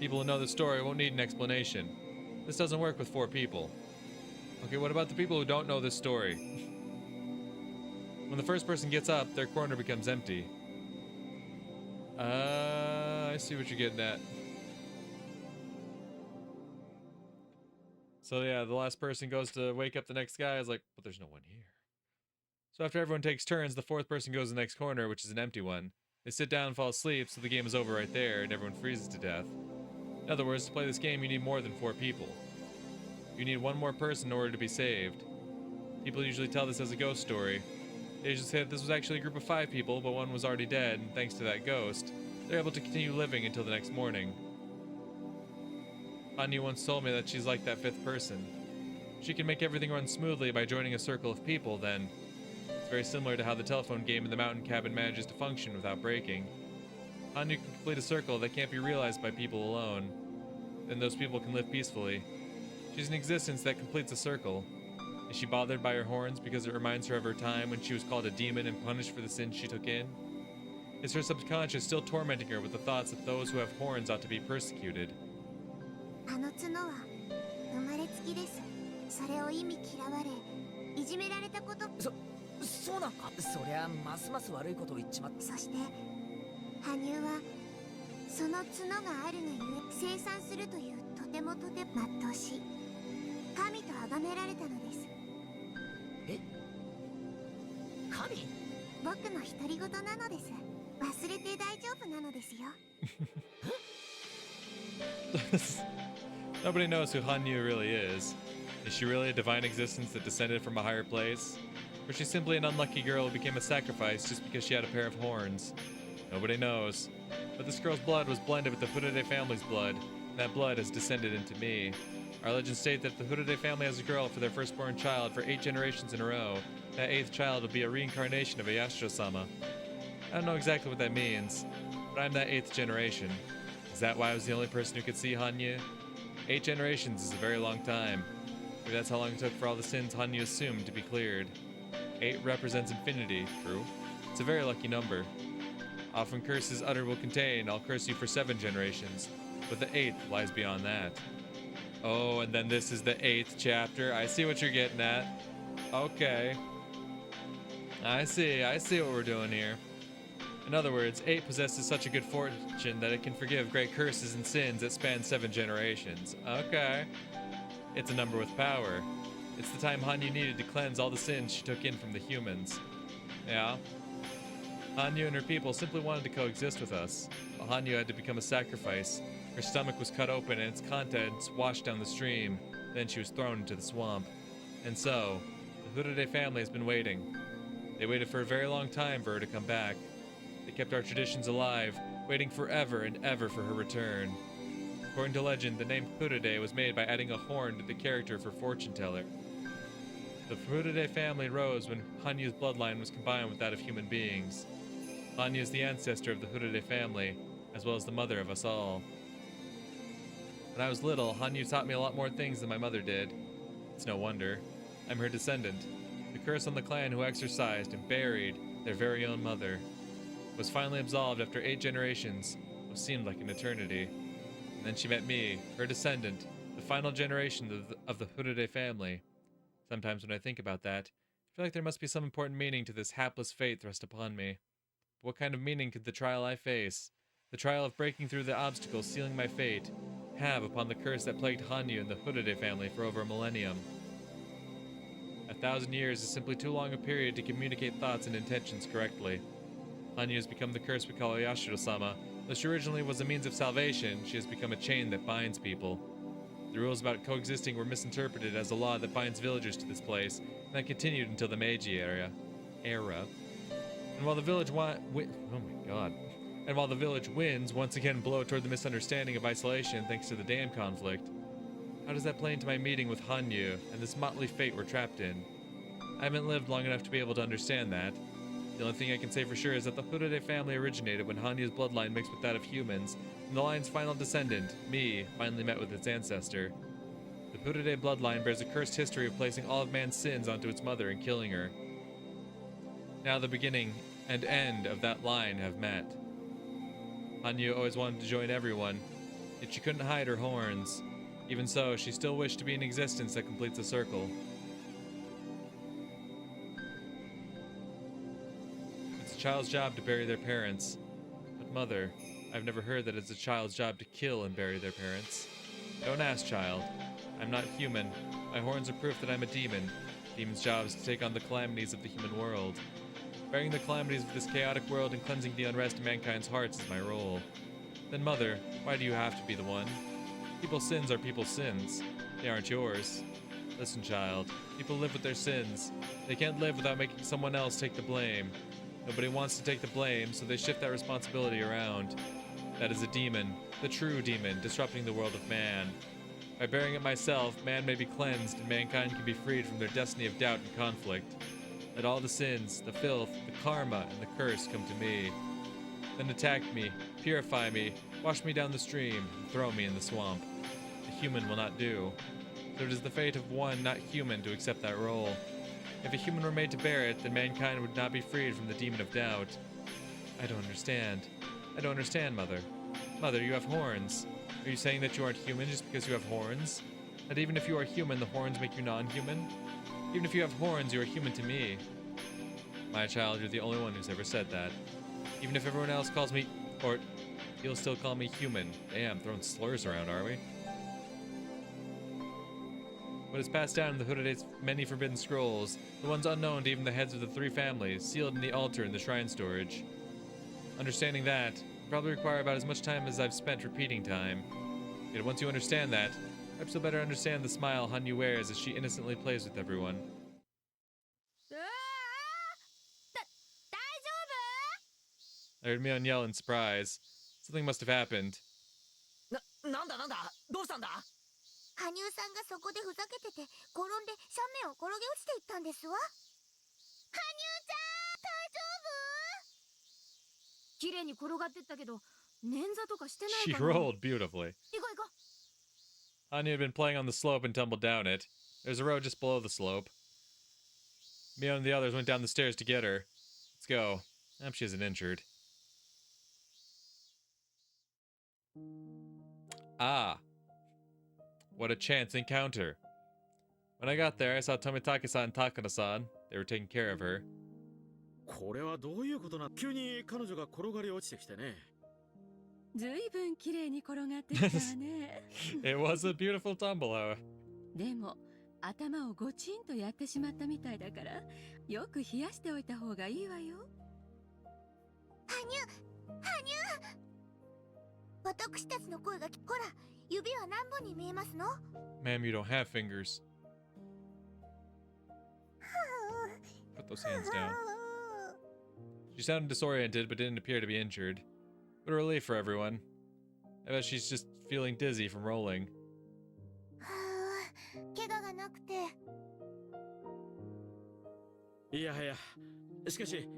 People who know the story won't need an explanation. This doesn't work with 4 people. Okay, what about the people who don't know this story? When the first person gets up, their corner becomes empty. I see what you're getting at. So yeah, the last person goes to wake up the next guy is like, but there's no one here. So after everyone takes turns, the fourth person goes to the next corner, which is an empty one. They sit down and fall asleep, so the game is over right there, and everyone freezes to death. In other words, to play this game, you need more than 4 people. You need one more person in order to be saved. People usually tell this as a ghost story. They usually say that this was actually a group of 5 people, but one was already dead, and thanks to that ghost, they're able to continue living until the next morning. Hanyuu once told me that she's like that 5th person. She can make everything run smoothly by joining a circle of people, then. It's very similar to how the telephone game in the mountain cabin manages to function without breaking. Hanyuu can complete a circle that can't be realized by people alone. Then those people can live peacefully. She's an existence that completes a circle. Is she bothered by her horns because it reminds her of her time when she was called a demon and punished for the sins she took in? Is her subconscious still tormenting her with the thoughts that those who have horns ought to be persecuted? あの角は生まれつきです。それを意味嫌われ、いじめられたこと。そうなんか。そりゃますます悪いことを言っちまった。そして羽生はその角があるがゆえ生産するというとても全うし神と崇められたのです。え？神？僕の独り言なのです。忘れて大丈夫なのですよ。Nobody knows who Hanyuu really is. Is she really a divine existence that descended from a higher place? Or is she simply an unlucky girl who became a sacrifice just because she had a pair of horns? Nobody knows. But this girl's blood was blended with the Higurashi family's blood, and that blood has descended into me. Our legends state that the Higurashi family has a girl for their firstborn child for 8 generations in a row. That 8th child will be a reincarnation of a Yashiro-sama. I don't know exactly what that means, but I'm that 8th generation. Is that why I was the only person who could see Hanyuu? 8 generations is a very long time. Maybe that's how long it took for all the sins Hanyuu assumed to be cleared. 8 represents infinity, true. It's a very lucky number. Often curses uttered will contain, I'll curse you for 7 generations, but the 8th lies beyond that. Oh, and then this is the 8th chapter. I see what you're getting at. Okay. I see what we're doing here. In other words, 8 possesses such a good fortune that it can forgive great curses and sins that span 7 generations. Okay. It's a number with power. It's the time Hanyuu needed to cleanse all the sins she took in from the humans. Yeah. Hanyuu and her people simply wanted to coexist with us. But Hanyuu had to become a sacrifice. Her stomach was cut open and its contents washed down the stream. Then she was thrown into the swamp. And so, the Higurashi family has been waiting. They waited for a very long time for her to come back. They kept our traditions alive, waiting forever and ever for her return. According to legend, the name Higurashi was made by adding a horn to the character for fortune teller. The Higurashi family rose when Hanyuu's bloodline was combined with that of human beings. Hanyuu is the ancestor of the Higurashi family, as well as the mother of us all. When I was little, Hanyuu taught me a lot more things than my mother did. It's no wonder. I'm her descendant. The curse on the clan who exorcised and buried their very own mother was finally absolved after 8 generations, what seemed like an eternity. And then she met me, her descendant, the final generation of the Higurashi family. Sometimes when I think about that, I feel like there must be some important meaning to this hapless fate thrust upon me. But what kind of meaning could the trial I face, the trial of breaking through the obstacles sealing my fate, have upon the curse that plagued Hanyuu and the Higurashi family for over a millennium? 1,000 years is simply too long a period to communicate thoughts and intentions correctly. Hanyuu has become the curse we call Yashiro-sama. Though she originally was a means of salvation, she has become a chain that binds people. The rules about coexisting were misinterpreted as a law that binds villagers to this place, and that continued until the Meiji era. And while the village while the village winds once again blow toward the misunderstanding of isolation thanks to the dam conflict, how does that play into my meeting with Hanyuu and this motley fate we're trapped in? I haven't lived long enough to be able to understand that. The only thing I can say for sure is that the Higurashi family originated when Hanyuu's bloodline mixed with that of humans, and the line's final descendant, me, finally met with its ancestor. The Higurashi bloodline bears a cursed history of placing all of man's sins onto its mother and killing her. Now the beginning and end of that line have met. Hanyuu always wanted to join everyone, yet she couldn't hide her horns. Even so, she still wished to be an existence that completes a circle. It's a child's job to bury their parents. But mother, I've never heard that it's a child's job to kill and bury their parents. Don't ask, child. I'm not human. My horns are proof that I'm a demon. Demon's job is to take on the calamities of the human world. Bearing the calamities of this chaotic world and cleansing the unrest in mankind's hearts is my role. Then, Mother, why do you have to be the one? People's sins are people's sins. They aren't yours. Listen, child. People live with their sins. They can't live without making someone else take the blame. Nobody wants to take the blame, so they shift that responsibility around. That is a demon, the true demon, disrupting the world of man. By bearing it myself, man may be cleansed and mankind can be freed from their destiny of doubt and conflict. Let all the sins, the filth, the karma, and the curse come to me. Then attack me, purify me, wash me down the stream, and throw me in the swamp. A human will not do. So it is the fate of one not human to accept that role. If a human were made to bear it, then mankind would not be freed from the demon of doubt. I don't understand. I don't understand, Mother. Mother, you have horns. Are you saying that you aren't human just because you have horns? That even if you are human, the horns make you non-human? Even if you have horns, you are human to me. My child, you're the only one who's ever said that. Even if everyone else calls me, or you'll still call me human. Damn, throwing slurs around, are we? What is passed down in the Hooded's many forbidden scrolls, the ones unknown to even the heads of the three families, sealed in the altar in the shrine storage. Understanding that will probably require about as much time as I've spent repeating time. Yet once you understand that, perhaps you'll better understand the smile Hanyuu wears as she innocently plays with everyone. I heard Mion yell in surprise. Something must have happened. なんだどうしたんだ羽生さんがそこでふざけてて転んで斜面を転げ落ちていったんですわ。羽生ちゃん、大丈夫？綺麗に転がってったけど、捻挫とかしてな She いかな。 rolled beautifully. 行こう行こう。 Hanyuu had been playing on the slope and tumbled down it. There's a road just below the slope. Mion and the others went down the stairs to get her. Let's go. I hope she isn't injured. Ah. What a chance encounter. When I got there, I saw Tomitake-san and Takano-san. They were taking care of her. これはどういうことな？急に彼女が転がり落ちてきてね。ずいぶん綺麗に転がってきたわね。It was a beautiful tumble, however. でも頭をゴチンとやってしまったみたいだから、よく冷やしておいた方がいいわよ。羽生、私たちの声がほら、指は何本に見えますの？ Ma'am, you don't have fingers. Put those hands down. She sounded disoriented, but didn't appear to be injured. What a relief for everyone. I bet she's just feeling dizzy from rolling. 怪我がなくて。いやはや、しかし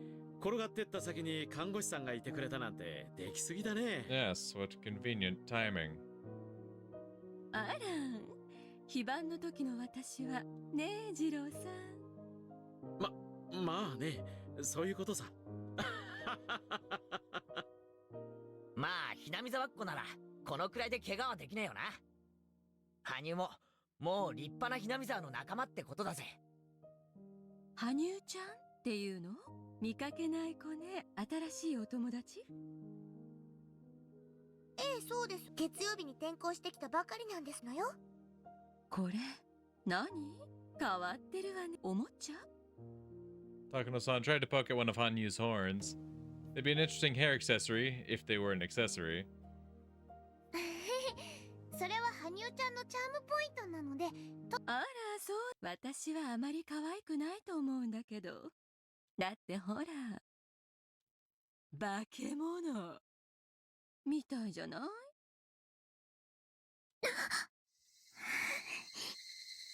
転がってった先に看護師さんがいてくれたなんてできすぎだね。Yes, what convenient timing. あら、非番の時の私はねえ、次郎さん。まあね、そういうことさ。まあ、ひなみ沢っ子なら、このくらいで怪我はできねえよな。羽生も、もう立派なひなみ沢の仲間ってことだぜ。羽生ちゃんっていうの？見かけない子ね。新しいお友達？ええ、そうです。月曜日に転校してきたばかりなんですのよ。これ、何？変わってるわね。おもちゃ？ Takano-san tried to poke at one of Hanyuu's horns. They'd be an interesting hair accessory, if they were an accessory. それは羽生ちゃんのチャームポイントなので。あら、そう。私はあまり可愛くないと思うんだけど。だってほら、化け物みたいじゃない？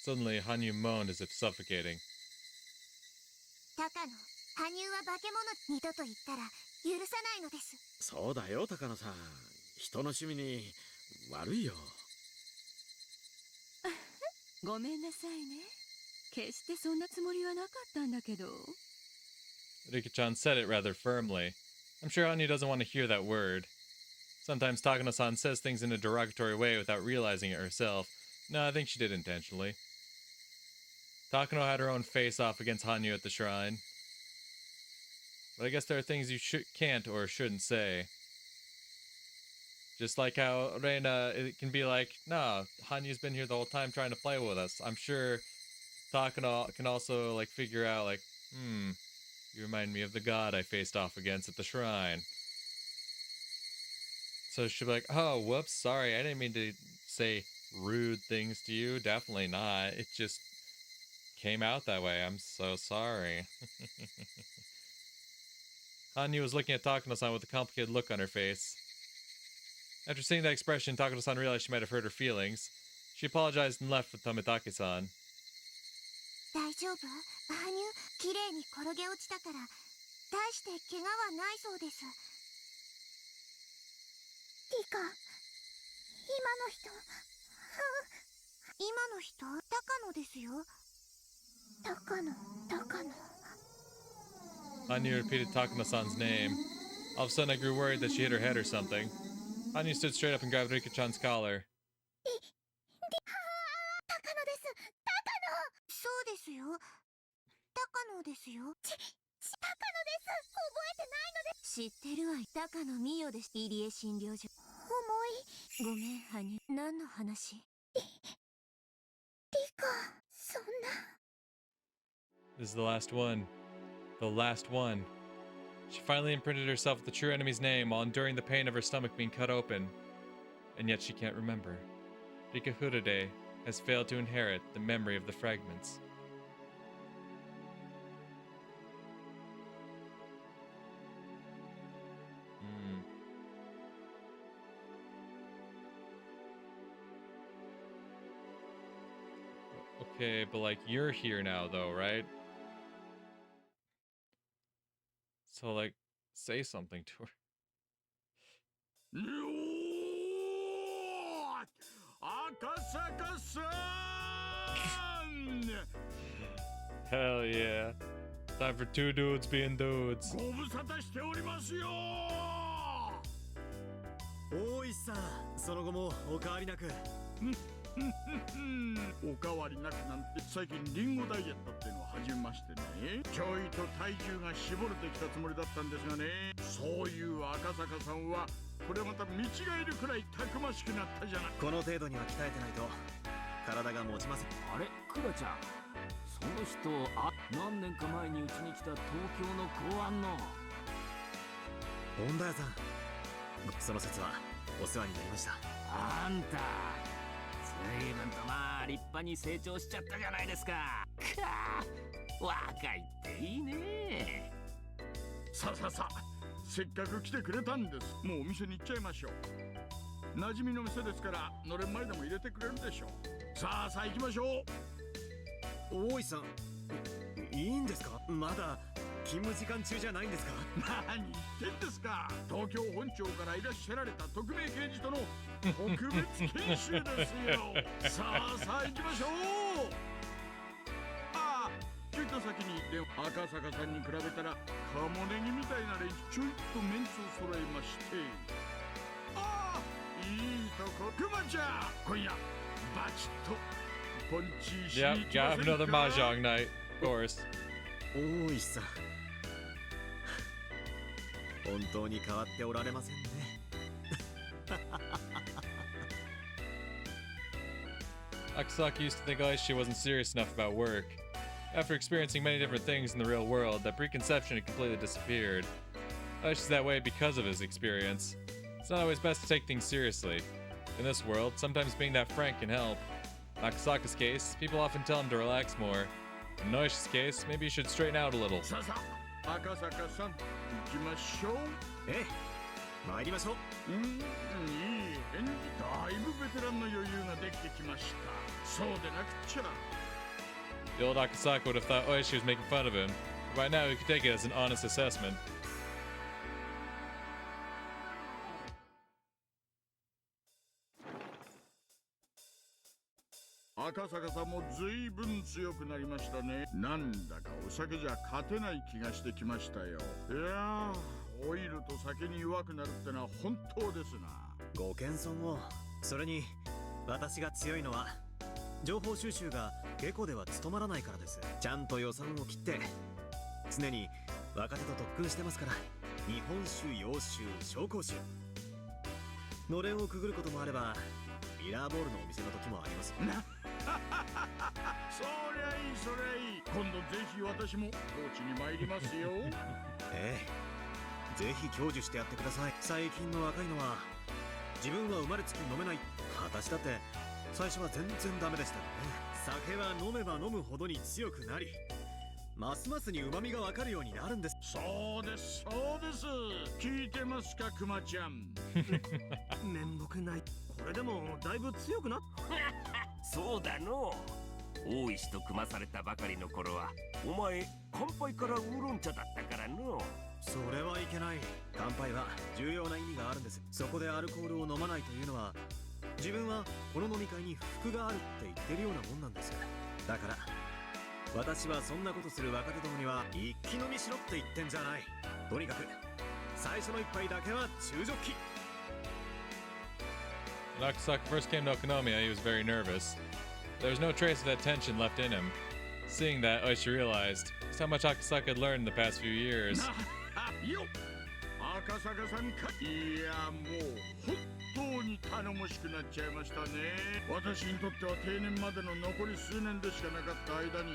Suddenly, Hanyuu moaned as if suffocating. 高野、羽生は化け物。二度と言ったら許さないのです。そうだよ、高野さん。人の趣味に悪いよ。ごめんなさいね。決してそんなつもりはなかったんだけど。Rika-chan said it rather firmly. I'm sure Hanyuu doesn't want to hear that word. Sometimes Takano-san says things in a derogatory way without realizing it herself. No, I think she did intentionally. Takano had her own face-off against Hanyuu at the shrine. But I guess there are things you can't or shouldn't say. Just like how Reina it can be like, nah, Hanyu's been here the whole time trying to play with us. I'm sure Takano can also like figure out like, you remind me of the god I faced off against at the shrine. So she'll be like, oh, whoops, sorry, I didn't mean to say rude things to you. Definitely not. It just came out that way. I'm so sorry. Hanyu was looking at Takano-san with a complicated look on her face. After seeing that expression, Takano-san realized she might have hurt her feelings. She apologized and left with Tomitake-san. 大丈夫？羽生、綺麗に転げ落ちたから、大して怪我はないそうです。リカ、今の人、今の人、高野ですよ。高野。Hanyu repeated Takano-san's name. All of a sudden, I grew worried that she hit her head or something. Hanyu stood straight up and grabbed Rika-chan's collar. 高野です。高野。そうですよ。高野ですよ。高野です。覚えてないので。知ってるわ。高野美代です。入江診療所。重い。ごめん、羽生。何の話？リカ、そんな。This is the last one. The last one. She finally imprinted herself with the true enemy's name while enduring the pain of her stomach being cut open. And yet she can't remember. Rika Hurade has failed to inherit the memory of the fragments. Okay, but like you're here now though, right? So like say something to her. Hell yeah. Time for two dudes being dudes. 大石さん、その後もお変わりなく。おかわりなくなんて最近リンゴダイエットっていうのを始めましてね、ちょいと体重が絞れてきたつもりだったんですがね、そういう赤坂さんはこれまた見違えるくらいたくましくなったじゃない。この程度には鍛えてないと体が持ちません。あれ、クラちゃん、その人何年か前にうちに来た東京の公安の本田屋さん、その説はお世話になりました。あんた随分とまあ立派に成長しちゃったじゃないですか。若いっていいね。さあ、せっかく来てくれたんです。もうお店に行っちゃいましょう。馴染みの店ですからのれん前でも入れてくれるでしょう。さあ行きましょう。大石さん、いいんですか？まだ勤務時間中じゃないんですか？何言ってんですか。東京本庁からいらっしゃられた特命刑事との特別研修ですよ。さあ行きましょう。ちょいと先に赤坂さんに比べたらカモネギみたいな連中ちょいっとメンツを揃えまして、いいとこクマちゃん、今夜バチッとポンチしに行きませんか？ Yep, gotta have another mahjong night, of course. 大石さん、本当に変わっておられませんね。Akasaki used to think Aishi wasn't serious enough about work. After experiencing many different things in the real world, that preconception had completely disappeared. Aishi's that way because of his experience. It's not always best to take things seriously. In this world, sometimes being that frank can help. In Akasaka's case, people often tell him to relax more. In Aishi's case, maybe he should straighten out a little. さあ赤坂さん、行きましょう。ええ、参りましょう。いい返事。だいぶベテランの余裕ができてきました。そうでなくちゃ。The old Akasaka would have thought Oishi was making fun of him. By now, he could take it as an honest assessment. 赤坂さんもずいぶん強くなりましたね。なんだかお酒じゃ勝てない気がしてきましたよ。いやー、オイルと酒に弱くなるってのは本当ですな。ご謙遜を。それに私が強いのは情報収集が下戸では務まらないからです。ちゃんと予算を切って常に若手と特訓してますから。日本酒、洋酒、紹興酒、のれんをくぐることもあればミラーボールのお店の時もあります。そりゃいいそりゃいい。今度ぜひ私も高知に参りますよ。ええ、ぜひ享受してやってください。最近の若いのは自分は生まれつき飲めない。私だって最初は全然ダメでしたからね。酒は飲めば飲むほどに強くなり、ますますに旨味がわかるようになるんです。そうですそうです。聞いてますかクマちゃん。面目ない。これでもだいぶ強くなっそうだの。大石と組まされたばかりの頃はお前乾杯からウーロン茶だったからの。それはいけない。乾杯は重要な意味があるんです。そこでアルコールを飲まないというのは、自分はこの飲み会に不服があるって言ってるようなもんなんです。だから私はそんなことする若手どもには一気飲みしろって言ってんじゃない。とにかく最初の一杯だけは中ジョッキ。 When Akasaka first came to Okonomiya, he was very nervous. There was no trace of that tension left in him. Seeing that, Oishi realized just how much Akasaka had learned in the past few years. よっ、赤坂さんか。いやもう本当に頼もしくなっちゃいましたね。私にとっては定年までの残り数年でしかなかった間に、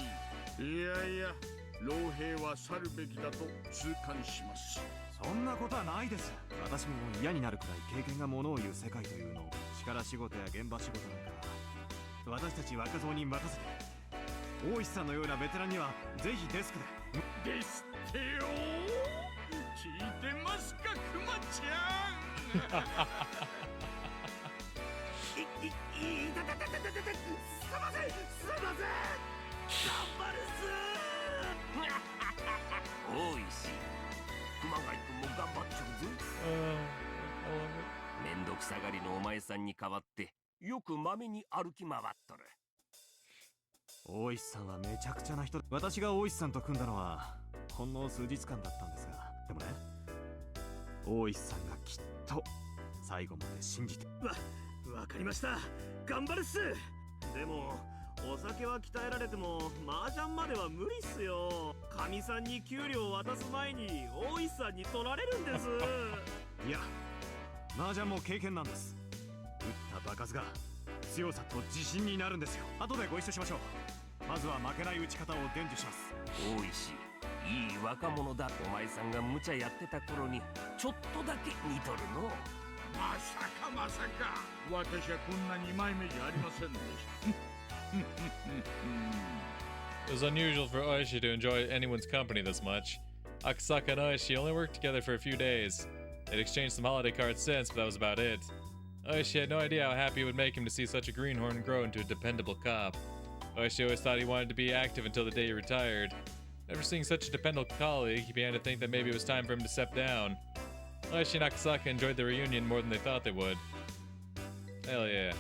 いやいや老兵は去るべきだと痛感します。そんなことはないです。私も嫌になるくらい経験がものを言う世界というのを、力仕事や現場仕事なんか私たち若造に任せて、大石さんのようなベテランにはぜひデスクで。ですってよ。聞いてますかクマちゃん。いたたたたたたた、すいませんすいません、頑張る大石、熊谷君も頑張っちゃうぞ。めんどくさがりのお前さんに代わってよくまめに歩き回っとる。大石さんはめちゃくちゃな人。私が大石さんと組んだのはほんの数日間だったんですが、でもね、大石さんがきっと最後まで信じて。わかりました、頑張るっす。でもお酒は鍛えられても麻雀までは無理っすよ。かみさんに給料を渡す前に大石さんに取られるんです。いや、麻雀も経験なんです。打った場数が強さと自信になるんですよ。後でご一緒しましょう。まずは負けない打ち方を伝授します。大石、いい若者だ。お前さんが無茶やってた頃にちょっとだけ似とるの。まさかまさか、私はこんな二枚目じゃありませんでした。It was unusual for Oishi to enjoy anyone's company this much. Akasaka and Oishi only worked together for a few days. They'd exchanged some holiday cards since, but that was about it. Oishi had no idea how happy it would make him to see such a greenhorn grow into a dependable cop. Oishi always thought he wanted to be active until the day he retired. Never seeing such a dependable colleague, he began to think that maybe it was time for him to step down. Oishi and Akasaka enjoyed the reunion more than they thought they would. Hell yeah.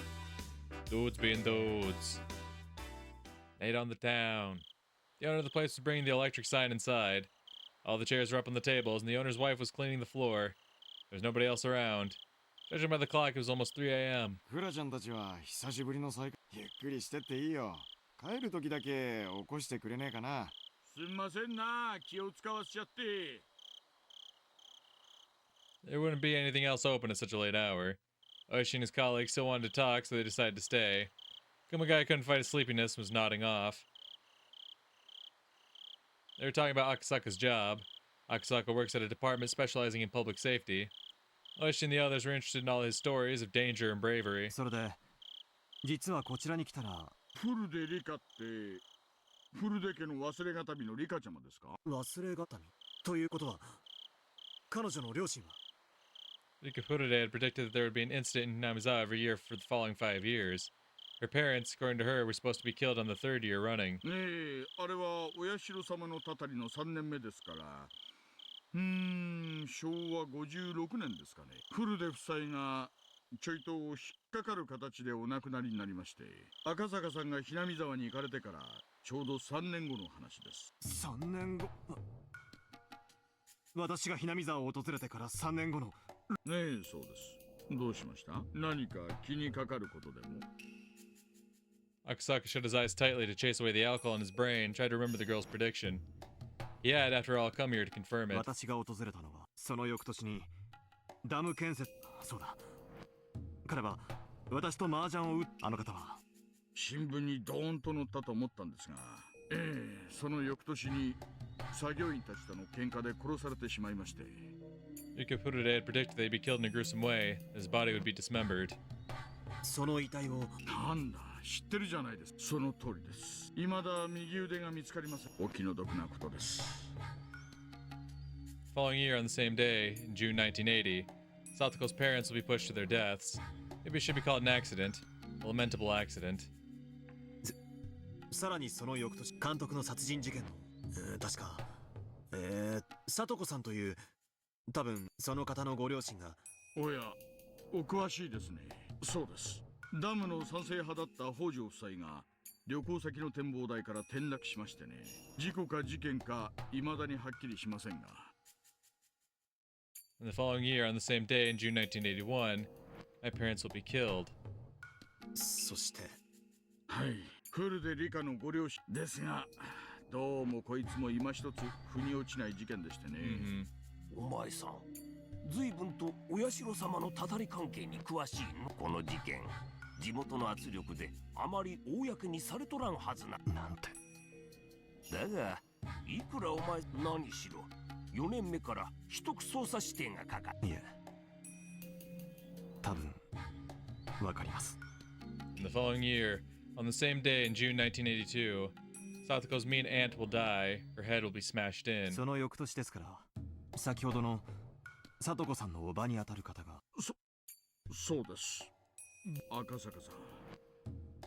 Dudes being dudes. Made on the town. The owner of the place was bringing the electric sign inside. All the chairs were up on the tables, and the owner's wife was cleaning the floor. There was nobody else around. Judging by the clock, it was almost 3 a.m. フラちゃんたちは久しぶりの再会。ゆっくりしてっていいよ。帰る時だけ起こしてくれねえかな。すみませんな、気を使わせちゃって。There wouldn't be anything else open at such a late hour. Oishi and his colleagues still wanted to talk, so they decided to stay. Kumagai couldn't fight his sleepiness and was nodding off. They were talking about Akasaka's job. Akasaka works at a department specializing in public safety. Oishi and the others were interested in all his stories of danger and bravery. それで実はこちらに来たら。フルデリカってフルデ家の忘れがたみのリカちゃまですか？忘れがたみということは彼女の両親は。Rika Furude had predicted that there would be an incident in Namizawa every year for the following 5 years. Her parents, according to her, were supposed to be killed on the 3rd year running. あれはお社様のたたりの3年目ですから。昭和56年ですかね。フルデ夫妻がちょいと引っかかる形でお亡くなりになりまして、赤坂さんがひなみ沢に行かれてからちょうど3年後の話です。3年後。私がひなみ沢を訪れてから3年後の。ねえ、そうです。どうしました？何か気にかかることでも？ Akasaka shut his eyes tightly to chase away the alcohol in his brain, tried to remember the girl's prediction. He had, after all, come here to confirm it. 私が訪れたのはその翌年にダム建設。そうだ、彼は私と麻雀を打っあの方は新聞にドーンと載ったと思ったんですが、その翌年に作業員たちとの喧嘩で殺されてしまいまして。Rika Furude had predicted that he'd be killed in a gruesome way, and his body would be dismembered. その遺体をなんだ、知ってるじゃないですか。その通りです。未だ右腕が見つかりません。お気の毒なことです。Following year on the same day, in June 1980, Satoko's parents will be pushed to their deaths. Maybe it should be called an accident, a lamentable accident. さらにその翌年、監督の殺人事件の、確か、聡子さんという、多分その方のご両親が。おや、お詳しいですね。そうです。ダムの賛成派だった北条夫妻が旅行先の展望台から転落しましてね。事故か事件か未だにはっきりしませんが。In the following year, on the same day in June 1981, my parents will be killed. そして、はい、フルで理科のご両親ですが、どうもこいつも今一つ腑に落ちない事件でしてね。お前さん、随分とお社様のたたり関係に詳しいの。この事件、地元の圧力であまり公にされとらんはずな。なんて。だが、いくらお前何しろ4年目から秘匿捜査指定がかかる。いえ、多分わかります。In the following year, on the same day in June 1982, Satoko's mean aunt will die, her head will be smashed in. その翌年ですから、先ほどの聡子さんのおばにあたる方が。そうです。赤坂さ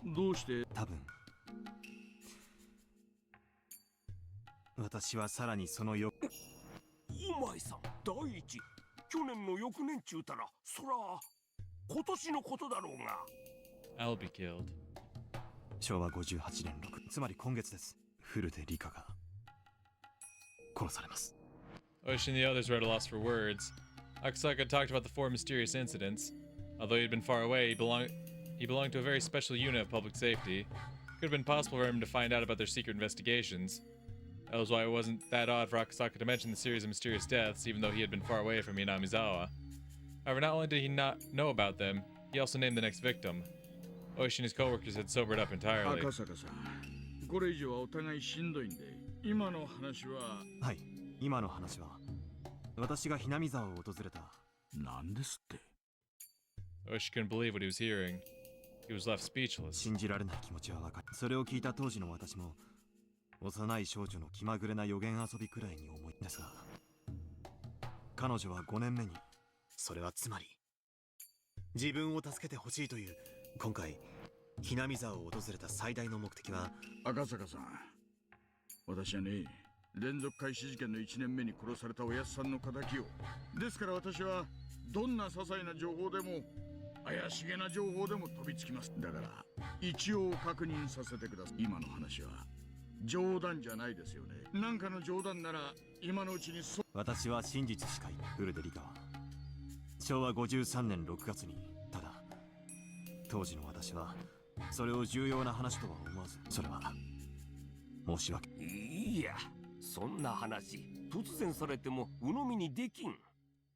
ん、どうして。多分私はさらにそのお前さん、第一、去年の翌年中たら、そら今年のことだろうが。I'll be killed. 昭和58年6、つまり今月です。古手理香が殺されます。Oishi and the others were at a loss for words. Akasaka talked about the four mysterious incidents. Although he'd been far away, he belonged to a very special unit of public safety. It could have been possible for him to find out about their secret investigations. That was why it wasn't that odd for Akasaka to mention the series of mysterious deaths, even though he had been far away from Minamizawa. However, not only did he not know about them, he also named the next victim. Oishi and his coworkers had sobered up entirely. 赤坂さん、これ以上はお互いしんどいんで、今の話は。はい、今の話は私がひなみ沢を訪れた。なんですって。Oishi couldn't believe what he was hearing. He was left speechless. 信じられない気持ちはわかる。それを聞いた当時の私も、幼い少女の気まぐれな予言遊びくらいに思いですが、彼女は5年目に、それはつまり自分を助けてほしいという、今回ひなみ沢を訪れた最大の目的は。赤坂さん、私はね、連続開始事件の1年目に殺されたおやすさんの仇を。ですから私はどんな些細な情報でも怪しげな情報でも飛びつきます。だから一応確認させてください。今の話は冗談じゃないですよね。なんかの冗談なら今のうちに。私は真実しか言う。古手理香は昭和53年6月に。ただ当時の私はそれを重要な話とは思わず、それは申し訳。いや、そんな話突然されても鵜呑みにできん。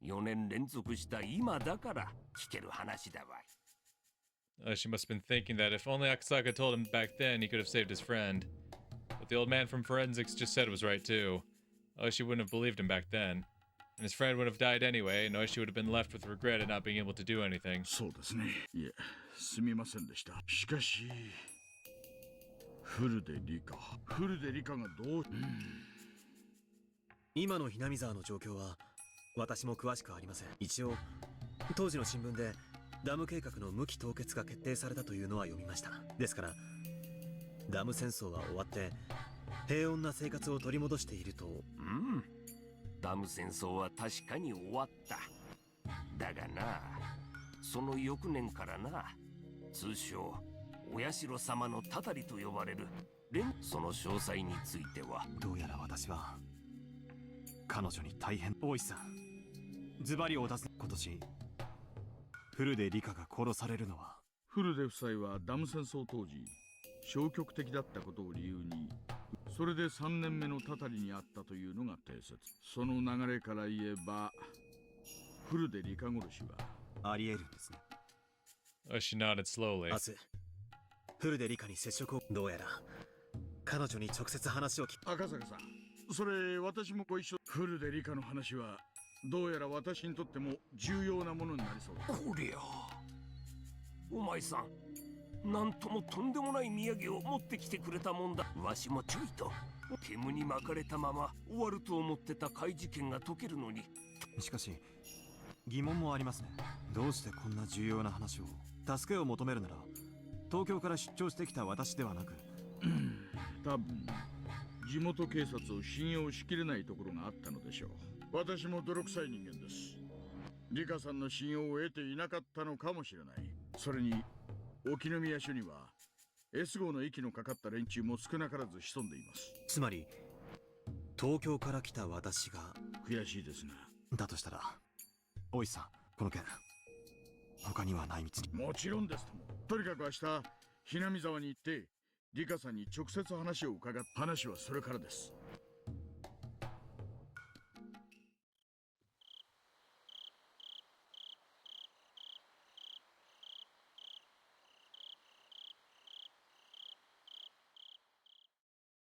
4年連続した今だから聞ける話だわい。She must have been thinking that if only Akasaka told him back then, he could have saved his friend. What the old man from forensics just said was right too. Oishi wouldn't have believed him back then. And his friend would have died anyway, and Oishi would have been left with regret at not being able to do anything. そうですね。いえ、すみませんでした。しかし、フルで理科がどう。今のひなみ沢の状況は私も詳しくありません。一応当時の新聞でダム計画の無期凍結が決定されたというのは読みました。ですからダム戦争は終わって平穏な生活を取り戻していると。ダム戦争は確かに終わった。だがな、その翌年からな、通称お社様のたたりと呼ばれるその詳細については。どうやら私は彼女に大変。大石さん、ズバリを出す。今年古出理香が殺されるのは。古出夫妻はダム戦争当時消極的だったことを理由に、それで3年目のたたりにあったというのが定説。その流れから言えば古出理香殺しはありえるんですね。Oh, she nodded slowly. 明日フルでリカに接触を。どうやら彼女に直接話を聞く。赤坂さん、それ私もご一緒。フルでリカの話はどうやら私にとっても重要なものになりそうだ。こりゃお前さん、なんともとんでもない土産を持ってきてくれたもんだ。わしもちょいと煙に巻かれたまま終わると思ってた怪事件が解けるのに。しかし疑問もありますね。どうしてこんな重要な話を。助けを求めるなら東京から出張してきた私ではなく、多分地元警察を信用しきれないところがあったのでしょう。私も泥臭い人間です。リカさんの信用を得ていなかったのかもしれない。それに沖宮署には S 号の息のかかった連中も少なからず潜んでいます。つまり東京から来た私が。悔しいですが。だとしたら大石さん、この件他にはない道に。もちろんですとも。とにかく明日ひなみ沢に行ってリカさんに直接話を伺っ。話はそれからです。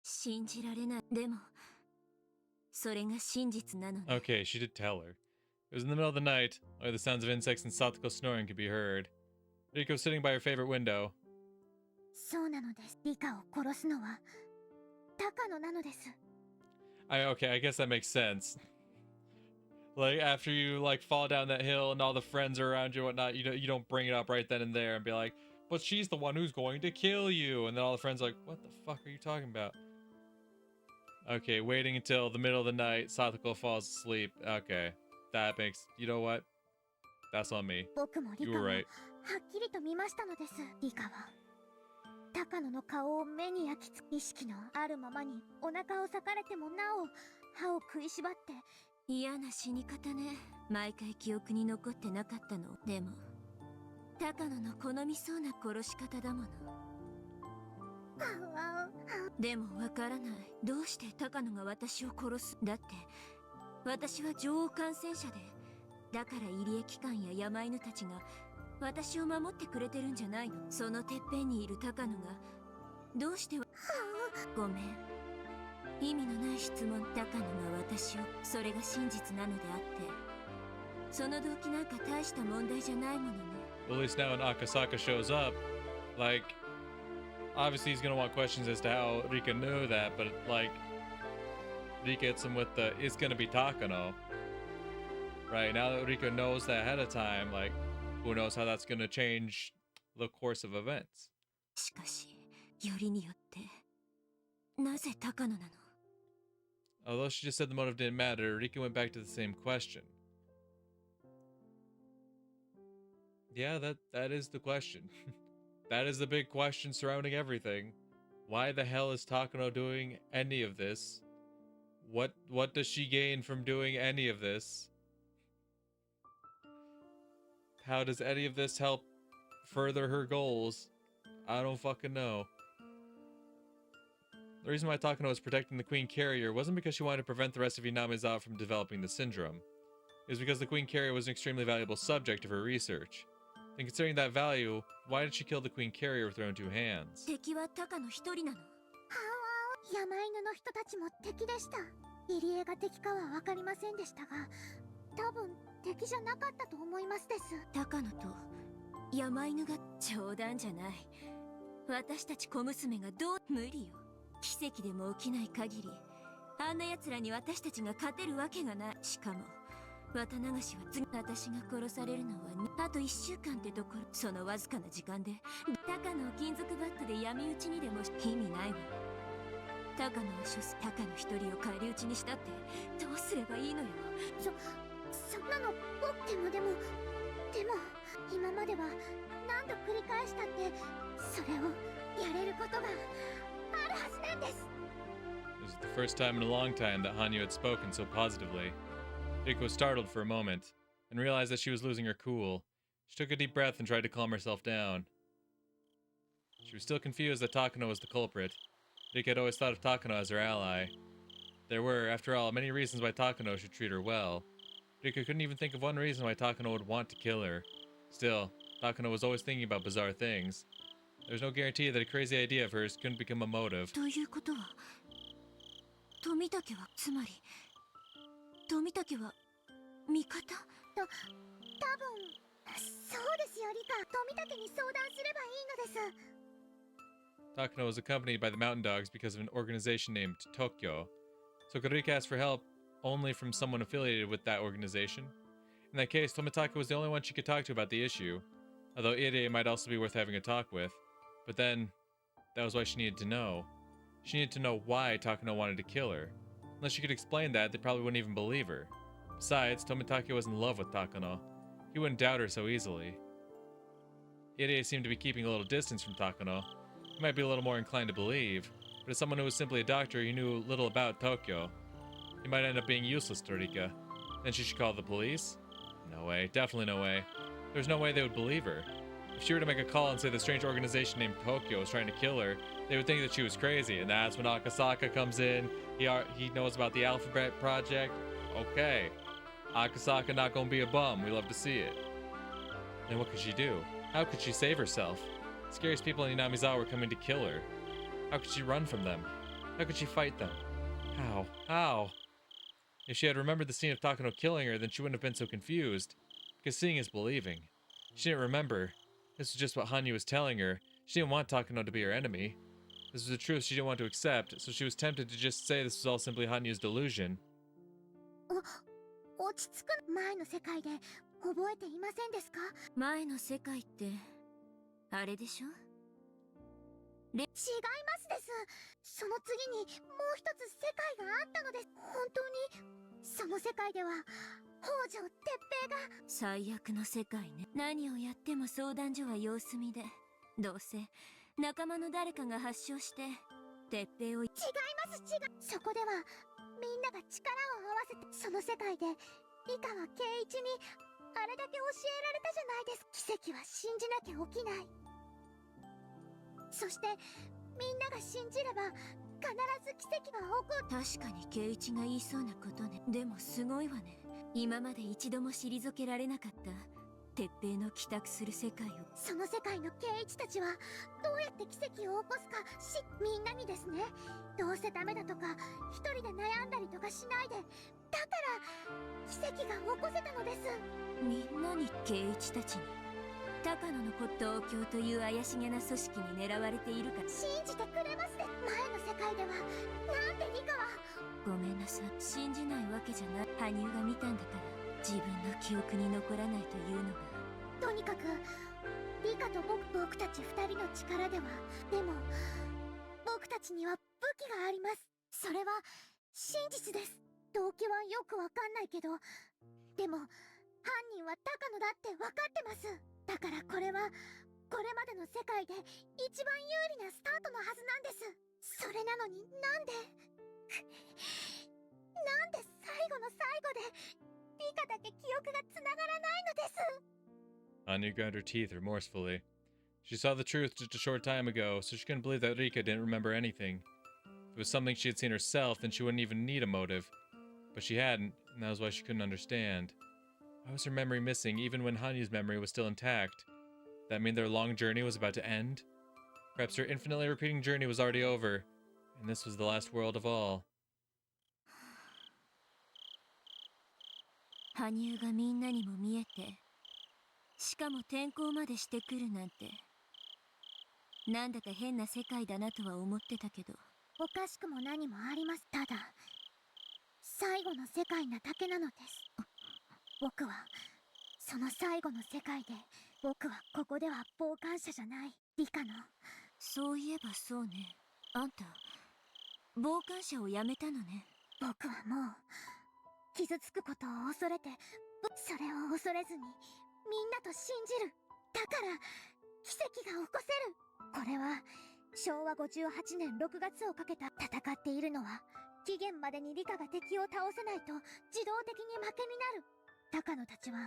信じられない。でもそれが真実なのね。 Okay, she did tell her. It was in the middle of the night. Only the sounds of insects and Satoko snoring could be heard. Rika was sitting by her favorite window. そうなのです。リカを殺すのは高野なのです。Okay, I guess that makes sense. Like after you like fall down that hill and all the friends are around you and whatnot, you don't bring it up right then and there and be like, but she's the one who's going to kill you. And then all the friends are like, what the fuck are you talking about? Okay, waiting until the middle of the night, Satoko falls asleep. Okay, that makes, you know what? That's on me. 僕もリ You カ were をは right. っきりと見ましたのです。リカは高野の顔を目に焼き付き、意識のあるままにお腹を裂かれてもなお歯を食いしばって。嫌な死に方ね。毎回記憶に残ってなかったの。でも高野の好みそうな殺し方だもの。でもわからない。どうして高野が私を殺す。だって私は女王感染者で、だから入江機関や山犬たちが私を守ってくれてるんじゃないの。そのてっぺんにいる高野がどうしてごめん、意味のない質問。高野が私を、それが真実なのであって、その動機なんか大した問題じゃないものね。 Well, at least now when Akasaka shows up, like, obviously he's gonna want questions as to how Rika knew that, but like, Rika hits him with the, it's gonna be Takano. Right, now that Rika knows that ahead of time, like, who knows how that's gonna change the course of events. しかし、よりによってなぜ高野なの。 Although she just said the motive didn't matter, Rika went back to the same question. Yeah, that is the question. That is the big question surrounding everything. Why the hell is Takano doing any of this? What does she gain from doing any of this? How does any of this help further her goals? I don't fucking know. The reason why Takano was protecting the Queen Carrier wasn't because she wanted to prevent the rest of Inamizawa from developing the syndrome. It was because the Queen Carrier was an extremely valuable subject of her research. And considering that value, why did she kill the Queen Carrier with her own two hands? 敵は高野一人なの。山犬の人たちも敵でした。入江が敵かは分かりませんでしたが、多分敵じゃなかったと思いますです。高野と山犬が。冗談じゃない。私たち小娘がどう。無理よ。奇跡でも起きない限り、あんな奴らに私たちが勝てるわけがない。しかも綿流しは私が殺されるのはあと1週間ってところ。そのわずかな時間で高野を金属バットで闇討ちにでも意味ないわ。高野を処す。高野一人を返り討ちにしたってどうすればいいのよ。そんなのでも今までは何度繰り返したってそれをやれることがあるはずなんです。 It was the first time in a long time that Hanyuu had spoken so positively. Rika was startled for a moment, and realized that she was losing her cool. She took a deep breath and tried to calm herself down. She was still confused that Takano was the culprit. Rika had always thought of Takano as her ally. There were, after all, many reasons why Takano should treat her well. Rika couldn't even think of one reason why Takano would want to kill her. Still, Takano was always thinking about bizarre things. There's no guarantee that a crazy idea of hers couldn't become a motive. ということは、富武はつまり富武は味方？多分そうですよ。リカ、富武に相談すればいいのです。Takano was accompanied by the mountain dogs because of an organization named Tokyo, so could Rika ask for help only from someone affiliated with that organization? In that case, Tomitaka was the only one she could talk to about the issue, although Irie might also be worth having a talk with. But then, that was why she needed to know. She needed to know why Takano wanted to kill her. Unless she could explain that, they probably wouldn't even believe her. Besides, Tomitaka was in love with Takano. He wouldn't doubt her so easily. Irie seemed to be keeping a little distance from Takano. He might be a little more inclined to believe, but as someone who was simply a doctor, he knew little about Tokyo. He might end up being useless to Rika. Then she should call the police? No way, definitely no way. There's no way they would believe her. If she were to make a call and say the strange organization named Tokyo was trying to kill her, they would think that she was crazy, and that's when Akasaka comes in. He knows about the Alphabet Project. Okay. Akasaka not gonna be a bum, we love to see it. Then what could she do? How could she save herself? The scariest people in Inamizawa were coming to kill her. How could she run from them? How could she fight them? How? How? If she had remembered the scene of Takano killing her, then she wouldn't have been so confused. Because seeing is believing. She didn't remember. This was just what Hanyuu was telling her. She didn't want Takano to be her enemy. This was the truth she didn't want to accept, so she was tempted to just say this was all simply Hanyuu's delusion. 落ち着く前の世界で覚えていませんですか？前の世界ってあれでしょ？違いますです。その次にもう一つ世界があったのです。本当にその世界では北条鉄平が最悪の世界ね。何をやっても相談所は様子見で、どうせ仲間の誰かが発症して鉄平を。違います違う。そこではみんなが力を合わせてその世界でリカは圭一にあれだけ教えられたじゃないです。奇跡は信じなきゃ起きない。そしてみんなが信じれば必ず奇跡が起こる。確かに圭一が言いそうなことね。でもすごいわね。今まで一度も退けられなかった鉄平の帰宅する世界を。その世界の圭一たちはどうやって奇跡を起こすかみんなにですね。どうせダメだとか一人で悩んだりとかしないで、だから奇跡が起こせたのです。みんなに圭一たちに高野の骨董教という怪しげな組織に狙われているか。信じてくれますね。前の世界ではなんでリカは。ごめんなさい。信じないわけじゃない。羽生が見たんだから自分の記憶に残らないというのが。とにかくリカと僕たち二人の力では。でも僕たちには武器があります。それは真実です。動機はよくわかんないけど、でも犯人は高野だってわかってます。だからこれはこれまでの世界で一番有利なスタートのはずなんです。それなのになんで最後の最後でリカだけ記憶がつながらないのです。Hanyuu ground her teeth remorsefully. She saw the truth just a short time ago, so she couldn't believe that Rika didn't remember anything. If it was something she had seen herself, then she wouldn't even need a motive. But she hadn't, and that was why she couldn't understand. Why was her memory missing even when Hanyuu's memory was still intact? That mean their long journey was about to end? Perhaps her infinitely repeating journey was already over, and this was the last world of all. 羽生がみんなにも見えて、しかも転校までしてくるなんて、なんだか変な世界だなとは思ってたけど。おかしくも何もあります。ただ最後の世界なだけなのです。僕はその最後の世界で、僕はここでは傍観者じゃないリカの。そういえばそうね。あんた傍観者をやめたのね。僕はもう傷つくことを恐れて、それを恐れずにみんなと信じる。だから奇跡が起こせる。これは昭和58年6月をかけた。戦っているのは期限までにリカが敵を倒せないと自動的に負けになる。高野たちは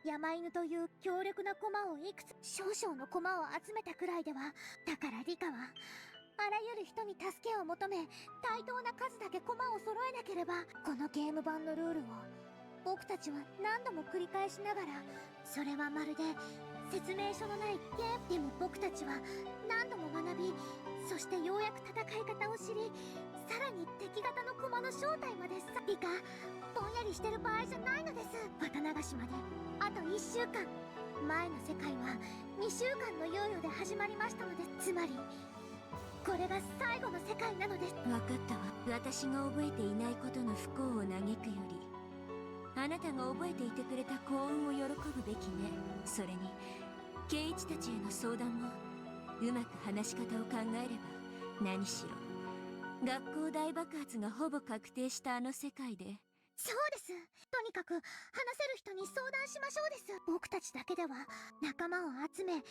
山犬という強力な駒をいくつ少々の駒を集めたくらいでは。だからリカはあらゆる人に助けを求め、対等な数だけ駒を揃えなければ。このゲーム版のルールを僕たちは何度も繰り返しながら、それはまるで説明書のないゲームでも僕たちは何度も学び、そしてようやく戦い方を知り、さらに敵型の駒の正体までさ。いいか、ぼんやりしてる場合じゃないのです。綿流しまであと1週間。前の世界は2週間の猶予で始まりましたのです。つまりこれが最後の世界なのです。分かったわ。私が覚えていないことの不幸を嘆くより、あなたが覚えていてくれた幸運を喜ぶべきね。それに圭一たちへの相談もうまく話し方を考えれば。何しろ学校大爆発がほぼ確定したあの世界で。そうです。とにかく話せる人に相談しましょうです。僕たちだけでは仲間を集め、どう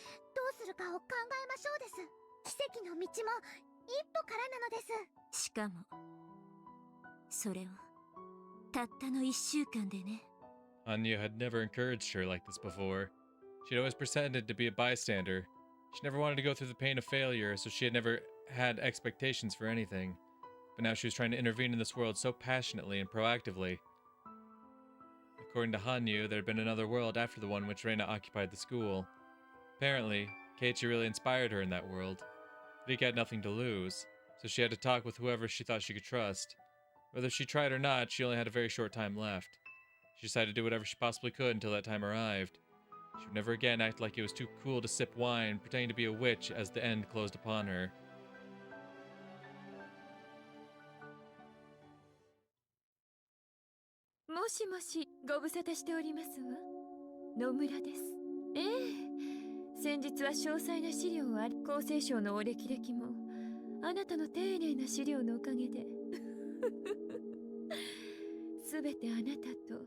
するかを考えましょうです。奇跡の道も一歩からなのです。しかもそれをたったの1週間でね。Hanyuu had never encouraged her like this before. She'd always pretended to be a bystander. She never wanted to go through the pain of failure, so she had never had expectations for anything. But now she was trying to intervene in this world so passionately and proactively. According to Hanyuu, there had been another world after the one in which Reina occupied the school. Apparently, Keiichi really inspired her in that world. Rika had nothing to lose, so she had to talk with whoever she thought she could trust. Whether she tried or not, she only had a very short time left. She decided to do whatever she possibly could until that time arrived. She would never again act like it was too cool to sip wine, pretending to be a witch as the end closed upon her. もしもし、ご無沙汰しておりますわ。野村です。ええ、先日は詳細な資料を厚生省のお歴々もあなたの丁寧な資料のおかげですべてあなたと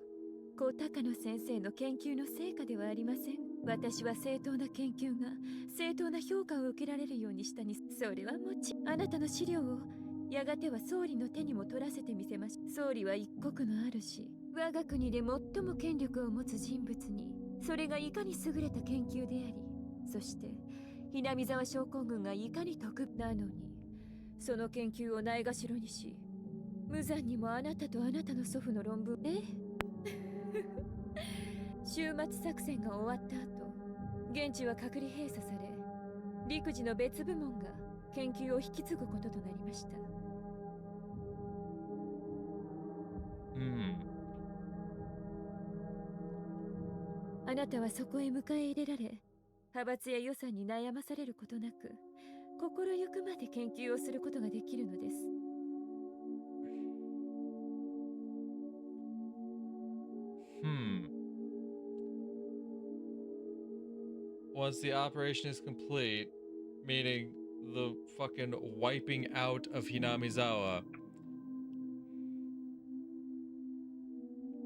小高野先生の研究の成果ではありません。私は正当な研究が正当な評価を受けられるようにしたに、それはもちあなたの資料をやがては総理の手にも取らせてみせまし。総理は一国の主、我が国で最も権力を持つ人物に、それがいかに優れた研究であり、そしてひなみ沢症候群がいかに特別なのに、その研究をないがしろにし、無残にもあなたとあなたの祖父の論文終末作戦が終わった後、現地は隔離閉鎖され、陸自の別部門が研究を引き継ぐこととなりました。あなたはそこへ迎え入れられ、派閥や予算に悩まされることなく、心ゆくまで研究をすることができるのです。Once the operation is complete, meaning the fucking wiping out of Hinamizawa,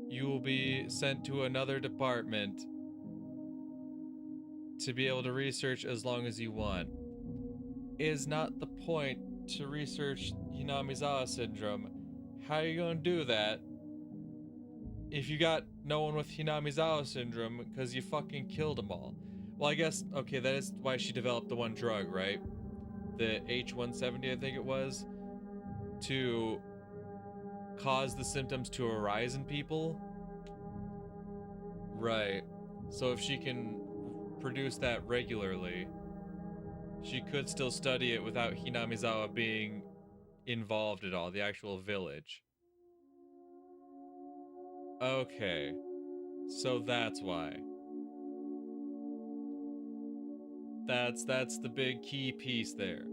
you will be sent to another department to be able to research as long as you want. Is not the point to research Hinamizawa syndrome? How are you going to do that if you got no one with Hinamizawa syndrome because you fucking killed them all? Well, I guess, okay, that is why she developed the one drug, right? The H170, I think it was, to cause the symptoms to arise in people. Right. So if she can produce that regularly, she could still study it without Hinamizawa being involved at all, the actual village. Okay. So that's why. That's the big key piece there.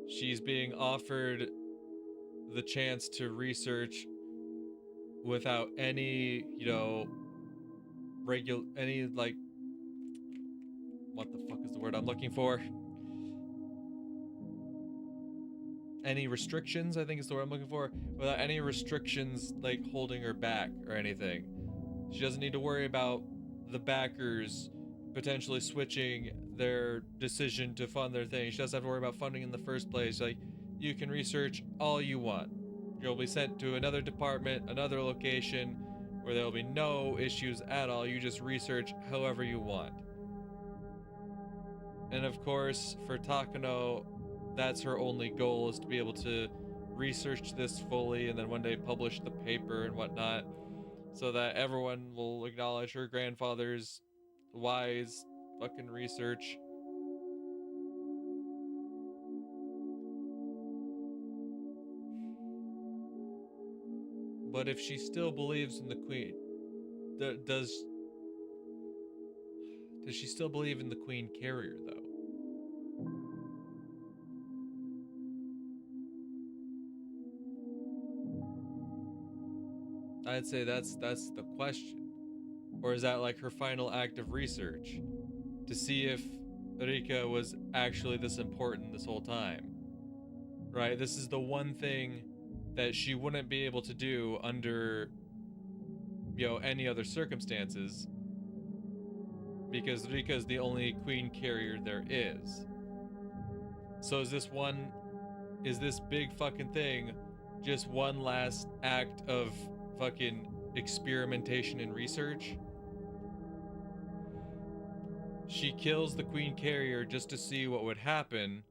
She's being offered the chance to research without any, you know, any, like, what the fuck is the word I'm looking for? Any restrictions, I think is the word I'm looking for. Without any restrictions, like, holding her back or anything. She doesn't need to worry about the backers potentially switching their decision to fund their thing. She doesn't have to worry about funding in the first place. Like, you can research all you want. You'll be sent to another department, another location, where there'll be no issues at all. You just research however you want. And of course, for Takano, that's her only goal, is to be able to research this fully and then one day publish the paper and whatnot, so that everyone will acknowledge her grandfather's wise fucking research. But if she still believes in the queen, does she still believe in the queen carrier though? I'd say that's the question. Or is that like her final act of research to see if Rika was actually this important this whole time? Right? This is the one thing that she wouldn't be able to do under, you know, any other circumstances, because Rika is the only queen carrier there is. So is this big fucking thing just one last act of fucking experimentation and research? She kills the queen carrier just to see what would happen,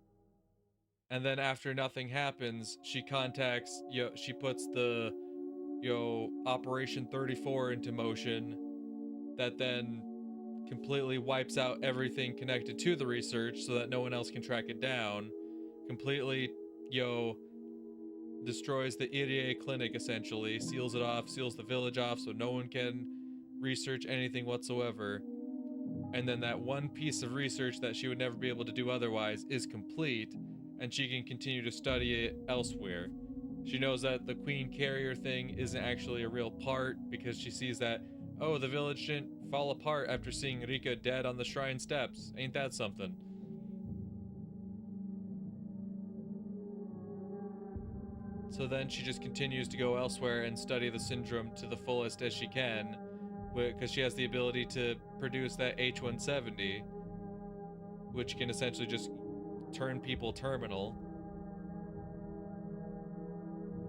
and then after nothing happens, she contacts, she puts the, Operation 34 into motion, that then completely wipes out everything connected to the research so that no one else can track it down, completely, destroys the Irie clinic essentially, seals it off, seals the village off so no one can research anything whatsoever. And then that one piece of research that she would never be able to do otherwise is complete, and she can continue to study it elsewhere. She knows that the queen carrier thing isn't actually a real part, because she sees that, oh, the village didn't fall apart after seeing Rika dead on the shrine steps. Ain't that something? So then she just continues to go elsewhere and study the syndrome to the fullest as she can, because she has the ability to produce that H170, which can essentially just turn people terminal.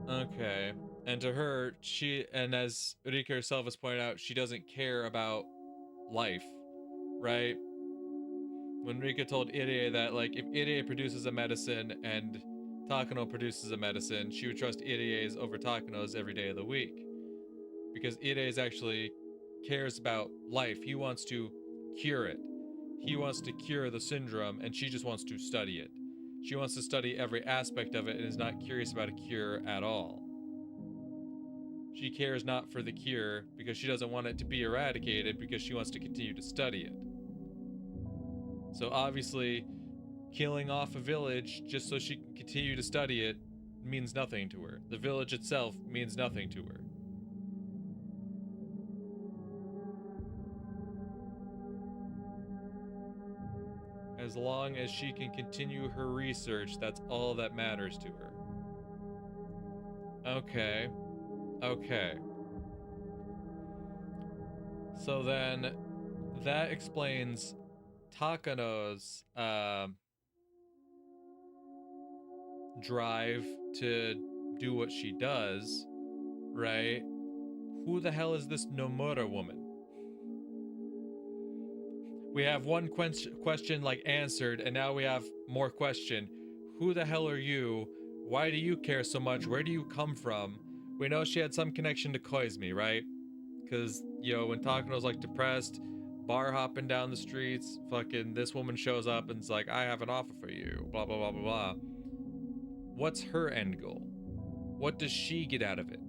Okay. And to her, and as Rika herself has pointed out, she doesn't care about life, right? When Rika told Irie that, like, if Irie produces a medicine and Takano produces a medicine, she would trust Irie's over Takano's every day of the week. Because Irie's actually cares about life. He wants to cure it. He wants to cure the syndrome, and she just wants to study it. She wants to study every aspect of it and is not curious about a cure at all. She cares not for the cure because she doesn't want it to be eradicated, because she wants to continue to study it. So obviously, killing off a village just so she can continue to study it means nothing to her. The village itself means nothing to her. As long as she can continue her research, that's all that matters to her. Okay. Okay. So then, that explains Takano's drive to do what she does, right? Who the hell is this Nomura woman? We have one question like answered, and now we have more question. Who the hell are you? Why do you care so much? Where do you come from? We know she had some connection to Koizumi, right? Because, when Takano's like depressed, bar hopping down the streets, fucking this woman shows up and's like, I have an offer for you, blah, blah, blah, blah, blah. What's her end goal? What does she get out of it?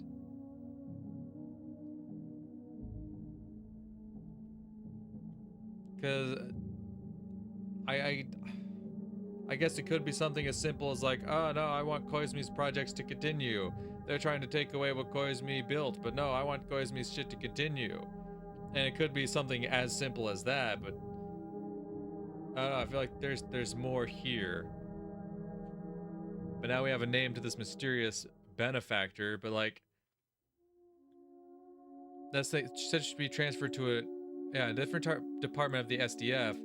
Because I guess it could be something as simple as like, oh no, I want Koizumi's projects to continue. They're trying to take away what Koizumi built, but no, I want Koizumi's shit to continue. And it could be something as simple as that, but I don't know, I feel like there's more here. But now we have a name to this mysterious benefactor, but like, that's like, should be transferred to a different department of the SDF.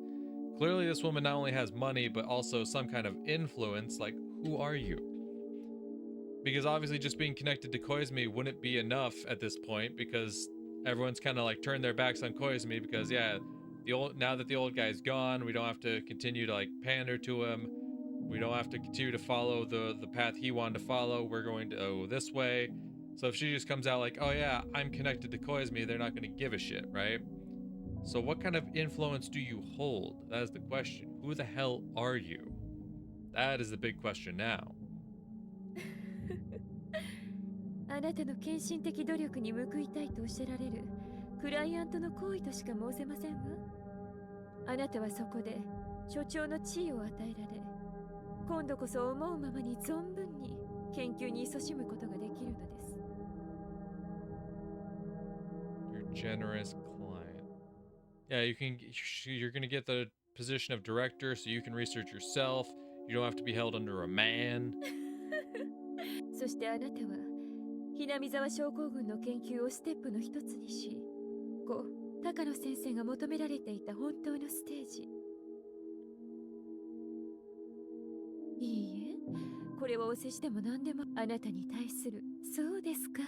Clearly this woman not only has money, but also some kind of influence. Like, who are you? Because obviously just being connected to Koizumi wouldn't be enough at this point, because everyone's kind of like turned their backs on Koizumi, because now that the old guy's gone, we don't have to continue to like pander to him. We don't have to continue to follow the path he wanted to follow. We're going to go this way. So if she just comes out like, oh yeah, I'm connected to Koizumi, they're not going to give a shit, right? So what kind of influence do you hold? That is the question. Who the hell are you? That is the big question now. あなたの献身的努力に報いたいとおっしゃられるクライアントの行為としか申せませんわ。あなたはそこで所長の地位を与えられ、今度こそ思うままに存分に研究に勤しむことができるのです。Your generous client. Yeah, you're gonna get the position of director so you can research yourself. You don't have to be held under a man. そしてあなたはひなみ沢症候群の研究をステップの一つにし、高野先生が求められていた本当のステージ。いいえ、これはお世辞でも何でもあなたに対する。そうですか。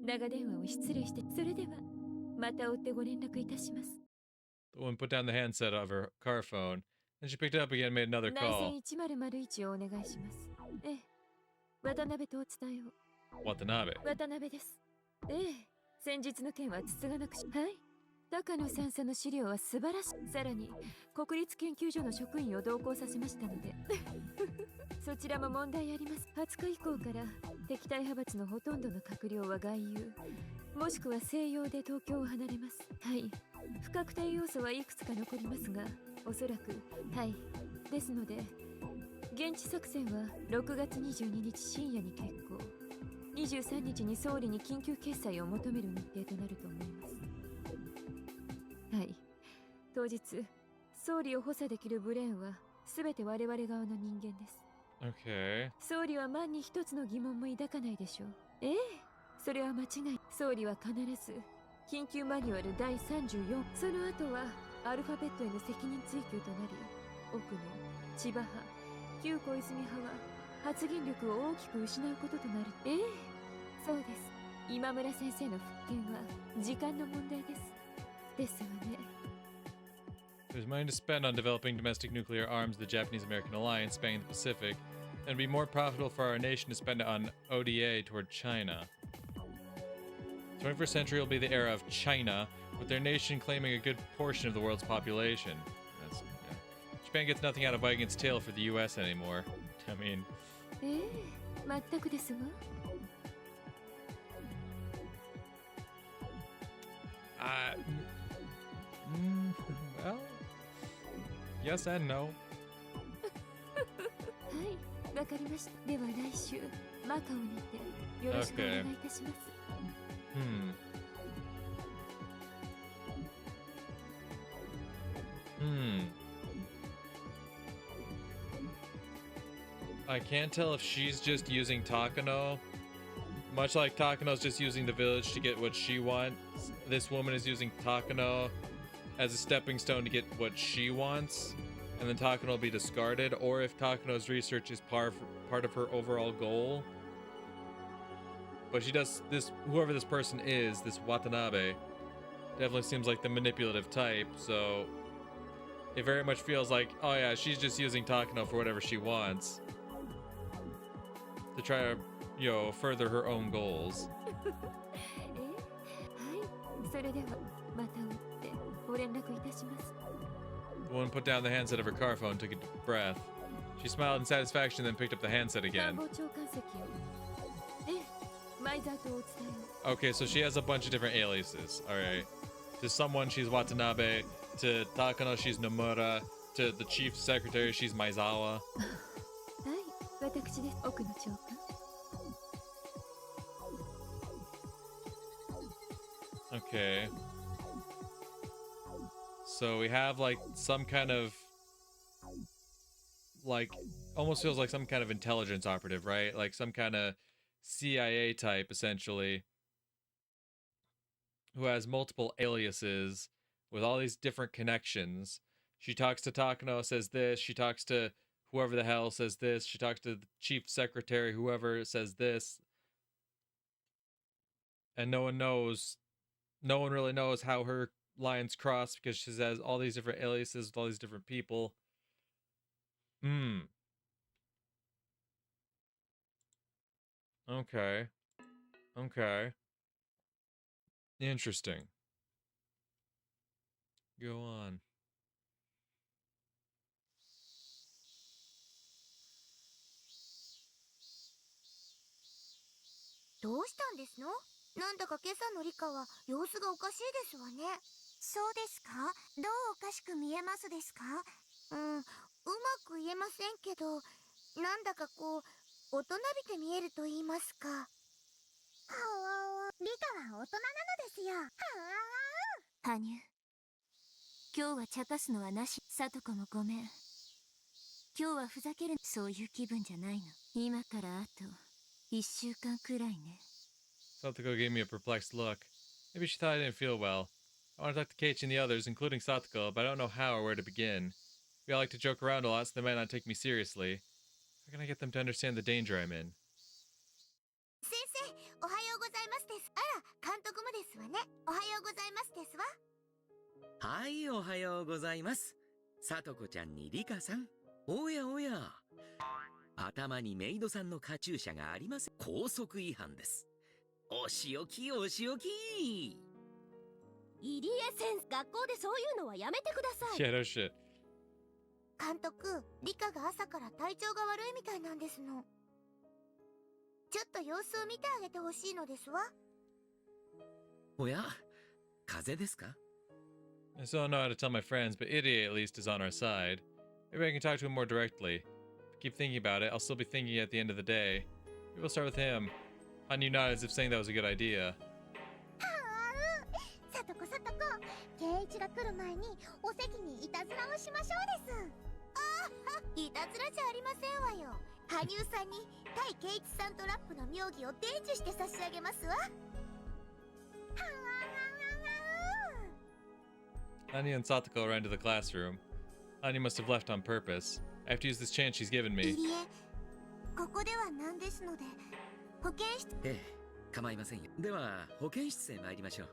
長電話を失礼して、それではまた追ってご連絡いたします。The woman put down the handset of her car phone, and she picked it up again and made another 内 call. 線1001をお願いします。ええ、渡辺とお伝えを。Watanabe. 渡辺です。ええ、先日の件はつつがなくし。はい。高野さんの資料は素晴らしい。さらに国立研究所の職員を同行させましたのでそちらも問題あります。20日以降から敵対派閥のほとんどの閣僚は外遊もしくは西洋で東京を離れます。はい。不確定要素はいくつか残りますが、おそらくはい。ですので現地作戦は6月22日深夜に決行、23日に総理に緊急決裁を求める日程となると思います。はい。当日総理を補佐できるブレーンは全て我々側の人間です。Okay. 総理は万に一つの疑問も抱かないでしょう。ええ、それは間違い。総理は必ず緊急マニュアル第34、その後はアルファベットへの責任追及となり、奥の千葉派旧小泉派は発言力を大きく失うこととなる。ええ、そうです。今村先生の復権は時間の問題です。ですわね。There's money to spend on developing domestic nuclear arms, the Japanese-American alliance spanning the Pacific, and it'd be more profitable for our nation to spend it on ODA toward China. 21st century will be the era of China, with their nation claiming a good portion of the world's population. Japan gets nothing out of wagging its tail for the US anymore. I mean... ええ、全くですわ。Well, yes and no. はい、わかりました。では来週マカオにてよろしくお願いいたします。I can't tell if she's just using Takano. Much like Takano's just using the village to get what she wants, this woman is using Takano as a stepping stone to get what she wants, and then Takano will be discarded, or if Takano's research is part of her overall goal. But she does this, whoever this person is, this Watanabe, definitely seems like the manipulative type, so it very much feels like, oh yeah, she's just using Takano for whatever she wants to try to, you know, further her own goals. The woman put down the handset of her car phone and took a deep breath. She smiled in satisfaction, then picked up the handset again. Okay, so she has a bunch of different aliases. Alright. To someone, she's Watanabe. To Takano, she's Nomura. To the chief secretary, she's Maizawa. Okay. So we have like some kind of like almost feels like some kind of intelligence operative, right? Like some kind of CIA type essentially who has multiple aliases with all these different connections. She talks to Takano, says this, she talks to whoever the hell says this, she talks to the chief secretary, whoever says this. And no one really knows how her lines cross because she has all these different aliases with all these different people. Okay. Okay. Interesting. Go on. どうしたんですの？なんだか今朝のリカは様子がおかしいですわね。そうですか？どうおかしく見えますですか？うまく言えませんけど、なんだかこう大人びて見えると言いますか。はわわ、リカは大人なのですよ。はわわ。羽生、今日は茶化すのはなし。聡子もごめん。今日はふざける、そういう気分じゃないの。今からあと1週間くらいね。 Satoko gave me a perplexed look. Maybe she thought I didn't feel well. I want to talk to Keiichi and the others, including Satoko, but I don't know how or where to begin. We all like to joke around a lot, so they might not take me seriously. How can I get them to understand the danger I'm in? 先生、おはようございますです。あら、監督もですわね。おはようございますですわ。はい、おはようございます。さとこちゃんにリカさん。おやおや。頭にメイドさんのカチューシャがありません。校則違反です。お仕置きお仕置き。入江先生、学校でそういうのはやめてください。Yeah, no shit. 監督、リカが朝から体調が悪いみたいなんですの。ちょっと様子を見てあげてほしいのですわ。おや、風邪ですか？ I still don't know how to tell my friends, but Idiot at least is on our side. Maybe I can talk to him more directly. If I keep thinking about it, I'll still be thinking at the end of the day. Maybe we'll start with him. Hanyuu nodded as if saying that was a good idea. さとこさとこ、圭一が来る前にお席にいたずらをしましょうです。ああ、いたずらじゃありませんわよ。羽生さんに対圭一さんとラップの妙義を伝授して差し上げますわ。Hanyuu and Satoko ran to the classroom. Hanyuu must have left on purpose. I have to use this chance she's given 入 me. 江、ここでは何ですので、保健室。ええ、構いませんよ。では、保健室へ参りましょう。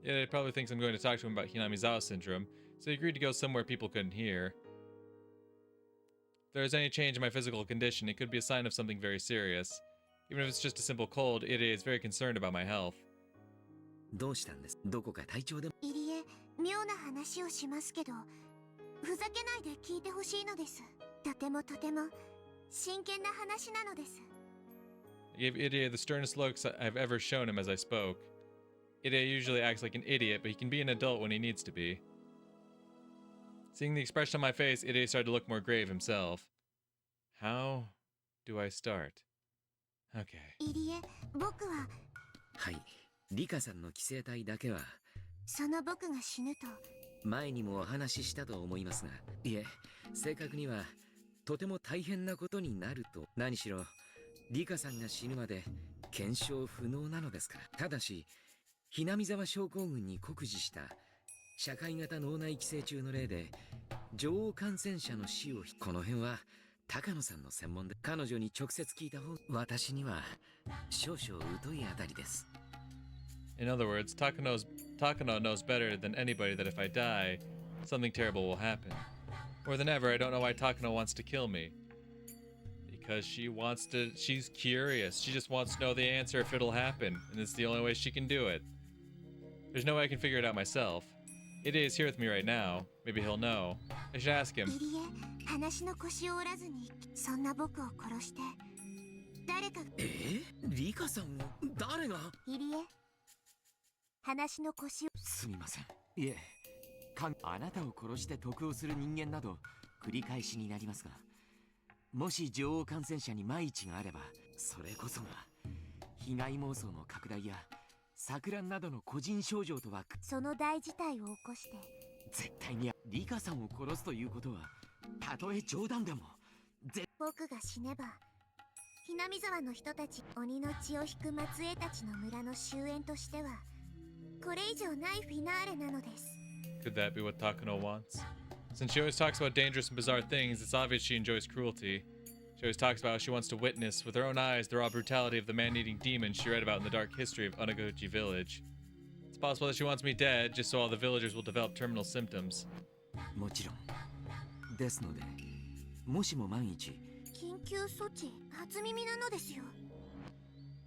Yeah, he probably thinks I'm going to talk to him about Hinamizawa syndrome, so he agreed to go somewhere people couldn't hear. If there is any change in my physical condition, it could be a sign of something very serious. Even if it's just a simple cold, Irie is very concerned about my health. どうしたんです？どこか体調でも。入江、妙な話をしますけど、ふざけないで聞いてほしいのです。とてもとても真剣な話なのです。I gave Irie the sternest looks I've ever shown him as I spoke. Irie usually acts like an idiot, but he can be an adult when he needs to be. Seeing the expression on my face, Irie started to look more grave himself. How do I start? Okay. 入江、僕は。はい、リカさんの寄生体だけは。その僕が死ぬと。前にもお話ししたと思いますが、いえ、正確にはとても大変なことになると。何しろリカさんが死ぬまで検証不能なのですから。ただしひなみざわ症候群に酷似した社会型脳内寄生虫の例で女王感染者の死を。この辺は高野さんの専門で、彼女に直接聞いた方。私には少々疎いあたりです。 In other words, Takano knows better than anybody that if I die, something terrible will happen. More than ever, I don't know why Takano wants to kill me. Because she's curious. She just wants to know the answer if it'll happen, and it's the only way she can do it. There's no way I can figure it out myself. It is here with me right now. Maybe he'll know. I should ask him. 入江、話の腰を折らずに、そんな僕を殺して、誰か。リカさんを誰が？入江、話の腰を。すみません。いえ、あなたを殺して得をする人間など繰り返しになりますが、もし女王感染者に万一があれば、それこそが被害妄想の拡大や錯乱などの個人症状とは。その大事態を起こして、絶対にリカさんを殺すということはたとえ冗談でも。僕が死ねばひなみ沢の人たち、鬼の血を引く末裔たちの村の終焉としてはこれ以上ないフィナーレなのです。 Could that be what Takano wants? Since she always talks about dangerous and bizarre things, it's obvious she enjoys cruelty. She always talks about how she wants to witness with her own eyes the raw brutality of the man-eating demons she read about in the dark history of Onaguchi Village. It's possible that she wants me dead just so all the villagers will develop terminal symptoms. もちろんですので、もしも万一。緊急措置、初耳なのですよ。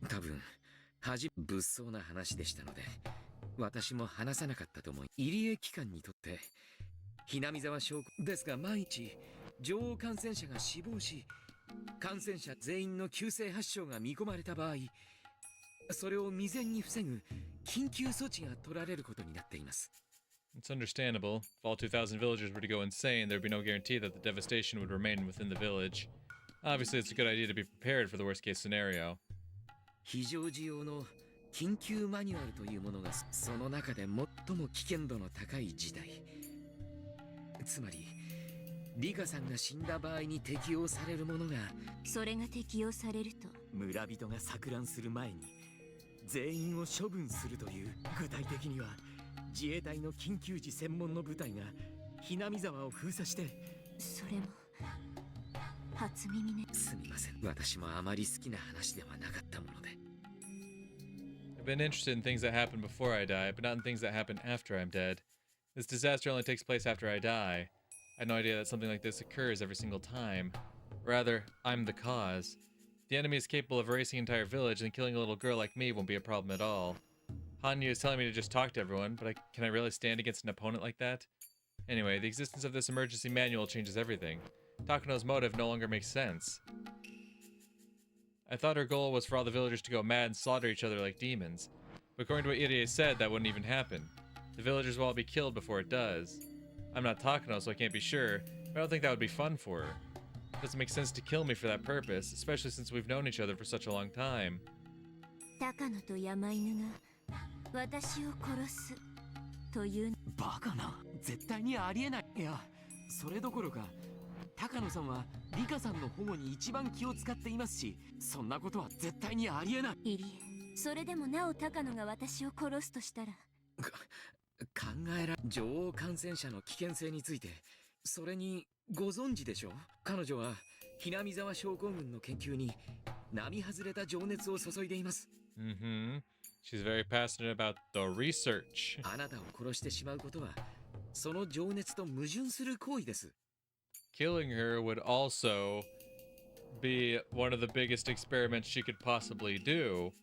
多分物騒な話でしたので、私も話さなかったと思い、入江機関にとってひなみ沢将軍ですが、万一女王感染者が死亡し、感染者全員の急性発症が見込まれた場合、それを未然に防ぐ緊急措置が取られることになっています。It's understandable. If all 2,000 villagers were to go insane, there'd be no guarantee that the devastation would remain within the village. Obviously, it's a good idea to be prepared for the worst-case scenario. 非常時用の緊急マニュアルというものが、その中で最も危険度の高い事態。つまり、リカさんが死んだ場合に適用されるものが、それが適用されると、村人が錯乱する前に全員を処分するという。具体的には自衛隊の緊急時専門の部隊がひなみ沢を封鎖して。それも初耳ね。すみません、私もあまり好きな話ではなかったもので。I've been interested in things that happen before I die, but not in things that happen after I'm dead. This disaster only takes place after I die. I had no idea that something like this occurs every single time. Rather, I'm the cause. The enemy is capable of erasing an entire village, and killing a little girl like me won't be a problem at all. Hanyuu is telling me to just talk to everyone, but can I really stand against an opponent like that? Anyway, the existence of this emergency manual changes everything. Takano's motive no longer makes sense. I thought her goal was for all the villagers to go mad and slaughter each other like demons. But according to what Irie said, that wouldn't even happen. The villagers will all be killed before it does. I'm not Takano, so I can't be sure, but I don't think that would be fun for her. It doesn't make sense to kill me for that purpose, especially since we've known each other for such a long time. 高野と山犬が私を殺すという。バカな、絶対にありえない。いや、それどころか高野さんはリカさんの保護に一番気を使っていますし、そんなことは絶対にありえない。入江、それでもなお高野が私を殺すとしたら。考えら、女王感染者の危険性について、それにご存知でしょう。彼女はひなみ沢症候群の研究に並外れた情熱を注いでいます。She's very passionate about the research. あなたを殺してしまうことは、その情熱と矛盾する行為です。Killing her would also be one of the biggest experiments she could possibly do,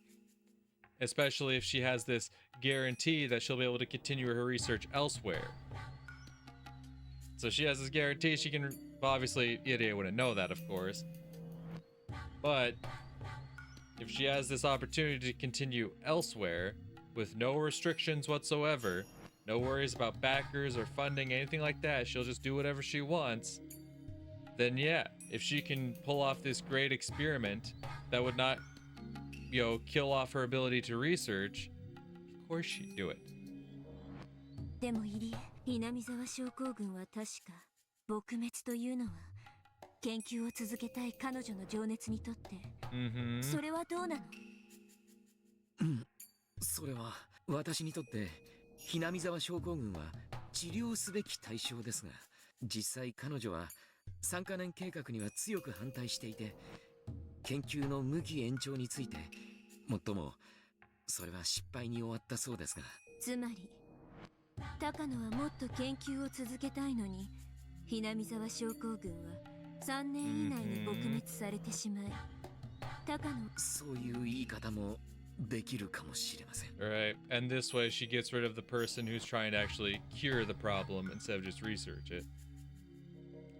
especially if she has this guarantee that she'll be able to continue her research elsewhere. So she has this guarantee she can, well, obviously Irie wouldn't know that, of course, but if she has this opportunity to continue elsewhere with no restrictions whatsoever, no worries about backers or funding, anything like that, she'll just do whatever she wants, then yeah, if she can pull off this great experiment that would not, you know, kill off her ability to research, of course she'd do it. でも入江、ひなみ沢症候群は確か撲滅というのは研究を続けたい彼女の情熱にとって、それはどうなの？それは私にとってひなみ沢症候群は治療すべき対象ですが、実際彼女は3カ年計画には強く反対していて、研究の無期延長についてもっともそれは失敗に終わったそうですが。つまり高野はもっと研究を続けたいのに、ひなみ沢症候群は3年以内に撲滅されてしまい、高野、そういう言い方もできるかもしれません。Right, and this way she gets rid of the person who's trying to actually cure the problem instead of just research it.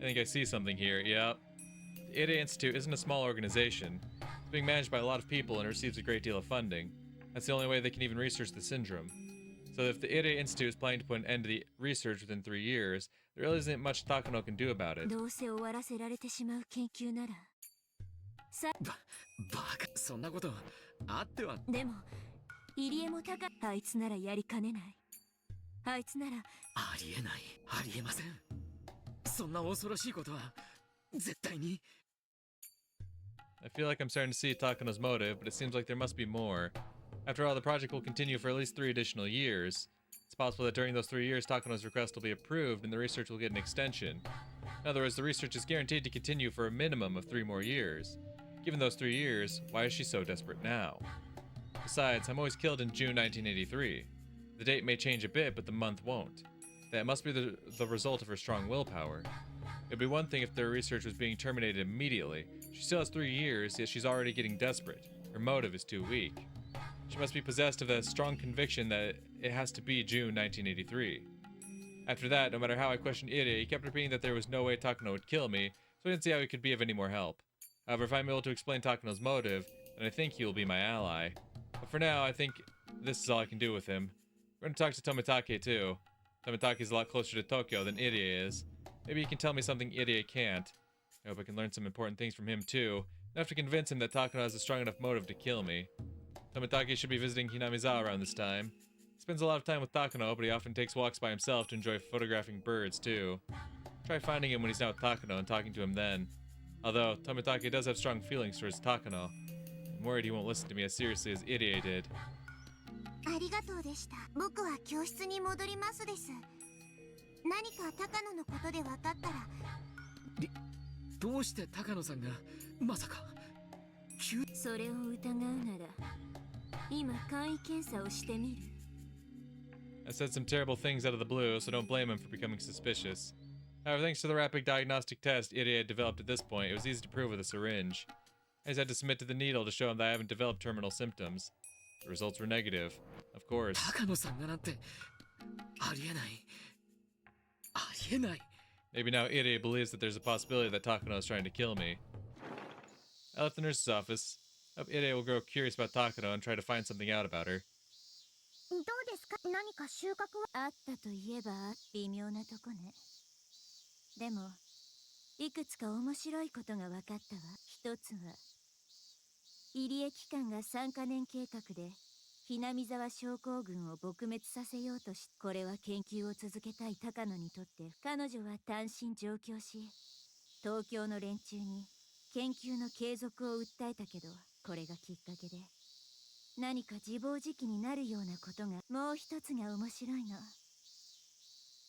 I think I see something here. Yeah, the Irie Institute isn't a small organization. It's being managed by a lot of people and receives a great deal of funding. That's the only way they can even research the syndrome. So if the Irie Institute is planning to put an end to the research within 3 years, there really isn't much Takano can do about it. どうせ終わらせられてしまう研究なら。バカ、そんなことあっては。でも入江もあいつならやりかねない。あいつなら。ありえない、ありえません。そんな恐ろしいことは絶対に。I feel like I'm starting to see Takano's motive, but it seems like there must be more. After all, the project will continue for at least 3 additional years. It's possible that during those 3 years, Takano's request will be approved and the research will get an extension. In other words, the research is guaranteed to continue for a minimum of 3 more years. Given those 3 years, why is she so desperate now? Besides, Hanyuu was killed in June 1983. The date may change a bit, but the month won't. That must be the result of her strong willpower. It'd be one thing if their research was being terminated immediately. She still has 3 years, yet she's already getting desperate. Her motive is too weak. She must be possessed of a strong conviction that it has to be June 1983. After that, no matter how I questioned Irie, he kept repeating that there was no way Takano would kill me, so I didn't see how he could be of any more help. However, if I'm able to explain Takano's motive, then I think he will be my ally. But for now, I think this is all I can do with him. We're going to talk to Tomitake too. Tomitake is a lot closer to Tokyo than Irie is. Maybe he can tell me something Irie can't. I hope I can learn some important things from him too, enough to convince him that Takano has a strong enough motive to kill me. Tomitake should be visiting Hinamizawa around this time. He spends a lot of time with Takano, but he often takes walks by himself to enjoy photographing birds too. Try finding him when he's not with Takano and talking to him then. Although, Tomitake does have strong feelings towards Takano. I'm worried he won't listen to me as seriously as Irie did. ありがとうでした。僕は教室に戻りますです。何か高野のことで分かったら。どうして高野さんがまさかそれを疑うなら今簡易検査をしてみる。 I said some terrible things out of the blue, so don't blame him for becoming suspicious. However, thanks to the rapid diagnostic test Irie had developed at this point, it was easy to prove with a syringe. I just had to submit to the needle to show him that I haven't developed terminal symptoms. The results were negative, of course. 高野さんがなんてありえない。ありえない。 Maybe now Irie believes that there's a possibility that Takano is trying to kill me. I left the nurse's office. I hope Irie will grow curious about Takano and try to find something out about her. どうですか？何か収穫は？あったといえば微妙なとこね。でもいくつか面白いことが分かったわ。一つは入江機関が3カ年計画で南沢症候群を撲滅させようとし、これは研究を続けたい高野にとって彼女は単身上京し、東京の連中に研究の継続を訴えたけど、これがきっかけで何か自暴自棄になるようなことが。もう一つが面白いの。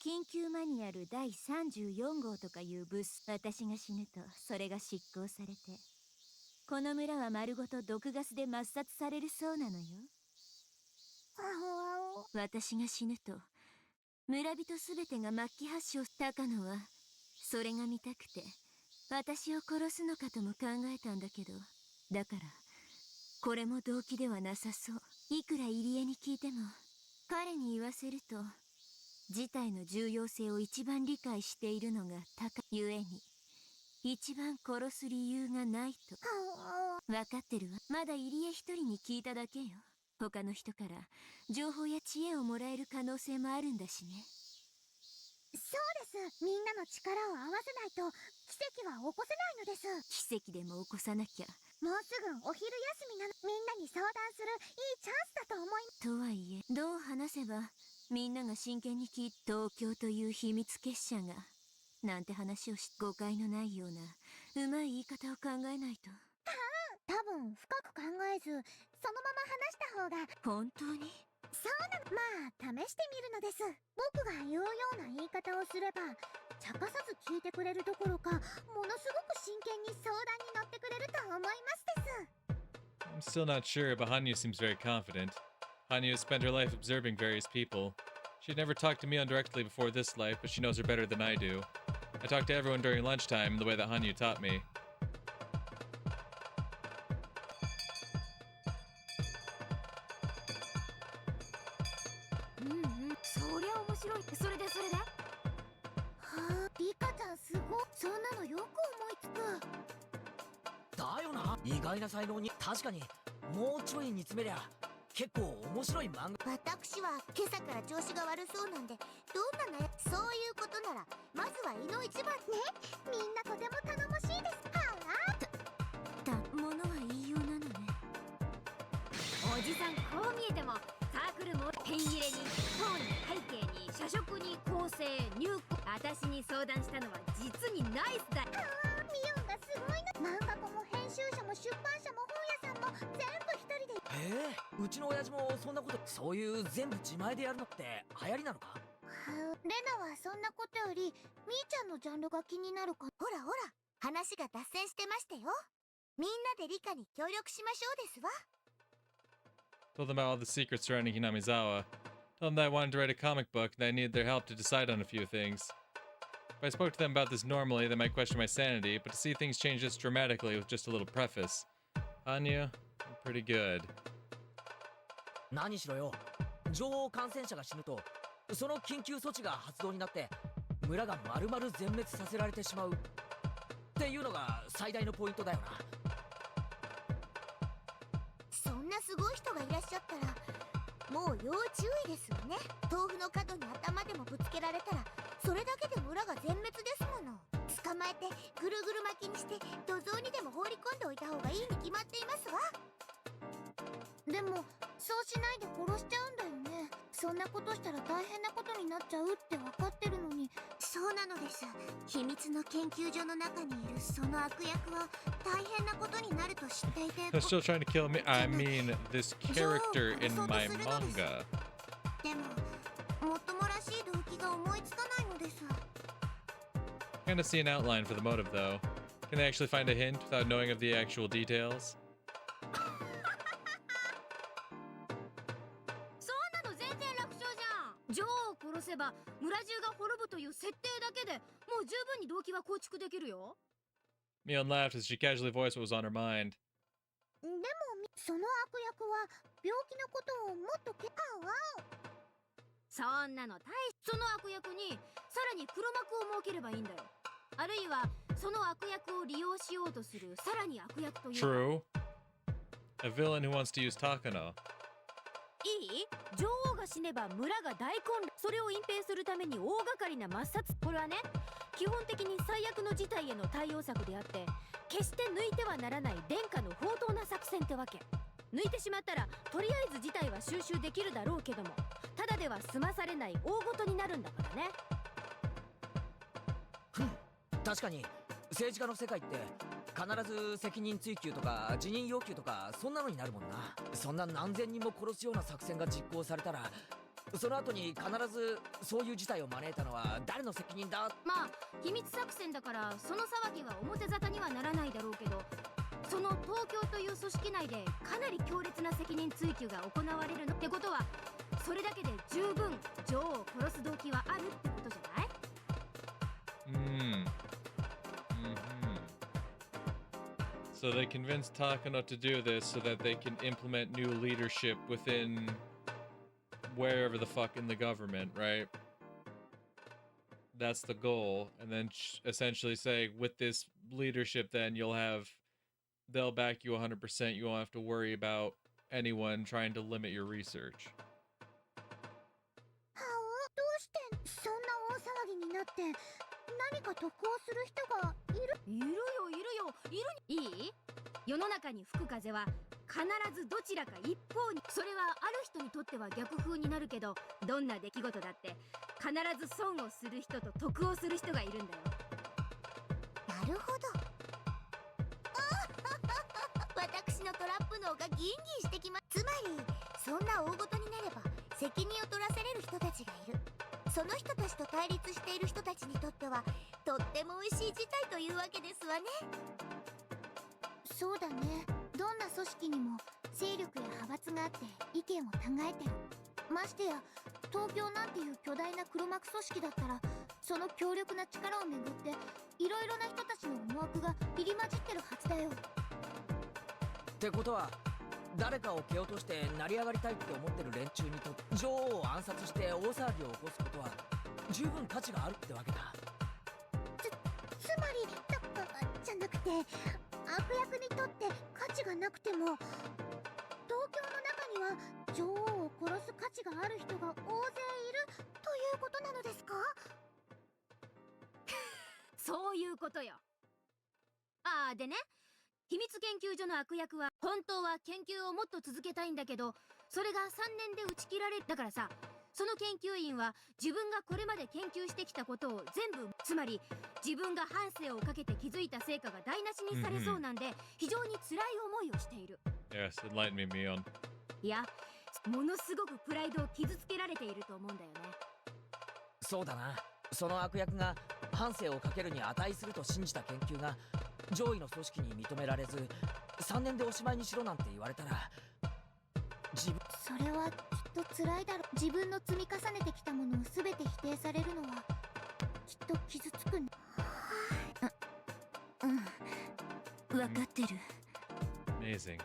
緊急マニュアル第34号とかいう物質、私が死ぬとそれが執行されて、この村は丸ごと毒ガスで抹殺されるそうなのよ。私が死ぬと村人すべてが末期発症。高野はそれが見たくて私を殺すのかとも考えたんだけど、だからこれも動機ではなさそう。いくら入江に聞いても彼に言わせると事態の重要性を一番理解しているのが高ゆえに一番殺す理由がないと。分かってるわ。まだ入江一人に聞いただけよ。他の人から情報や知恵をもらえる可能性もあるんだしね。そうです。みんなの力を合わせないと奇跡は起こせないのです。奇跡でも起こさなきゃ。もうすぐお昼休みなの。みんなに相談するいいチャンスだと思い。とはいえどう話せばみんなが真剣に聞いて、東京という秘密結社がなんて話をし、誤解のないようなうまい言い方を考えないと。多分深く考えずそのまま話した方が。本当に？そうなの。まあ試してみるのです。僕が言うような言い方をすれば茶化さず聞いてくれるどころか、ものすごく真剣に相談に乗ってくれると思いますです。 I'm still not sure, but Hanyuu seems very confident. Hanyuu has spent her life observing various people. She'd never talked to me indirectly before this life, but she knows her better than I do. I talk to everyone during lunchtime the way that Hanyuu taught me. そりゃ面白い。それではあ、リカちゃんすごい。そんなのよく思いつく。だよな。意外な才能に。確かにもうちょい煮詰めりゃ結構面白い漫画。私は今朝から調子が悪そうなんで、どんなね、そういうことならまずは胃の一番ね。みんなとても頼もしいです。はあ、ものは言いようなのね。おじさんこう見えてもサークルもペン入れにトーンに背景に社食に構成入稿。私に相談したのは実にナイスだ。ミオンがすごいの。漫画家も編集者も出版社も本屋さんも全部一人で。へえ、うちの親父もそんなこと。そういう全部自前でやるのって流行りなのか？レナはそんなことよりみーちゃんのジャンルが気になるか。ほらほら、話が脱線してましたよ。みんなで理科に協力しましょうですわ。 Told them about all the secrets surrounding Hinamizawa. Told them that I wanted to write a comic book and that I needed their help to decide on a few things. If I spoke to them about this normally, they might question my sanity, but to see things change this dramatically with just a little preface. Hanyuu, pretty good. 何しろよ、女王感染者が死ぬとその緊急措置が発動になって村が丸々全滅させられてしまうっていうのが最大のポイントだよな。そんなすごい人がいらっしゃったらもう要注意ですよね。豆腐の角に頭でもぶつけられたらそれだけで村が全滅ですもの。捕まえてぐるぐる巻きにして土蔵にでも放り込んでおいた方がいいに決まっていますわ。でもそうしないで殺しちゃうんだよね。そんなことしたら大変なことになっちゃうって分かってるのに。そうなのです。秘密の研究所の中にいるその悪役は大変なことになると知っていて。They're still trying to kill me. I mean, this character in my manga. でももっともらしい動機が思いつかないのです。Kind of see an outline for the motive, though. Can they actually find a hint without knowing of the actual details? そんなの全然楽勝じゃん。女王を殺せば村中が滅ぶという設定だけでもう十分に動機は構築できるよ。Mion laughed as she casually voiced what was on her mind. でもその悪役は病気のことをもっとそんなのその悪役にさらに黒幕を設ければいいんだよ。あるいはその悪役を利用しようとするさらに悪役というか。 True. A villain who wants to use Takano. いい？女王が死ねば村が大混乱。それを隠蔽するために大掛かりな抹殺。これはね、基本的に最悪の事態への対応策であって決して抜いてはならない殿下の放蕩な作戦ってわけ。抜いてしまったらとりあえず事態は収拾できるだろうけども、ただでは済まされない大事になるんだからね。確かに政治家の世界って必ず責任追及とか辞任要求とかそんなのになるもんな。そんな何千人も殺すような作戦が実行されたらその後に必ずそういう事態を招いたのは誰の責任だ。まあ秘密作戦だからその騒ぎは表沙汰にはならないだろうけど、その東京という組織内でかなり強烈な責任追及が行われるのってことは、それだけで十分女王を殺す動機はあるってことじゃない？So they convinced Takano to do this so that they can implement new leadership within wherever the fuck in the government, right? That's the goal. And then essentially say, with this leadership, then they'll back you 100%. You won't have to worry about anyone trying to limit your research. どうしてそんな大騒ぎになって何か得をする人がいる？いるいい？世の中に吹く風は必ずどちらか一方に。それはある人にとっては逆風になるけど、どんな出来事だって必ず損をする人と得をする人がいるんだよ。なるほど。私のトラップ脳がギンギンしてきます。つまりそんな大事になれば責任を取らせれる人たちがいる。その人たちと対立している人たちにとってはとっても美味しい事態というわけですわね。そうだね。どんな組織にも勢力や派閥があって意見を考えてる。ましてや東京なんていう巨大な黒幕組織だったら、その強力な力をめぐっていろいろな人たちの思惑が入り混じってるはずだよ。ってことは誰かを蹴落として成り上がりたいって思ってる連中にとって女王を暗殺して大騒ぎを起こすことは十分価値があるってわけだ。つまりじゃなくて、悪役にとって価値がなくても東京の中には女王を殺す価値がある人が大勢いるということなのですか？そういうことよ。でね、秘密研究所の悪役は本当は研究をもっと続けたいんだけど、それが3年で打ち切られる。だからさ、その研究員は自分がこれまで研究してきたことを全部、つまり自分が半生をかけて築いた成果が台無しにされそうなんで、非常に辛い思いをしている。Yes, enlighten me, Mion. いや、ものすごくプライドを傷つけられていると思うんだよね。そうだな。その悪役が半生をかけるに値すると信じた研究が上位の組織に認められず3年でおしまいにしろなんて言われたら、それはきっと辛いだろう。自分の積み重ねてきたものを全て否定されるのはきっと傷つくんだ。分かってる。 Amazing.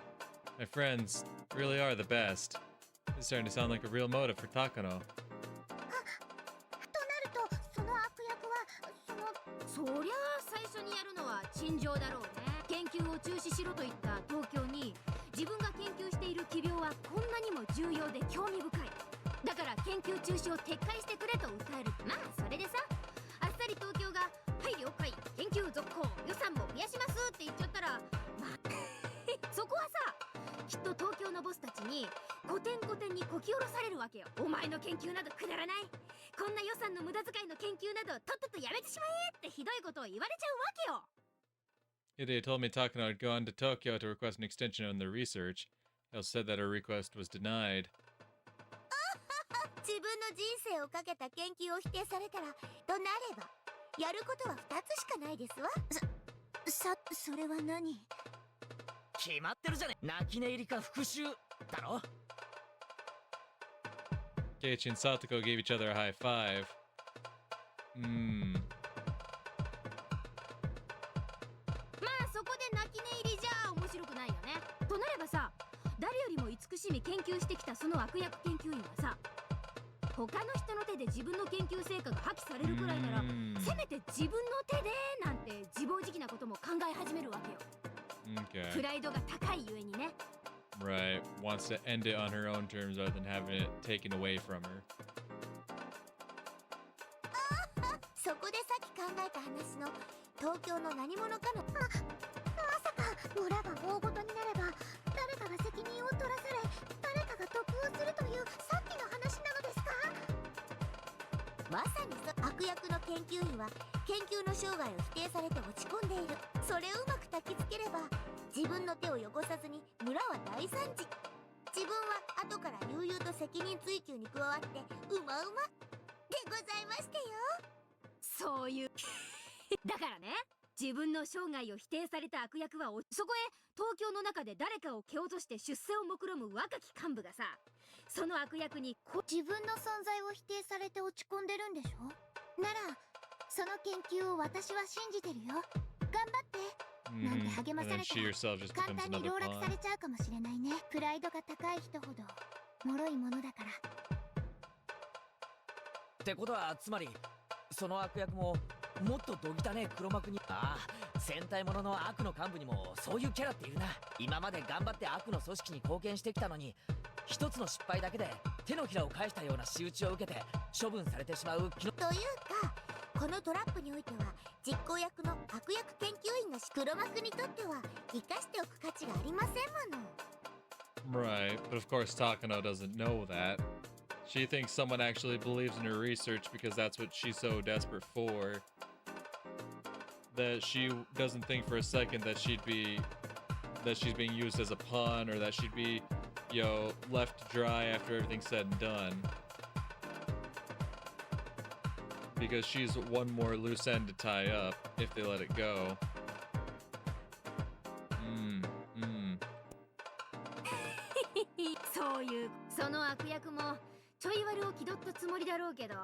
My friends really are the best. It's starting to sound like a real motive for Takano. となるとその悪役はそりゃあ最初にやるのは陳情だろうね。研究を中止しろと言った東京に自分が研究している奇病はこんなにも重要で興味深い。だから研究中止を撤回してくれと訴える。まあそれでさ、あっさり東京が「はい了解、研究続行、予算も増やします」って言っちゃったら、まあそこはさ、きっと東京のボスたちにコテンコテンにこき下ろされるわけよ。お前の研究などくだらない、こんな予算の無駄遣いの研究などとっととやめてしまえってひどいことを言われちゃうわけよ。They told me Takano had gone to Tokyo to request an extension on their research. They also said that her request was denied. 自分の人生をかけた研究を否定されたらとなればやることは2つしかないですわ。それは何？決まってるじゃね。泣き寝入りか復讐だろ。Keiichi and Satoko gave each other a high five. まあそこで泣き寝入りじゃ面白くないよね。となればさ、誰よりも慈しみ研究してきたその悪役研究員はさ、他の人の手で自分の研究成果が破棄されるくらいなら、せめて自分の手でなんて自暴自棄なことも考え始めるわけよ。Okay. プライドが高いゆえにね。Right. Wants to end it on her own terms rather than having it taken away from her. そこでさっき考えた話の東京の何者かのまさか村が大ごとになれば誰かが責任を取らされ誰かが得をするというさっきの話なのですか？まさに悪役の研究員は研究の生涯を否定されて落ち込んでいる。それをうまく焚きつければ自分の手を汚さずに村は大惨事。自分は後から悠々と責任追及に加わってうまうまでございましてよ。そういうだからね、自分の生涯を否定された悪役はそこへ東京の中で誰かを蹴落として出世を目論む若き幹部がさ、その悪役に自分の存在を否定されて落ち込んでるんでしょ。ならその研究を私は信じてるよ。頑張ってなんて励まされたら簡単に籠絡されちゃうかもしれないね。プライドが高い人ほど脆いものだから。ってことはつまりその悪役ももっとどぎたねえ黒幕に。ああ、戦隊ものの悪の幹部にもそういうキャラっているな。今まで頑張って悪の組織に貢献してきたのに一つの失敗だけで手のひらを返したような仕打ちを受けて処分されてしまう。というかこのトラップにおいては実行役の悪役研究員の黒幕にとっては生かしておく価値がありませんもの。 Right, but of course Takano doesn't know that. She thinks someone actually believes in her research because that's what she's so desperate for. That she doesn't think for a second that she's being used as a pawn or that she'd be, left dry after everything's said and done. Because she's one more loose end to tie up if they let it go. そういうその悪役もちょい悪を気取ったつもりだろうけど、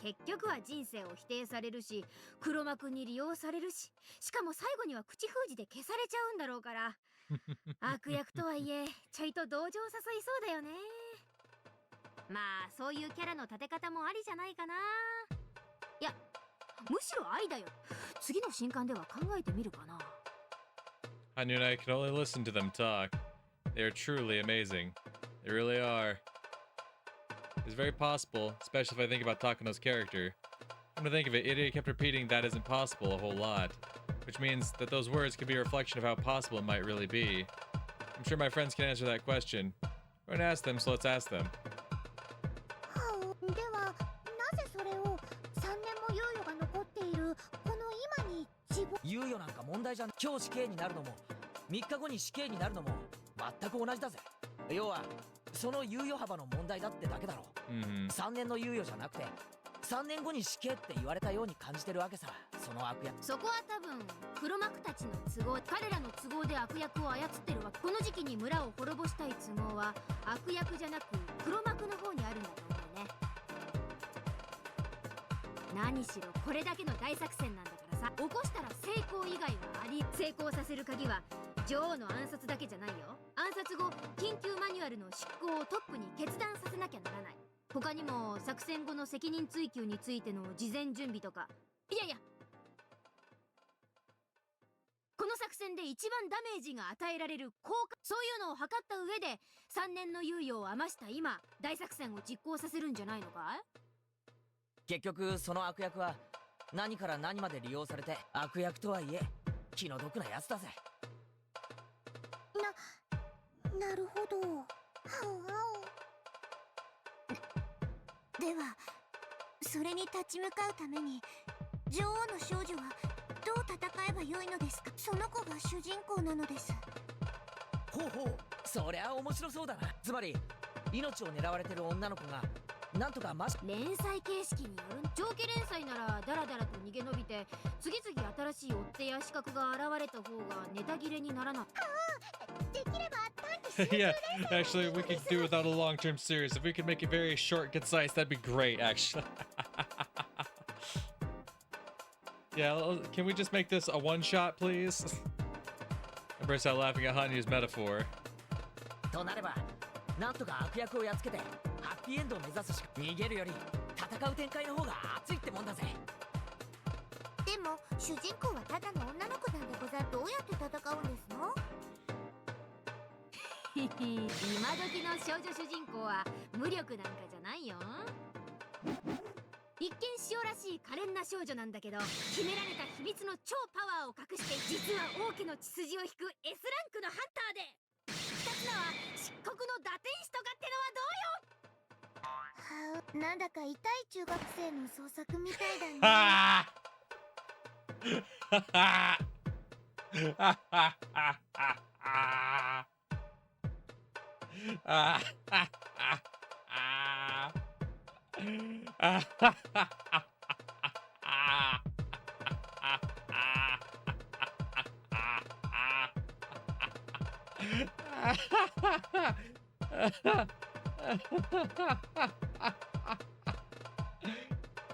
結局は人生を否定されるし黒幕に利用されるし、しかも最後には口封じで消されちゃうんだろうから悪役とはいえちょいと同情誘いそうだよね。まあそういうキャラの立て方もありじゃないかな。いやむしろ愛だよ。次の新刊では考えてみるかな。 Hanyuu and I can only listen to them talk. They are truly amazing. They really are. It's very possible, especially if I think about Takano's character. Come to think of it, Idia kept repeating that isn't possible a whole lot, which means that those words could be a reflection of how possible it might really be. I'm sure my friends can answer that question. We're going to ask them, so let's ask them. ではなぜそれを3年も猶予が残っているこの今に猶予なんか問題じゃん。今日死刑になるのも3日後に死刑になるのも全く同じだぜ。要はその猶予幅の問題だってだけだろ。3年の猶予じゃなくて3年後に死刑って言われたように感じてるわけさ、その悪役。そこは多分黒幕たちの都合、彼らの都合で悪役を操ってるわけ。この時期に村を滅ぼしたい都合は悪役じゃなく黒幕の方にあるんだと思うね。何しろこれだけの大作戦なんだからさ、起こしたら成功以外はあり。成功させる鍵は女王の暗殺だけじゃないよ。暗殺殺後緊急マニュアルの執行をトップに決断させなきゃならない。他にも作戦後の責任追及についての事前準備とか、いやいや、この作戦で一番ダメージが与えられる効果、そういうのを測った上で3年の猶予を余した今、大作戦を実行させるんじゃないのかい？結局その悪役は何から何まで利用されて、悪役とはいえ気の毒なやつだぜ。なるほど。ではそれに立ち向かうために女王の少女はどう戦えばよいのですか？その子が主人公なのです。ほうほう、そりゃ面白そうだな。つまり命を狙われてる女の子がなんとか連載形式による。長期連載ならダラダラと逃げ延びて、次々新しい追っ手や刺客が現れた方がネタ切れにならない。できれば Yeah, actually, we could do without a long-term series. If we could make it very short, concise, that'd be great, actually. Yeah, can we just make this a one-shot, please? I burst out laughing at Hanyuu's metaphor. となれば、なんとか悪役をやっつけてハッピーエンドを目指すしか。逃げるより戦う展開の方が熱いってもんだぜ。でも主人公はただの女の子なんでござる。どうやって戦うんですの？今時の少女主人公は無力なんかじゃないよ。一見塩らしい可憐な少女なんだけど、秘められた秘密の超パワーを隠して、実は王家の血筋を引く S ランクのハンターで、二つのは漆黒の打天使とかってのはどうよ。なんだか痛い中学生の創作みたいだ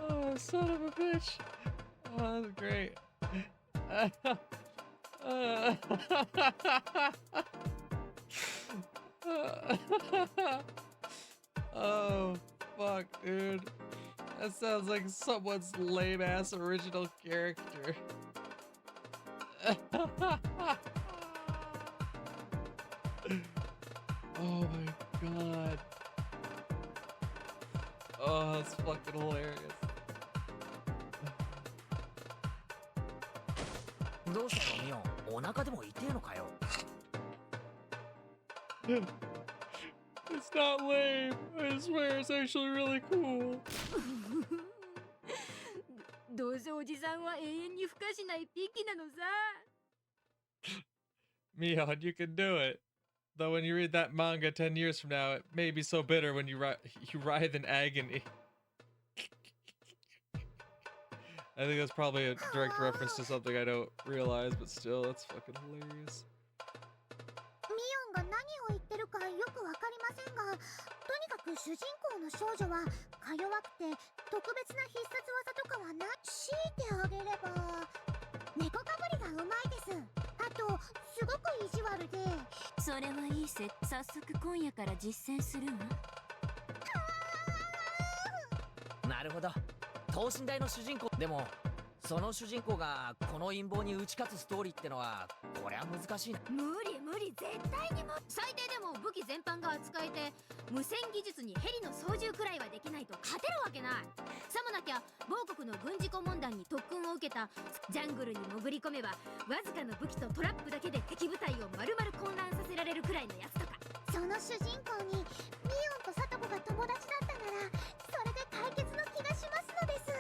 Oh, son of a bitch. Oh, that's great. Oh, fuck, dude. That sounds like someone's lame-ass original character. Oh my god. Oh, that's fucking hilarious. どうしたのミオン、お腹でも痛えのかよ。It's not lame. I swear it's actually really cool. どうせおじさんは永遠に孵化しないピキなのさ。Mion, you can do it. Though when you read that manga 10 years from now, it may be so bitter when you writhe in agony. I think that's probably a direct reference to something I don't realize, but still, that's fucking hilarious. ミオンが何を言ってるかよくわかりませんが、とにかく主人公の少女はか弱くて特別な必殺技とかはない。強いてあげれば猫かぶりがうまいです。あとすごく意地悪で。それはいいせ。早速今夜から実践するわ。なるほど、等身大の主人公。でもその主人公がこの陰謀に打ち勝つストーリーってのは、これは難しいな。無理無理、絶対にも。最低でも武器全般が扱えて、無線技術にヘリの操縦くらいはできないと勝てるわけない。さもなきゃ某国の軍事顧問団に特訓を受けたジャングルに潜り込めば、わずかの武器とトラップだけで敵部隊を丸々混乱させられるくらいのやつとか。その主人公にミオンとサトコが友達だったなら、それで解決の気がしますのです。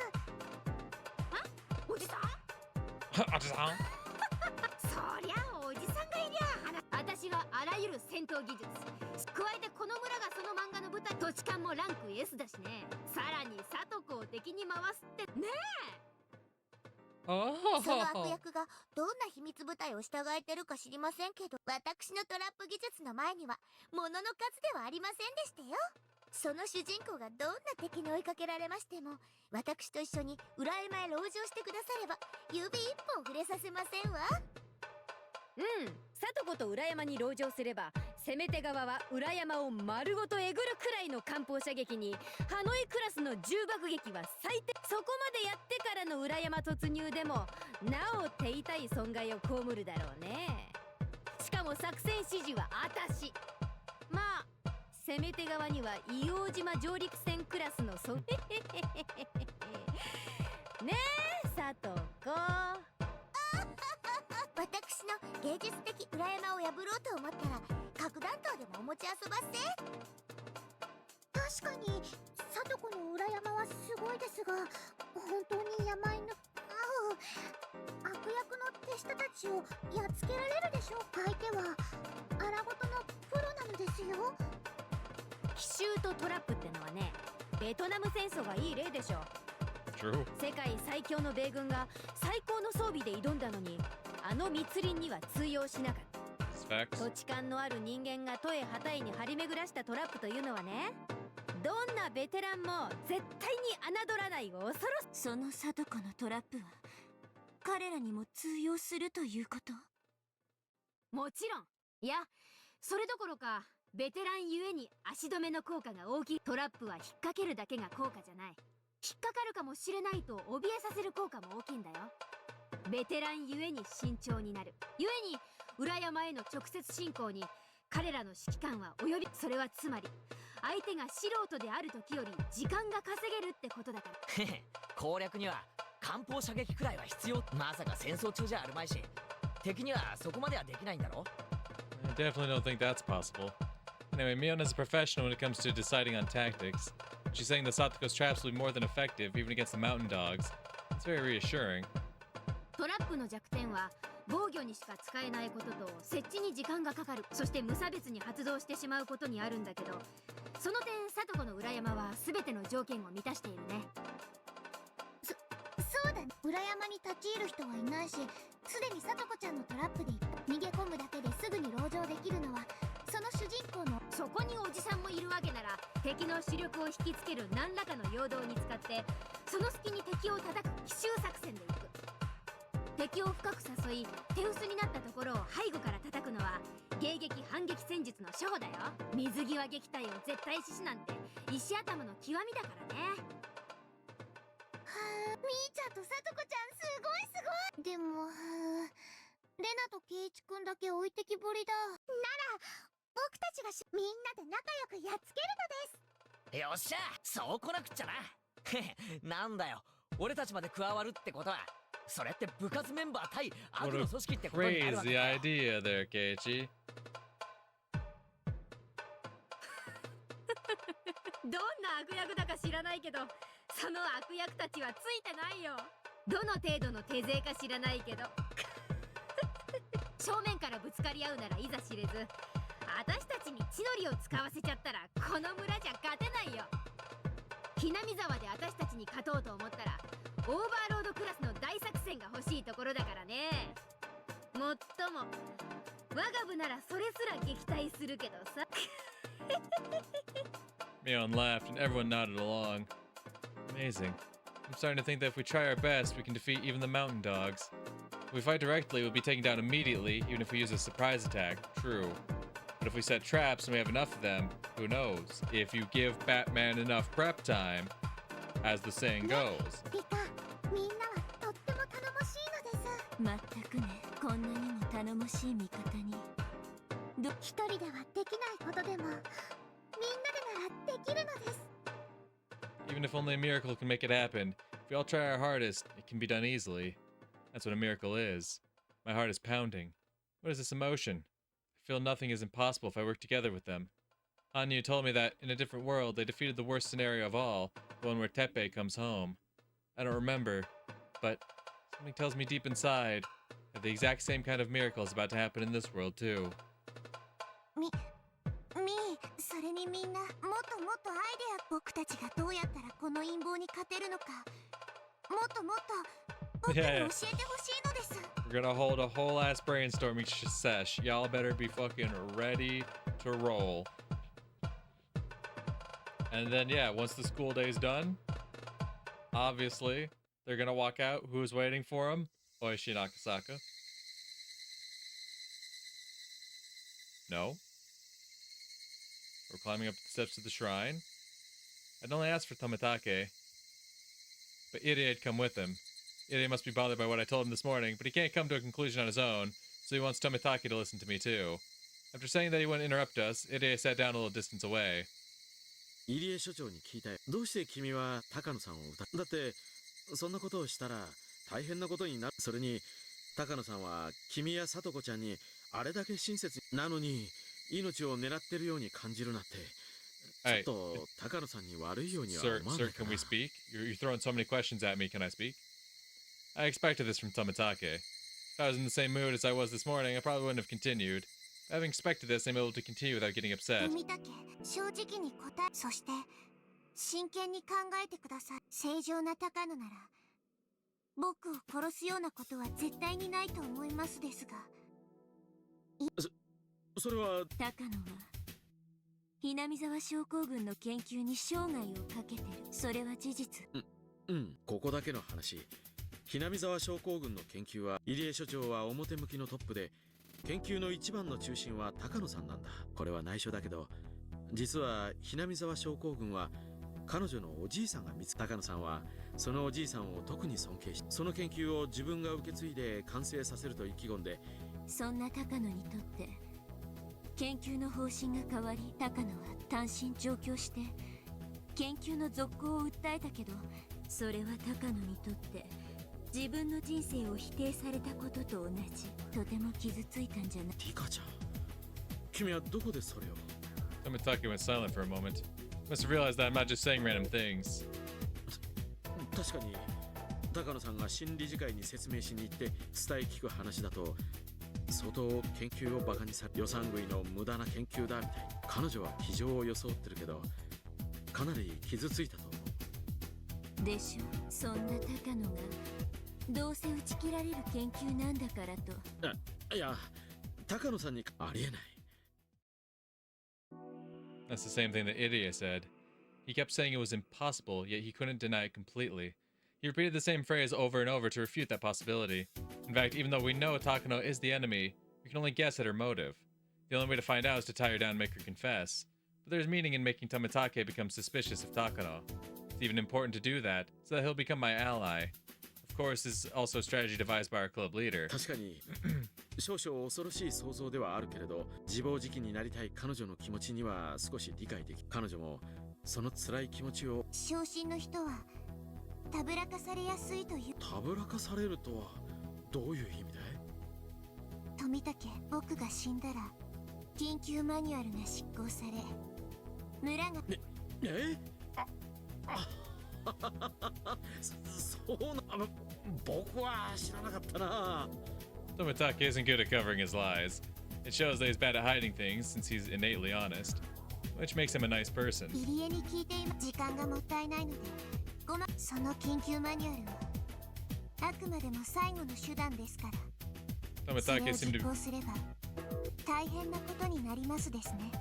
おじさんおじさんそりゃおじさんがいりゃ、私はあらゆる戦闘技術、加えてこの村がその漫画の舞台、土地勘もランク S だしね。さらにサトコを敵に回すってねえ。その悪役がどんな秘密部隊を従えてるか知りませんけど、私のトラップ技術の前には物の数ではありませんでしたよ。その主人公がどんな敵に追いかけられましても、私と一緒に裏山へ籠城してくだされば指一本触れさせませんわ。サトコと裏山に籠城すれば攻め手側は裏山を丸ごとえぐるくらいの艦砲射撃にハノイクラスの重爆撃は最低。そこまでやってからの裏山突入でもなお手痛い損害を被るだろうね。しかも作戦指示は私。まあ攻め手側には硫黄島上陸船クラスのねえ佐藤子私の芸術的裏山を破ろうと思ったら核弾頭でもお持ち遊ばせ。確かに聡子の裏山はすごいですが、本当に山犬悪役の手下たちをやっつけられるでしょう。相手は荒ごとのプロなのですよ。奇襲とトラップってのはね、ベトナム戦争がいい例でしょ。True. 世界最強の米軍が最高の装備で挑んだのに、あの密林には通用しなかった。土地勘のある人間が十重二重に張り巡らしたトラップというのはね、どんなベテランも絶対に侮らない恐ろしい。その聡子のトラップは彼らにも通用するということ？もちろん。いや、それどころかベテランゆえに足止めの効果が大きい。トラップは引っ掛けるだけが効果じゃない。引っかかるかもしれないと怯えさせる効果も大きいんだよ。ベテランゆえに慎重になる。ゆえに裏山への直接進行に彼らの指揮官は及び、それはつまり相手が素人である時より時間が稼げるってことだから。へへ、攻略には艦砲射撃くらいは必要。まさか戦争中じゃあるまいし、敵にはそこまではできないんだろ。 I definitely don't think that's possible. Anyway, Mion is a professional when it comes to deciding on tactics. She's saying that Satoko's traps will be more than effective, even against the mountain dogs. It's very reassuring. トラップの弱点は防御にしか使えないことと設置に時間がかかる、そして無差別に発動してしまうことにあるんだけど、その点聡子の裏山は全ての条件を満たしているね。そうだね。裏山に立ち入る人はいないし、すでに聡子ちゃんのトラップで逃げ込むだけですぐに籠城できるのはその主人公の。そこにおじさんもいるわけなら、敵の主力を引きつける何らかの陽動に使ってその隙に敵を叩く奇襲作戦でいく。敵を深く誘い手薄になったところを背後から叩くのは迎撃反撃戦術の初歩だよ。水際撃退を絶対死なんて石頭の極みだからね。はあ、みーちゃんと聡子ちゃんすごいすごい。でもレナとケイイチくんだけ置いてきぼりだ。なら僕たちがみんなで仲良くやっつけるのです。よっしゃ、そう来なくっちゃな。へへ、なんだよ、俺たちまで加わるってことは、それって部活メンバー対悪の組織ってことになるわけ Crazy だ。 idea there, Keiichi. どんな悪役だか知らないけど、その悪役たちはついてないよ。どの程度の手勢か知らないけど正面からぶつかり合うならいざ知れず、私たちに血のりを使わせちゃったらこの村じゃ勝てないよ。ひなみ沢で私たちに勝とうと思ったらオーバーロードクラスの大作戦が欲しいところだからね。もっとも我が部ならそれすら撃退するけどさMion laughed and everyone nodded along. Amazing. I'm starting to think that if we try our best, we can defeat even the mountain dogs. If we fight directly, we'll be taken down immediately, even if we use a surprise attack. True. But if we set traps and we have enough of them, who knows? If you give Batman enough prep time, as the saying goes. リカ、みんなはとっても頼もしいのです。まったくね、こんなにも頼もしい味方に。一人ではできないことでもみんなでならできるのです。 Even if only a miracle can make it happen, if we all try our hardest, it can be done easily. That's what a miracle is. My heart is pounding. What is this emotion? I feel nothing is impossible if I work together with them. Hanyuu told me that in a different world they defeated the worst scenario of all, the one where Teppei comes home. I don't remember, but something tells me deep inside that the exact same kind of miracle is about to happen in this world too. それにみんなもっともっとアイデア、僕たちがどうやったらこの陰謀に勝てるのか、もっともっと僕に教えてほしいのです。 We're gonna hold a whole ass brainstorming sesh. Y'all better be fucking ready to roll. And then yeah, once the school day's done, obviously they're gonna walk out. Who's waiting for them? Oishi Nakasaka. No? climbing up the steps to the shrine. I'd only asked for Tomitake, but Irie had come with him. Irie must be bothered by what I told him this morning, but he can't come to a conclusion on his own, so he wants Tomitake to listen to me too. After saying that he wouldn't interrupt us, Irie sat down a little distance away. 入江所長に聞いたよ。どうして君は高野さんを歌だって、そんなことをしたら大変なことになる。それに、高野さんは君や里子ちゃんにあれだけ親切なのに命を狙ってるように感じるなんて。ちょっと高野さんに悪いようには思わないかな。Sir, can we speak? You're throwing so many questions at me. Can I speak? I expected this from Tomitake. If I was in the same mood as I was this morning, I probably wouldn't have continued. Having expected this, I'm able to continue without getting upset. 正直に答え、そして真剣に考えてください。正常な高野なら僕を殺すようなことは絶対にないと思いますですが。それは高野はひなみ沢症候群の研究に生涯をかけてる。それは事実。ここだけの話。ひなみ沢症候群の研究は入江所長は表向きのトップで、研究の一番の中心は高野さんなんだ。これは内緒だけど、実はひなみ沢症候群は彼女のおじいさんが高野さんはそのおじいさんを特に尊敬し、その研究を自分が受け継いで完成させると意気込んで。そんな高野にとって研究の方針が変わり、高野は単身上京して研究の続行を訴えたけど、それは高野にとって自分の人生を否定されたことと同じ。とても傷ついたんじゃない。リカちゃん、君はどこでそれを。Tomitake went silent for a moment. Must have realized that I'm not just saying random things. 確かに高野さんが新理事会に説明しに行って伝え聞く話だと、相当研究をバカにされ、予算食いの無駄な研究だみたい。彼女は非常を装ってるけど、かなり傷ついたと思う。でしょ。そんな高野がどうせ打ち切られる研究なんだからと。いや、高野さんにありえない。That's the same thing that Irie said. He kept saying it was impossible, yet he couldn't deny it completely. He repeated the same phrase over and over to refute that possibility. In fact, even though we know Takano is the enemy, we can only guess at her motive. The only way to find out is to tie her down and make her confess. But there's meaning in making Tomitake become suspicious of Takano. It's even important to do that, so that he'll become my ally. Of course, this is also a strategy devised by our club leader. 確かに少々恐ろしい想像ではあるけれど、自暴自棄になりたい彼女の気持ちには少し理解でき、彼女もその辛い気持ちを。昇進の人はたぶらかされやすいという。たぶらかされるとはどういう意味だい？富武、僕が死んだら緊急マニュアルが執行され、村が。そうなの？僕は知らなかったな。Tomitake isn't good at covering his lies. It shows that he's bad at hiding things since he's innately honest, which makes him a nice person. 入江に聞いて時間がもったいないので、その緊急マニュアルはあくまでも最後の手段ですから。それを実行すれば大変なことになりますですね。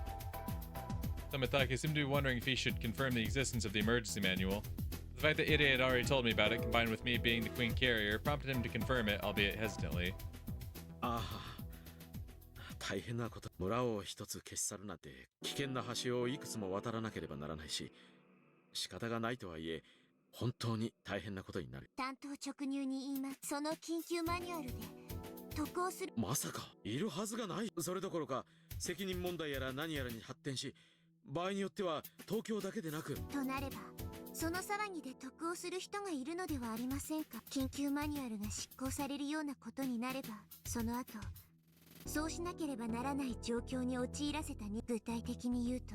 Tomitake seemed to be wondering if he should confirm the existence of the emergency manual. The fact that Irie had already told me about it, combined with me being the Queen Carrier, prompted him to confirm it, albeit hesitantly. ああ、大変なこと。村を一つ消し去るなんて危険な橋をいくつも渡らなければならないし、仕方がないとはいえ本当に大変なことになる。担当直入に言います。その緊急マニュアルで渡航する。まさかいるはずがない。それどころか責任問題やら何やらに発展し、場合によっては東京だけでなく。となればその騒ぎで得をする人がいるのではありませんか。緊急マニュアルが執行されるようなことになれば、その後そうしなければならない状況に陥らせたに。具体的に言うと、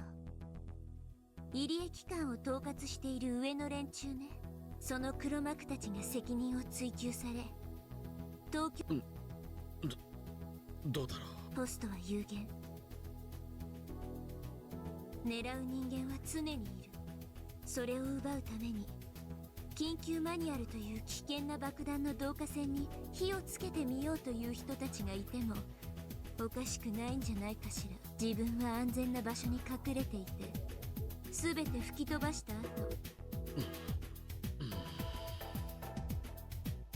入江機関を統括している上の連中ね。その黒幕たちが責任を追及され、東京、どうだろう。ポストは有限。狙う人間は常にいる。それを奪うために緊急マニュアルという危険な爆弾の導火線に火をつけてみようという人たちがいてもおかしくないんじゃないかしら。自分は安全な場所に隠れていて全て吹き飛ばした後。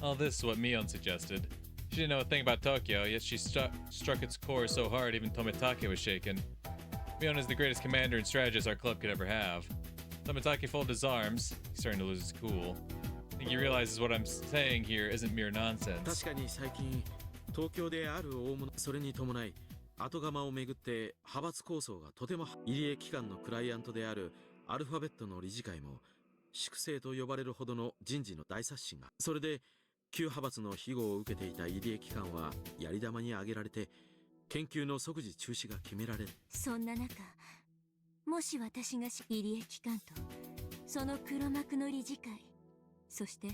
All this is what Mion suggested. She didn't know a thing about Tokyo, yet she struck its core so hard even Tomitake was shaken. Mion is the greatest commander and strategist our club could ever have. Tomitake folded his arms. He's starting to lose his cool. I think he realizes what I'm saying here isn't mere nonsense. 確かに最近東京である大物、それに伴い後釜をめぐって派閥構想がとても入江機関のクライアントであるアルファベットの理事会も粛清と呼ばれるほどの人事の大刷新が、それで旧派閥の庇護を受けていた入江機関はやり玉に挙げられて研究の即時中止が決められる。そんな中、もし私が入江機関とその黒幕の理事会、そして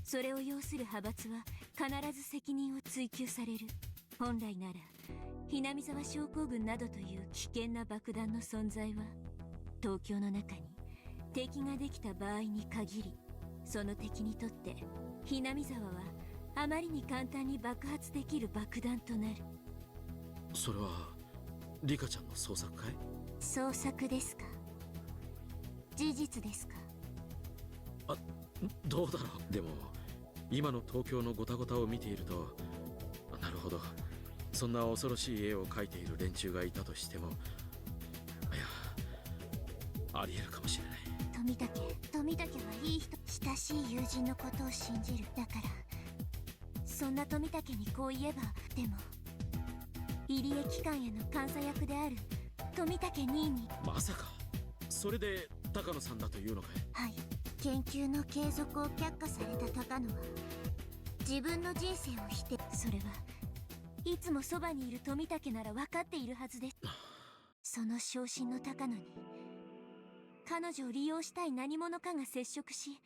それを要する派閥は必ず責任を追及される。本来ならひなみ沢症候群などという危険な爆弾の存在は東京の中に敵ができた場合に限り、その敵にとってひなみ沢はあまりに簡単に爆発できる爆弾となる。それはリカちゃんの創作かい？創作ですか？事実ですか？あ、どうだろう。でも今の東京のゴタゴタを見ていると、なるほど、そんな恐ろしい絵を描いている連中がいたとしても、いや、ありえるかもしれない。富武はいい人、親しい友人のことを信じる。だからそんな富武にこう言えば。でも入江機関への監査役である富武兄に。まさかそれで高野さんだというのかい？はい、研究の継続を却下された高野は自分の人生を否定。それはいつもそばにいる富武なら分かっているはずです。その昇進の高野に彼女を利用したい何者かが接触し、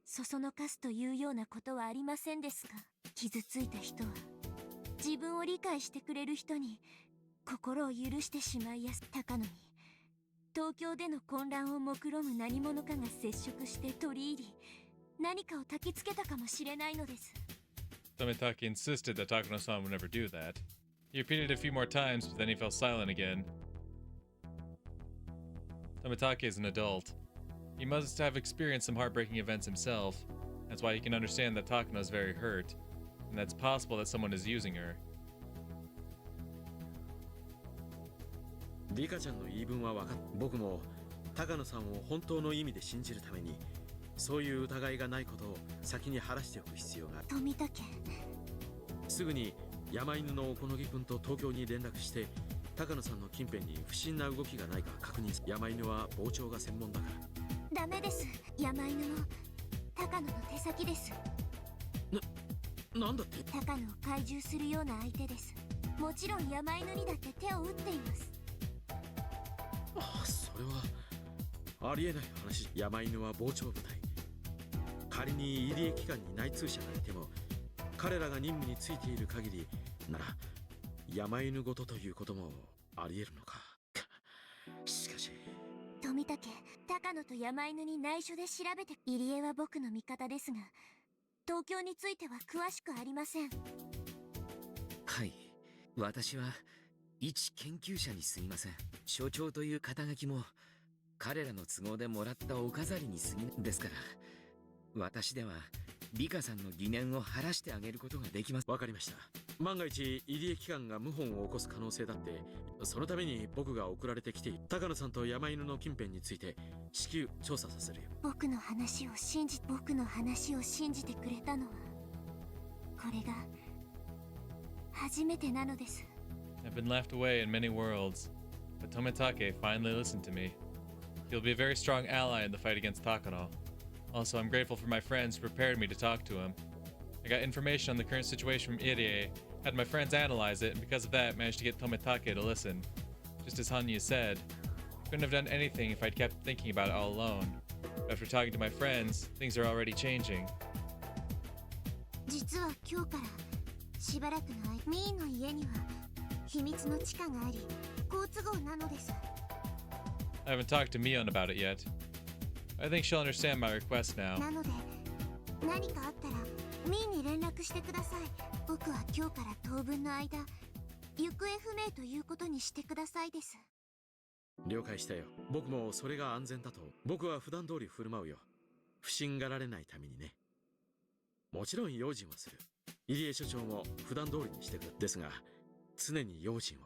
そそのかすというようなことはありませんですか？傷ついた人は自分を理解してくれる人に心を許してしまいやす。高野に東京での混乱を目論む何者かが接触して取り入り、何かを焚きつけたかもしれないのです。Tomitake insisted that Takano-san would never do that. He repeated it a few more times, but then he fell silent again. Tomitake is an adult. He must have experienced some heartbreaking events himself. That's why he can understand that Takano is very hurt, and that's possible that someone is using her. リカちゃんの言い分は分かっ。僕も高野さんを本当の意味で信じるために、そういう疑いがないことを先に晴らしておく必要がある。富武、すぐに山犬のおこのぎくんと東京に連絡して、高野さんの近辺に不審な動きがないか確認する。山犬は傍聴が専門だから。ダメです。山犬も高野の手先です。なんだって？高野を懐柔するような相手です。もちろん山犬にだって手を打っています。それはありえない話。山犬は傍聴部隊。仮に入江機関に内通者がいても、彼らが任務についている限りなら山犬ごとということもありえるのか。しかし富武、高野と山犬に内緒で調べて。入江は僕の味方ですが、東京については詳しくありません。はい、私は一研究者にすみません。所長という肩書きも彼らの都合でもらったお飾りに過ぎないですから、私ではリカさんの疑念を晴らしてあげることができます。わかりました。万が一入江機関が謀反を起こす可能性だって、そのために僕が送られてきている。高野さんと山犬の近辺について至急調査させるよ。僕の話を信じてくれたのはこれが初めてなのです。I've been left away in many worlds, but Tomitake finally listened to me. He'll be a very strong ally in the fight against Takano. Also, I'm grateful for my friends who prepared me to talk to him. I got information on the current situation from Irie, had my friends analyze it, and because of that, managed to get Tomitake to listen. Just as Hanyuu said, I couldn't have done anything if I'd kept thinking about it all alone. But after talking to my friends, things are already changing. 実は今日からしばらくの間、ミーの家には秘密の地下があり、好都合なのです。I haven't talked to Mion about it yet. I think she'll understand my request now. なので、何かあったらミーに連絡してください。僕は今日から当分の間、行方不明ということにしてくださいです。了解したよ。僕もそれが安全だと。僕は普段通り振る舞うよ。不審がられないためにね。もちろん用心はする。入江所長も普段通りにしてくる。ですが、常に用心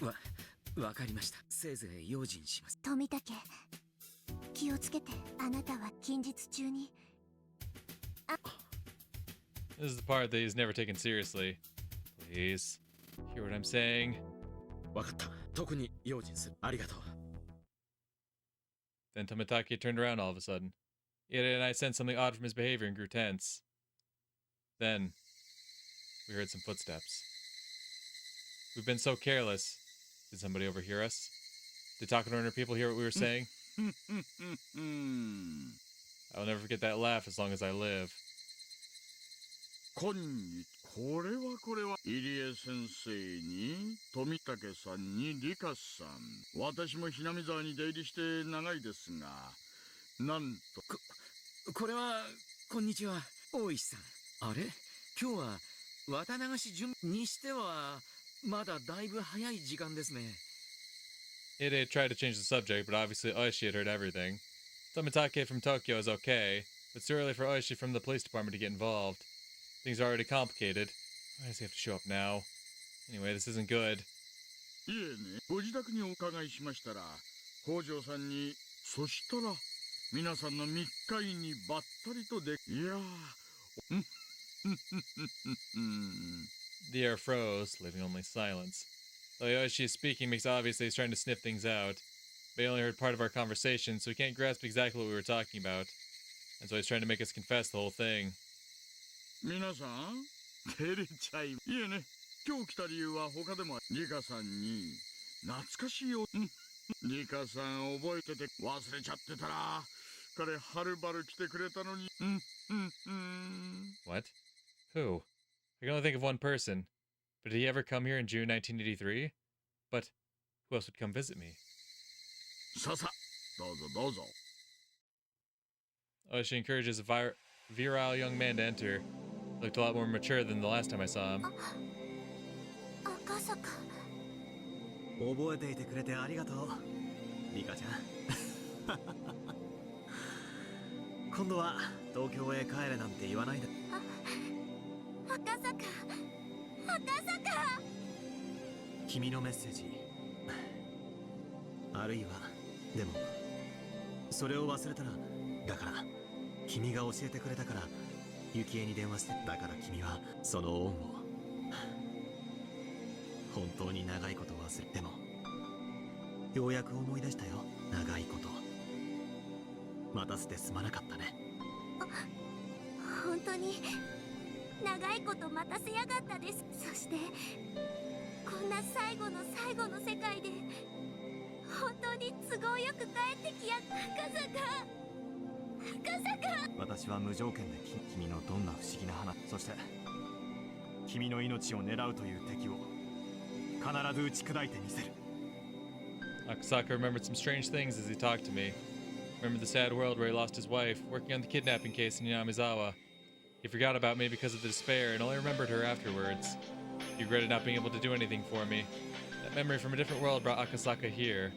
を。わかりました。せいぜい用心します。富武、気をつけて。あなたは近日中に。This is the part that he's never taken seriously. Please, hear what I'm saying. わかった。特に用心する。ありがとう。Then Tomitake turned around all of a sudden. Ida and I sensed something odd from his behavior and grew tense. Then, we heard some footsteps. We've been so careless. Did somebody overhear us? Did Takano people hear what we were saying? I'll never forget that laugh as long as I live. これは入江先生に富武さんに理香さん、私もひなみ沢に出入りして長いですが、なんとこれはこんにちは、大石さん。あれ、今日は綿流し準備にしてはまだだいぶ早い時間ですね。Ide tried to change the subject, but obviously Oishi had heard everything. Tomitake from Tokyo is okay, but it's too early for Oishi from the police department to get involved. Things are already complicated. Why does he have to show up now? Anyway, this isn't good. いえね、ご自宅にお伺いしましたら、北条さんに、そしたら、皆さんの密会にばったりとで、いやー、The air froze, leaving only silence. Though Yoshi is speaking makes it obvious that he's trying to sniff things out. But he only heard part of our conversation, so he can't grasp exactly what we were talking about. And so he's trying to make us confess the whole thing. 皆さん、照れちゃい。いえね、今日来た理由は他でも、リカさんに、懐かしいよ。リカさん覚えてて、忘れちゃってたら、彼、はるばる来てくれたのに。What? Who? I can only think of one person. But did he ever come here in June 1983? But who else would come visit me? ささ、どうぞどうぞ。Oishi encourages a virile young man to enter. Looked a lot more mature than the last time I saw him. 赤坂。覚えていてくれてありがとう、リカちゃん。今度は東京へ帰れなんて言わないで。赤坂、赤坂。君のメッセージ、あるいはでもそれを忘れたら、だから君が教えてくれたから幸恵に電話して、だから君はその恩を、本当に長いこと忘れてもようやく思い出したよ。長いこと待たせてすまなかったね。本当に長いこと待たせやがったです。そしてこんな最後の最後の世界で本当に都合よく帰ってきや。赤坂、赤坂。私は無条件で君のどんな不思議な話、そして君の命を狙うという敵を必ず打ち砕いてみせる。 Akasaka remembered some strange things as he talked to me. Remembered the sad world where he lost his wife, working on the kidnapping case in Yamizawa. He forgot about me because of the despair and only remembered her afterwards. He regretted not being able to do anything for me. That memory from a different world brought Akasaka here.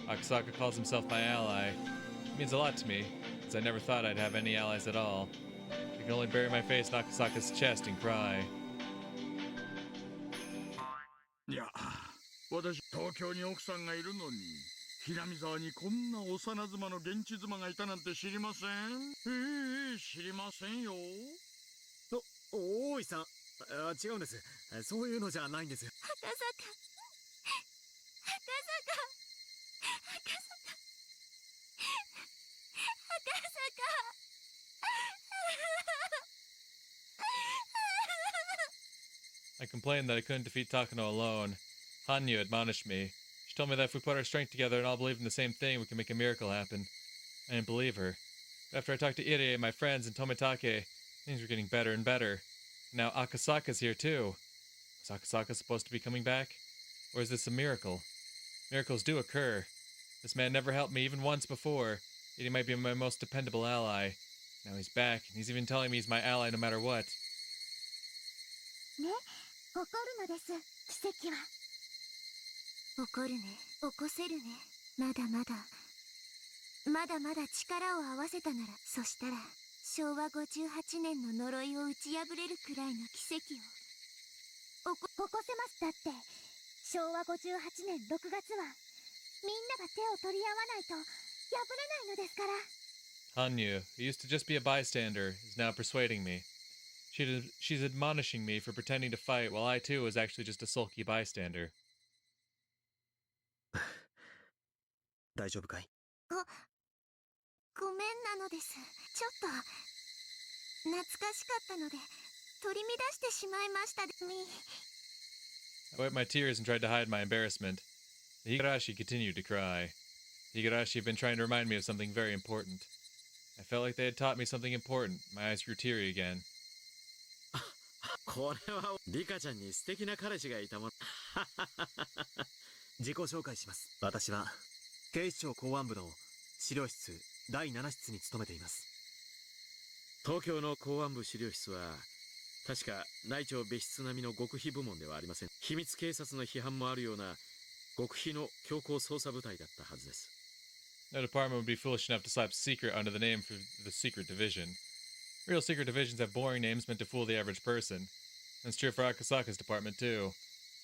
Akasaka calls himself my ally. It means a lot to me, as I never thought I'd have any allies at all. I can only bury my face in Akasaka's chest and cry. いや、私、東京に奥さんがいるのに、ひなみ沢にこんな幼妻の現地妻がいたなんて知りません。知りませんよ。大井さん、違うんです。そういうのじゃないんですよ。赤坂、赤坂、赤坂、赤坂。I complained that I couldn't defeat Takano alone. Hanyuu admonished me. She told me that if we put our strength together and all believe in the same thing, we can make a miracle happen. I didn't believe her. But after I talked to Irie, my friends, and Tomitake, things were getting better and better. Now Akasaka's here too. Is Akasaka supposed to be coming back? Or is this a miracle? Miracles do occur. This man never helped me even once before, yet he might be my most dependable ally. Now he's back, and he's even telling me he's my ally no matter what. ね、起こるのです、奇跡は。起こるね、起こせるね。まだまだ力を合わせたなら、そしたら昭和58年の呪いを打ち破れるくらいの奇跡を起こせます。だって昭和58年6月はみんなが手を取り合わないと破れないのですから。 Hanyuu, who used to just be a bystander, is now persuading me. She's admonishing me for pretending to fight while I too was actually just a sulky bystander. 大丈夫かい？ごめんなのです。ちょっと懐かしかったので取り乱してしまいましたみ。 I wiped my tears and tried to hide my embarrassment. The Higurashi continued to cry. The Higurashi had been trying to remind me of something very important. I felt like they had taught me something important. My eyes grew teary again. これはリカちゃんに素敵な彼氏がいたもん。自己紹介します。私は警視庁公安部の資料室第7室に勤めています。東京の公安部資料室は確か内調別室並みの極秘部門ではありません。秘密警察の批判もあるような極秘の強行捜査部隊だったはずです。No department would be foolish enough to slap secret onto the name for the secret division. Real secret divisions have boring names meant to fool the average person. That's true for Akasaka's department too.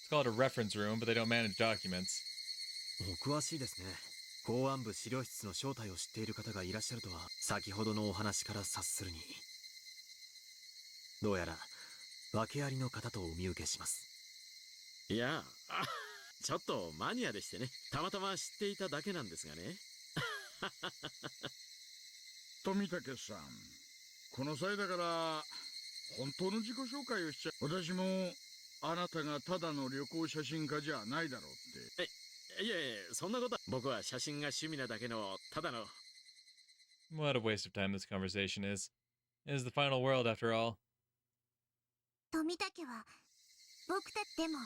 It's called a reference room, but they don't manage documents. お詳しいですね。公安部資料室の正体を知っている方がいらっしゃるとは先ほどのお話から察するに。どうやら訳ありの方とお見受けします。いや、ちょっとマニアでしてね。たまたま知っていただけなんですがね。富武さん、この際だから本当の自己紹介をしちゃ。私もあなたがただの旅行写真家じゃないだろうって。いやいや、そんなことは。僕は写真が趣味なだけのただの。What a waste of time this conversation is. It is the final world after all. 富武は僕たちでも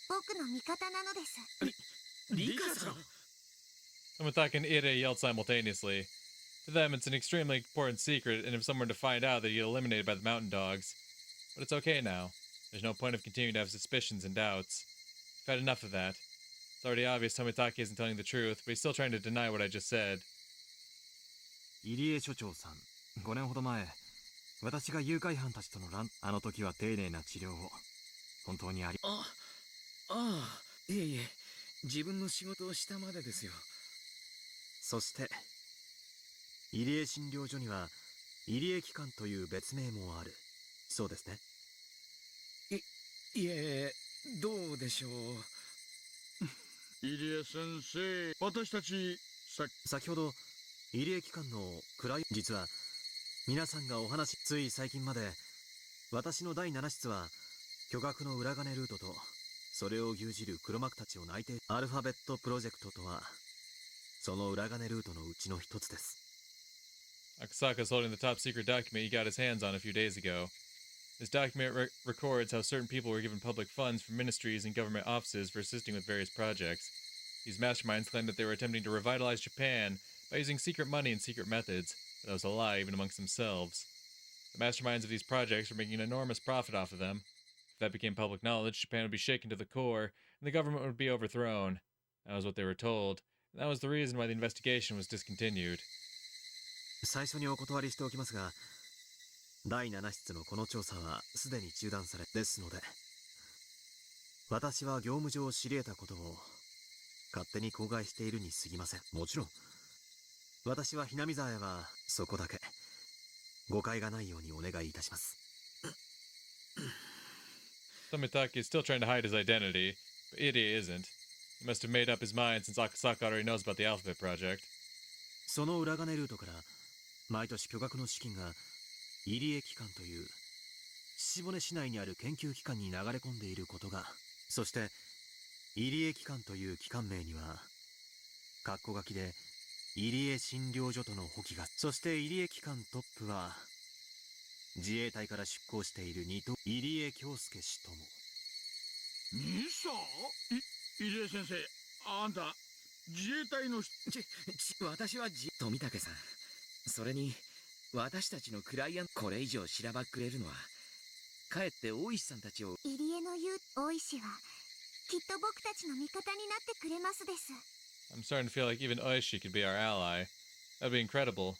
僕の味方なのです。リカさん。Tomitaki and Ire yelled simultaneously. To them, it's an extremely important secret, and if someone were to find out, they'd get eliminated by the mountain dogs. But it's okay now. There's no point of continuing to have suspicions and doubts. I've had enough of that. It's already obvious Tomitaki isn't telling the truth, but he's still trying to deny what I just said. 入江所長さん、5年ほど前、私が誘拐犯たちとのあの時は丁寧な治療を本当にああ、いえいえ、自分の仕事をしたまでですよ。そして入江診療所には入江機関という別名もあるそうですね。いえ、どうでしょう。入江先生、私たち先ほど入江機関の実は皆さんがお話つい最近まで私の第7室は巨額の裏金ルートとそれを牛耳る黒幕たちを内定アルファベットプロジェクトとはその裏金ルートのうちの一つです。 Akasaka's holding the top secret document he got his hands on a few days ago. This document records how certain people were given public funds from ministries and government offices for assisting with various projects. These masterminds claimed that they were attempting to revitalize Japan by using secret money and secret methods, but that was a lie even amongst themselves. The masterminds of these projects were making an enormous profit off of them. If that became public knowledge, Japan would be shaken to the core, and the government would be overthrown. That was what they were told, and that was the reason why the investigation was discontinued. 最初にお断りしておきますが、第7室のこの調査はすでに中断されですので、私は業務上知り得たことを勝手に口外しているに過ぎません。もちろん私はひなみ沢へはそこだけ誤解がないようにお願いいたします。Tomitaki is still trying to hide his identity, but Irie isn't. He must have made up his mind since Akasaka already knows about the Alphabet Project. その裏金ルートから毎年巨額の資金が入江機関という岸骨市内にある研究機関に流れ込んでいることが、そして入江機関という機関名には括弧書きで入江診療所との補記が、そして入江機関トップは自衛隊から出向している入江京介氏とも。兄さん、入江先生、あんた自衛隊の私は富武さん。それに私たちのクライアント、これ以上しらばっくれるのはかえって大石さんたちを。入江の言う大石はきっと僕たちの味方になってくれますです。 I'm starting to feel like even Oishi could be our ally. That'd be incredible.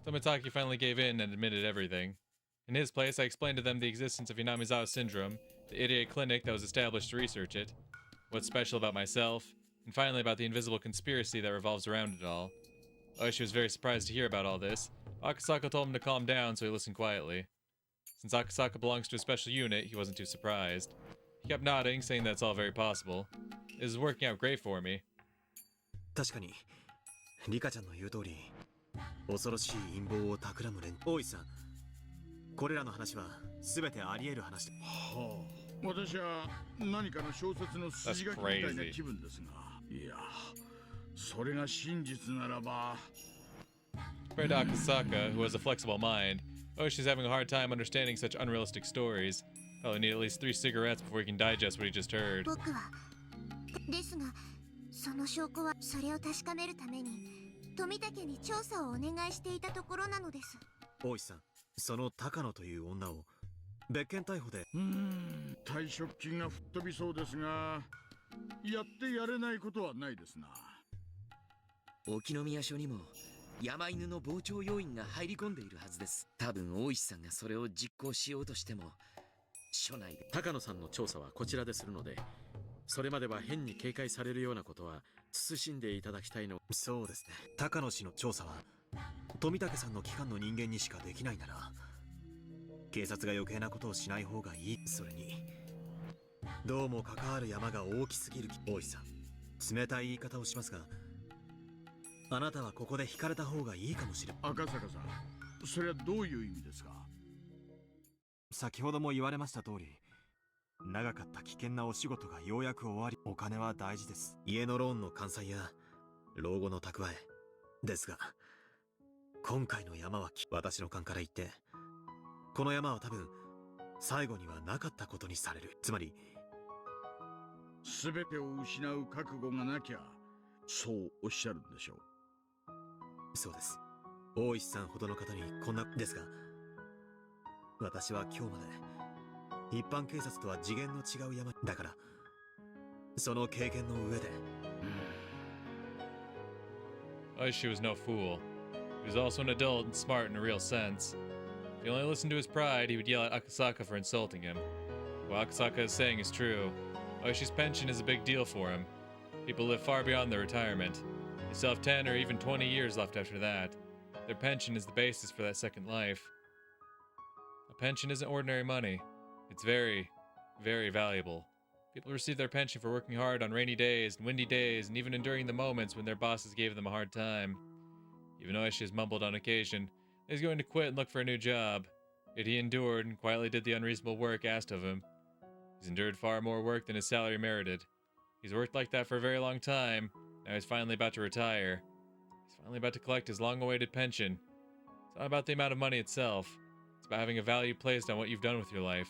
Tomitaki finally gave in and admitted everything. In his place, I explained to them the existence of Hinamizawa syndrome, the idiot clinic that was established to research it, what's special about myself, and finally about the invisible conspiracy that revolves around it all. Oishi was very surprised to hear about all this. Akasaka told him to calm down, so he listened quietly. Since Akasaka belongs to a special unit, he wasn't too surprised. He kept nodding, saying that's all very possible. This is working out great for me. 確かにリカちゃんの言う通り恐ろしい陰謀を企む連大石さんこれらの話は全てあり得る話ではあ私は何かの小説の筋書きみたいな気分ですがいやそれが真実ならば Compared to Akasaka, who has a flexible mind, Oshi's having a hard time understanding such unrealistic stories. Probably need at least 3 cigarettes before he can digest what he just heard. 僕はですがその証拠はそれを確かめるために富武に調査をお願いしていたところなのです。大石さんその高野という女を別件逮捕で退職金が吹っ飛びそうですがやってやれないことはないですな。沖宮署にも山犬の傍聴要員が入り込んでいるはずです。多分大石さんがそれを実行しようとしても署内で高野さんの調査はこちらでするのでそれまでは変に警戒されるようなことは慎んでいただきたいの。そうですね高野氏の調査は富武さんの機関の人間にしかできないなら警察が余計なことをしない方がいい。それにどうも関わる山が大きすぎる。大石さん冷たい言い方をしますがあなたはここで引かれた方がいいかもしれない。赤坂さんそれはどういう意味ですか。先ほども言われました通り長かった危険なお仕事がようやく終わりお金は大事です。家のローンの完済や老後の蓄えですが今回の山は私の勘から言ってこの山は多分最後にはなかったことにされる。つまり全てを失う覚悟がなきゃそうおっしゃるんでしょう。そうです。大石さんほどの方にこんなですが私は今日まで一般警察とは次元の違う山だからその経験の上で Oishi was no fool. He was also an adult and smart in a real sense. If he only listened to his pride, he would yell at Akasaka for insulting him. What Akasaka is saying is true. Oishi's pension is a big deal for him. People live far beyond their retirement. They still have 10 or even 20 years left after that. Their pension is the basis for that second life. A pension isn't ordinary money. It's very, very valuable. People receive their pension for working hard on rainy days and windy days and even enduring the moments when their bosses gave them a hard time. Even Oishi has mumbled on occasion that he's going to quit and look for a new job. Yet he endured and quietly did the unreasonable work asked of him. He's endured far more work than his salary merited. He's worked like that for a very long time. Now he's finally about to retire. He's finally about to collect his long-awaited pension. It's not about the amount of money itself. It's about having a value placed on what you've done with your life.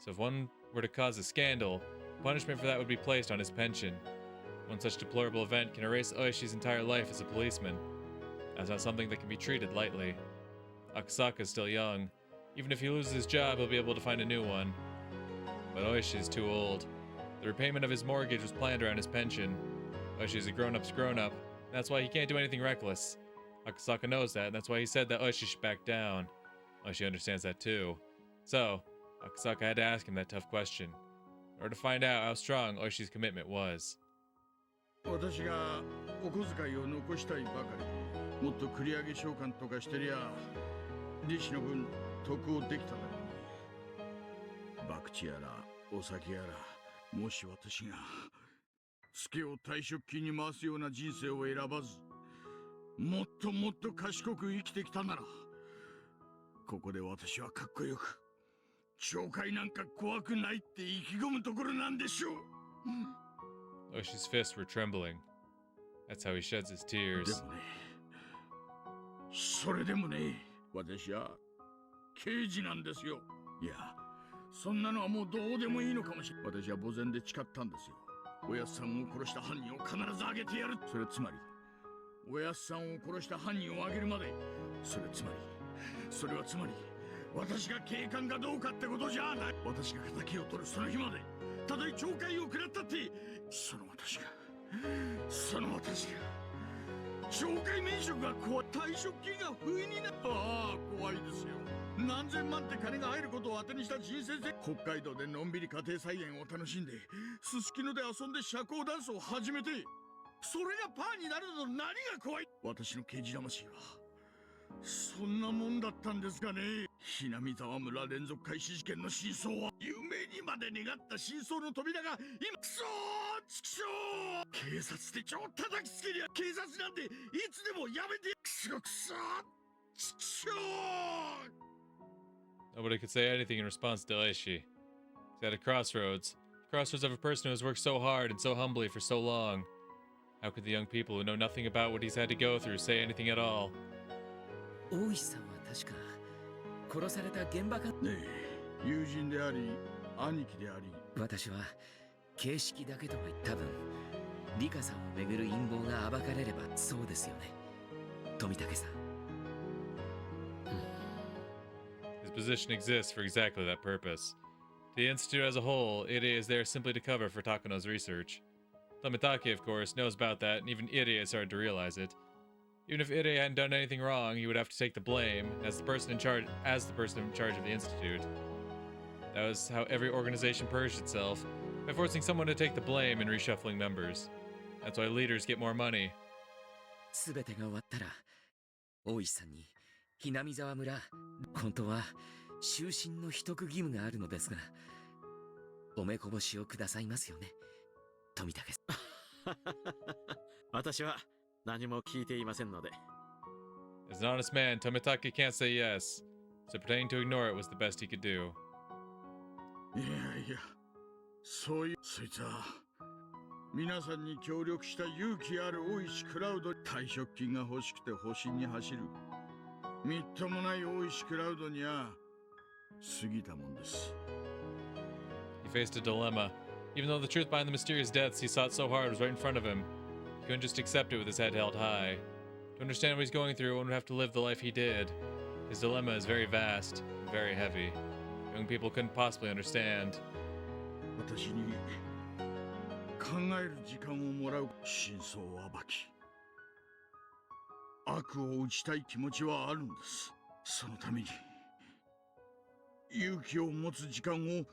So if one were to cause a scandal, punishment for that would be placed on his pension. One such deplorable event can erase Oishi's entire life as a policeman. That's not something that can be treated lightly. Akasaka is still young. Even if he loses his job, he'll be able to find a new one. But Oishi is too old. The repayment of his mortgage was planned around his pension. Oishi is a grown-up's grown-up, and that's why he can't do anything reckless. Akasaka knows that, and that's why he said that Oishi should back down. Oishi understands that too. So, Akasaka had to ask him that tough question, in order to find out how strong Oishi's commitment was. 私がお小遣いを残したいばかりもっと繰り上げ償還とかしてりゃ利子の分得をできただろうに博打やらお酒やらもし私がツケを退職金に回すような人生を選ばずもっともっと賢く生きてきたならここで私はかっこよく懲戒なんか怖くないって意気込むところなんでしょう。Oshi's fists were trembling. That's how he sheds his tears. でもね、それでもね、私は刑事なんですよ。いや、そんなのはもうどうでもいいのかもしれない。私は墓前で誓ったんですよ。おやっさんを殺した犯人を必ず挙げてやる。それつまり、おやっさんを殺した犯人を挙げるまで、それはつまり、私が警官かどうかってことじゃない。私が敵を取るその日まで、たとえ懲戒を食らったって、その私が懲戒免職が怖い、退職金が不意になった。ああ、怖いですよ。何千万って金が入ることを当てにした人生で北海道でのんびり家庭菜園を楽しんですすきので遊んで社交ダンスを始めて、それがパーになるの何が怖い。私の刑事魂はそんなもんだったんですかね。ひなみ沢村連続開始事件の真相は、夢にまで願った真相の扉が今、くそーちくしょー、警察手帳を叩きつけりゃ、警察なんていつでもやめて、くそーちくしょー。 Nobody could say anything in response to Oishi. He's at a crossroads. Crossroads of a person who has worked so hard and so humbly for so long. How could the young people who know nothing about what he's had to go through say anything at all? 大石さんは確か殺された現場か。ねえ、友人であり兄貴であり、私は形式だけとは言った分、リカさんをめぐる陰謀が暴かれればそうですよね、富武さん。His position exists for exactly that purpose. To the Institute as a whole, Ide is there simply to cover for Takano's research. Tomitake, of course, knows about that, and even Ide has started to realize it. Even if Ide hadn't done anything wrong, he would have to take the blame as the person in charge of the Institute. That was how every organization purged itself, by forcing someone to take the blame and reshuffling members. That's why leaders get more money. すべてが終わったら、大石さんにひなみ沢村、本当は終身の秘匿義務があるのですが、お目こぼしをくださいますよね、富武さん。私は何も聞いていませんので。As an honest man, Tomitake can't say yes, so pretending to ignore it was the best he could do. いやいや、そういう、そいつは皆さんに協力した勇気ある大石クラウド、退職金が欲しくて保身に走るみっともない大石クラウドには過ぎたもんです。He faced a dilemma. Even though the truth behind the mysterious deaths he sought so hard was right in front of him, he couldn't just accept it with his head held high. To understand what he's going through, one would have to live the life he did. His dilemma is very vast and very heavy. Young people couldn't possibly understand. 私に考える時間をもらう。真相を暴き悪を打ちたい気持ちはあるんです。そのために勇気を持つ時間を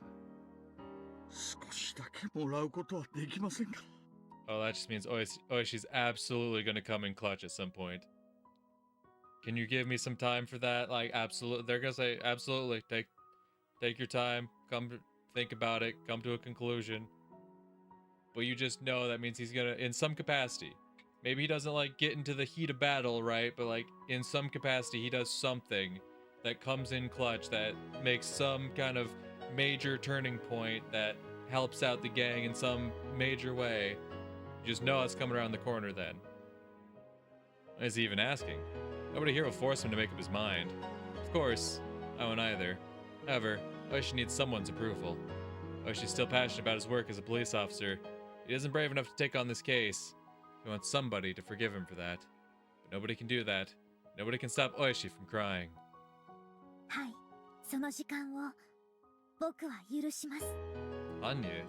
少しだけもらうことはできませんか。 Oh, that just means Oishi's absolutely going to come in clutch at some point. Can you give me some time for that? Like, absolutely. They're going to say, absolutely. Take your time. Come think about it. Come to a conclusion. But you just know that means he's going to, in some capacity. Maybe he doesn't, like, get into the heat of battle, right? But, like, in some capacity, he does something that comes in clutch that makes some kind of major turning point that helps out the gang in some major way. You just know it's coming around the corner then. Why is he even asking? Nobody here will force him to make up his mind. Of course, I won't either. However, Oishi needs someone's approval. Oishi's still passionate about his work as a police officer. He isn't brave enough to take on this case. He wants somebody to forgive him for that. But nobody can do that. Nobody can stop Oishi from crying. はい、その時間を僕は許します。 Hanyuu?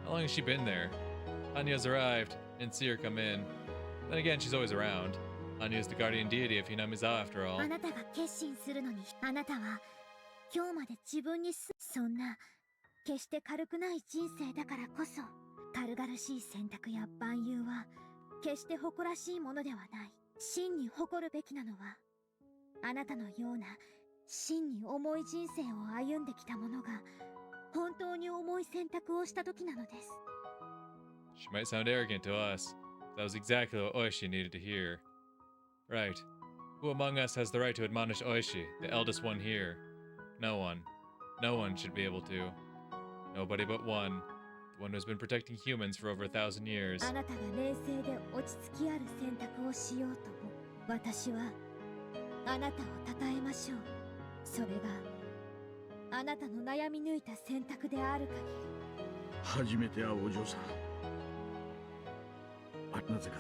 How long has she been there? Hanyuu's arrived. Didn't see her come in. Then again, she's always around. Hanyuu's the guardian deity of Hinamizawa after all. あなたが決心するのに、あなたは今日まで自分にそんな決して軽くない人生だからこそ、軽々しい選択や万有は決して誇らしいものではない。真に誇るべきなのは、あなたのような真に重い人生を歩んできた者が本当に重い選択をした時なのです。 She might sound arrogant to us. That was exactly what Oishi needed to hear. Right. Who among us has the right to admonish Oishi, the eldest one here? No one. No one should be able to. Nobody but one. The one who's been protecting humans for over 1,000 years. あなたが冷静で落ち着きある選択をしようとも、私はあなたを称えましょう。それがあなたの悩み抜いた選択である限り。初めて会うお嬢さん、なぜか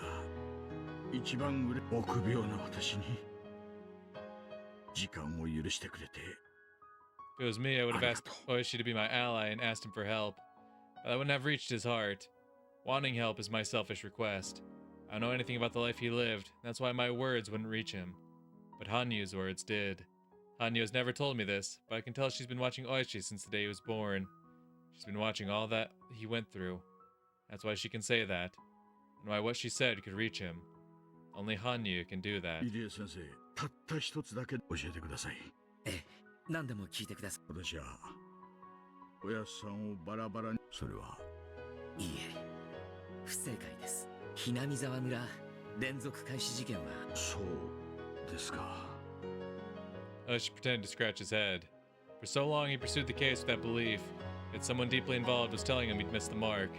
一番臆病な私に時間を許してくれて。 If it was me, I would have asked Oishi to be my ally and asked him for help. But I wouldn't have reached his heart. Wanting help is my selfish request. I don't know anything about the life he lived, and that's why my words wouldn't reach him. But Hanyuu's words did. Hanyuu has never told me this, but I can tell she's been watching Oishi since the day he was born. She's been watching all that he went through. That's why she can say that, and why what she said could reach him. Only Hanyuu can do that. 入江先生、たった一つだけ教えてください。何でも聞いてください。私はおやすさんをバラバラに。それはいいえ、不正解です。ひなみ沢村連続開始事件は。そうですか。Oishi pretended to scratch his head. For so long he pursued the case with that belief that someone deeply involved was telling him he'd missed the mark,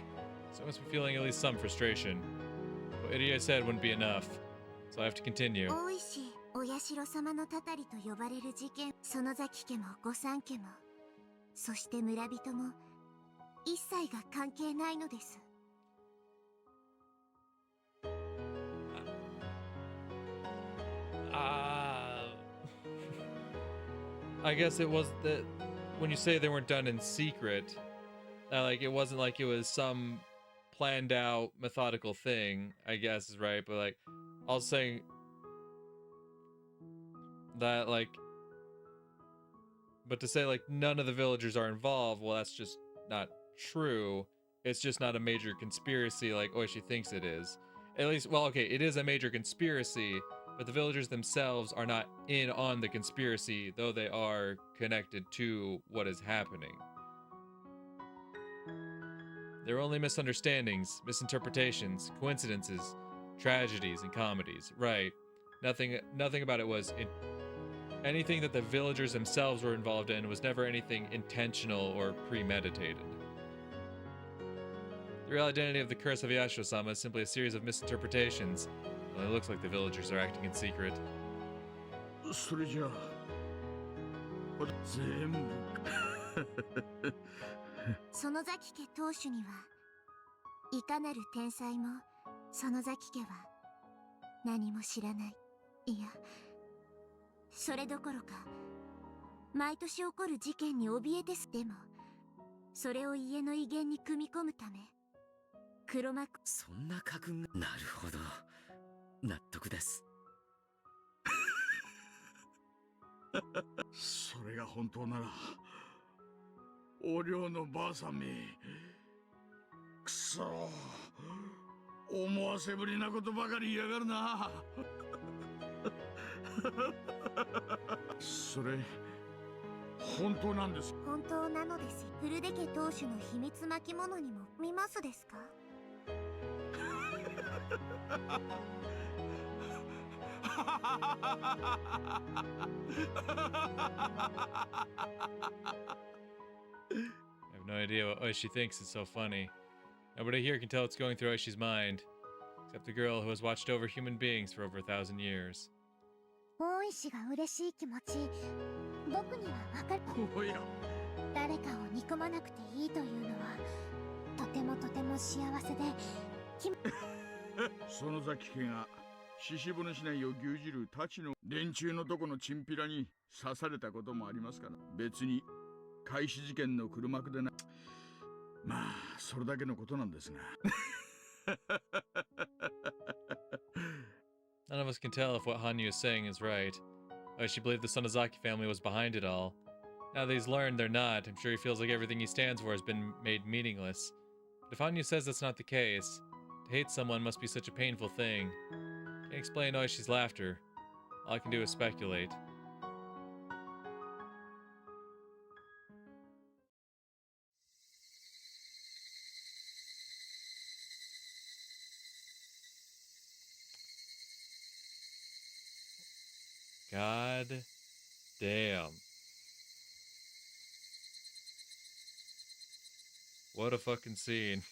so he must be feeling at least some frustration. What Irie said wouldn't be enough, so I have to continue. 大石お社様のたたりと呼ばれる事件、園崎家も御三家も、そして村人も一切が関係ないのです。I guess it was that when you say they weren't done in secret, like it wasn't like it was some planned out methodical thing, I guess is right, but like I was saying that like, but to say like none of the villagers are involved, well that's just not true. It's just not a major conspiracy like Oishi thinks it is. At least, well, okay, it is a major conspiracy, but the villagers themselves are not in on the conspiracy, though they are connected to what is happening. There are only misunderstandings, misinterpretations, coincidences, tragedies, and comedies. Right. Nothing about it was anything that the villagers themselves were involved in was never anything intentional or premeditated. The real identity of the curse of Yashiro-sama is simply a series of misinterpretations. Well, it looks like the villagers are acting in secret. それじゃあ全部園崎家当主にはいかなる天才も園崎家は何も知らない。いや、それどころか毎年起こる事件に怯えてす。でもそれを家の威厳に組み込むため黒幕。そんな家訓が。なるほど、納得です。それが本当ならお寮のばあさんめくそ思わせぶりなことばかり言いやがるな。それ本当なんです。本当なのです。フルデ家当主の秘密巻物にも見ますですか。I have no idea what Oishi thinks is so funny. Nobody here can tell what's going through Oishi's mind, except the girl who has watched over human beings for over 1,000 years. 大石が嬉しい気持ち、僕にはわかる。おや、誰かを憎まなくていいというのは、とても幸せで。園崎家が獅子骨市内を牛耳る太刀の連中のとこのチンピラに刺されたこともありますから、別に開始事件の黒幕でな。まあそれだけのことなんですが。None of us can tell if what Hanyuu is saying is right. Oishi believed the Sonozaki family was behind it all. Now that he's learned they're not, I'm sure he feels like everything he stands for has been made meaningless. But if Hanyuu says that's not the case, to hate someone must be such a painful thing. Can't explain Oishi's laughter. All I can do is speculate. God damn. What a fucking scene.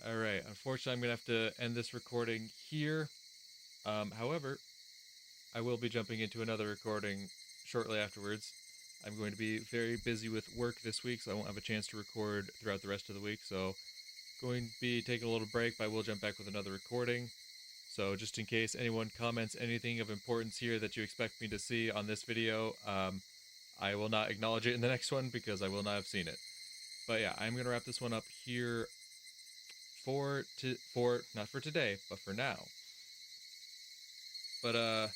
Alright, unfortunately I'm going to have to end this recording here. However, I will be jumping into another recording shortly afterwards. I'm going to be very busy with work this week, so I won't have a chance to record throughout the rest of the week. So, going to be taking a little break, but I will jump back with another recording. So just in case anyone comments anything of importance here that you expect me to see on this video, I will not acknowledge it in the next one because I will not have seen it. But yeah, I'm going to wrap this one up here not for today, but for now. But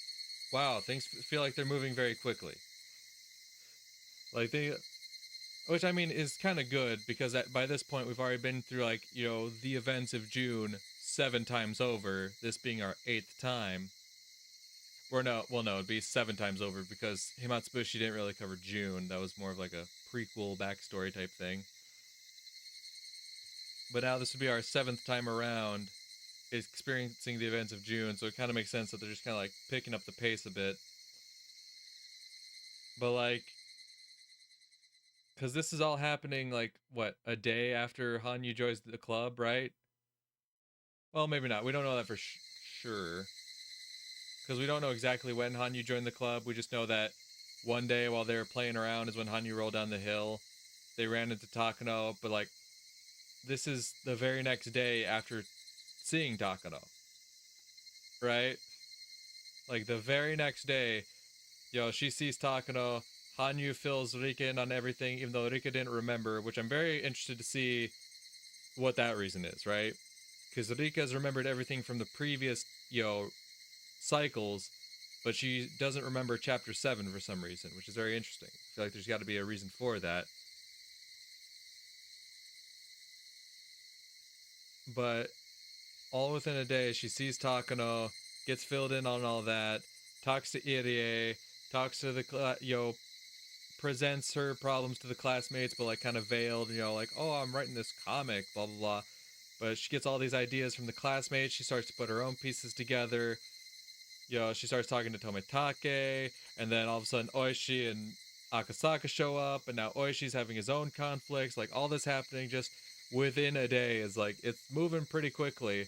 wow, things feel like they're moving very quickly. Like which I mean is kind of good because by this point we've already been through like, you know, the events of June 7 times over, this being our 8th time. Or no, well no, it'd be 7 times over because Himatsubushi didn't really cover June. That was more of like a prequel backstory type thing. But now this would be our 7th time around experiencing the events of June, so it kind of makes sense that they're just kind of like picking up the pace a bit. But like, because this is all happening like, what, a day after Hanyuu joins the club, right? Well, maybe not. We don't know that for sure. Because we don't know exactly when Hanyuu joined the club. We just know that one day while they were playing around is when Hanyuu rolled down the hill. They ran into Takano, but like, this is the very next day after seeing Takano. Right? Like, the very next day, she sees Takano. Hanyuu fills Rika in on everything, even though Rika didn't remember, which I'm very interested to see what that reason is, right? Because Rika's remembered everything from the previous, cycles, but she doesn't remember Chapter 7 for some reason, which is very interesting. I feel like there's got to be a reason for that. But all within a day, she sees Takano, gets filled in on all that, talks to Irie, talks to the, presents her problems to the classmates, but like kind of veiled, like, oh, I'm writing this comic, blah, blah, blah. But she gets all these ideas from the classmates. She starts to put her own pieces together. She starts talking to Tomitake, and then all of a sudden Oishi and Akasaka show up, and now Oishi's having his own conflicts. Like, all this happening just within a day is like, it's moving pretty quickly.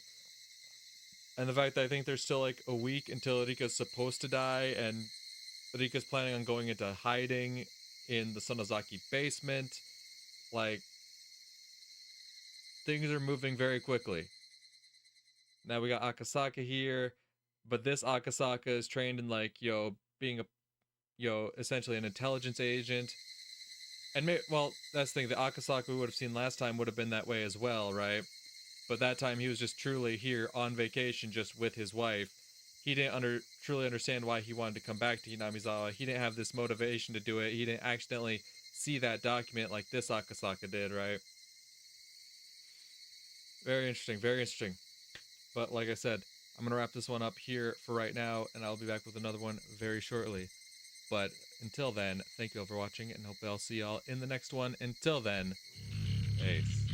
And the fact that I think there's still like a week until Rika's supposed to die, and Rika's planning on going into hiding in the Sonozaki basement. Like, things are moving very quickly. Now we got Akasaka here, but this Akasaka is trained in like, being a, essentially an intelligence agent. And that's the thing, the Akasaka we would have seen last time would have been that way as well, right? But that time he was just truly here on vacation just with his wife. He didn't truly understand why he wanted to come back to Hinamizawa. He didn't have this motivation to do it. He didn't accidentally see that document like this Akasaka did, right? Very interesting, very interesting. But like I said, I'm going to wrap this one up here for right now, and I'll be back with another one very shortly. But until then, thank you all for watching, and hope I'll see y'all in the next one. Until then, peace.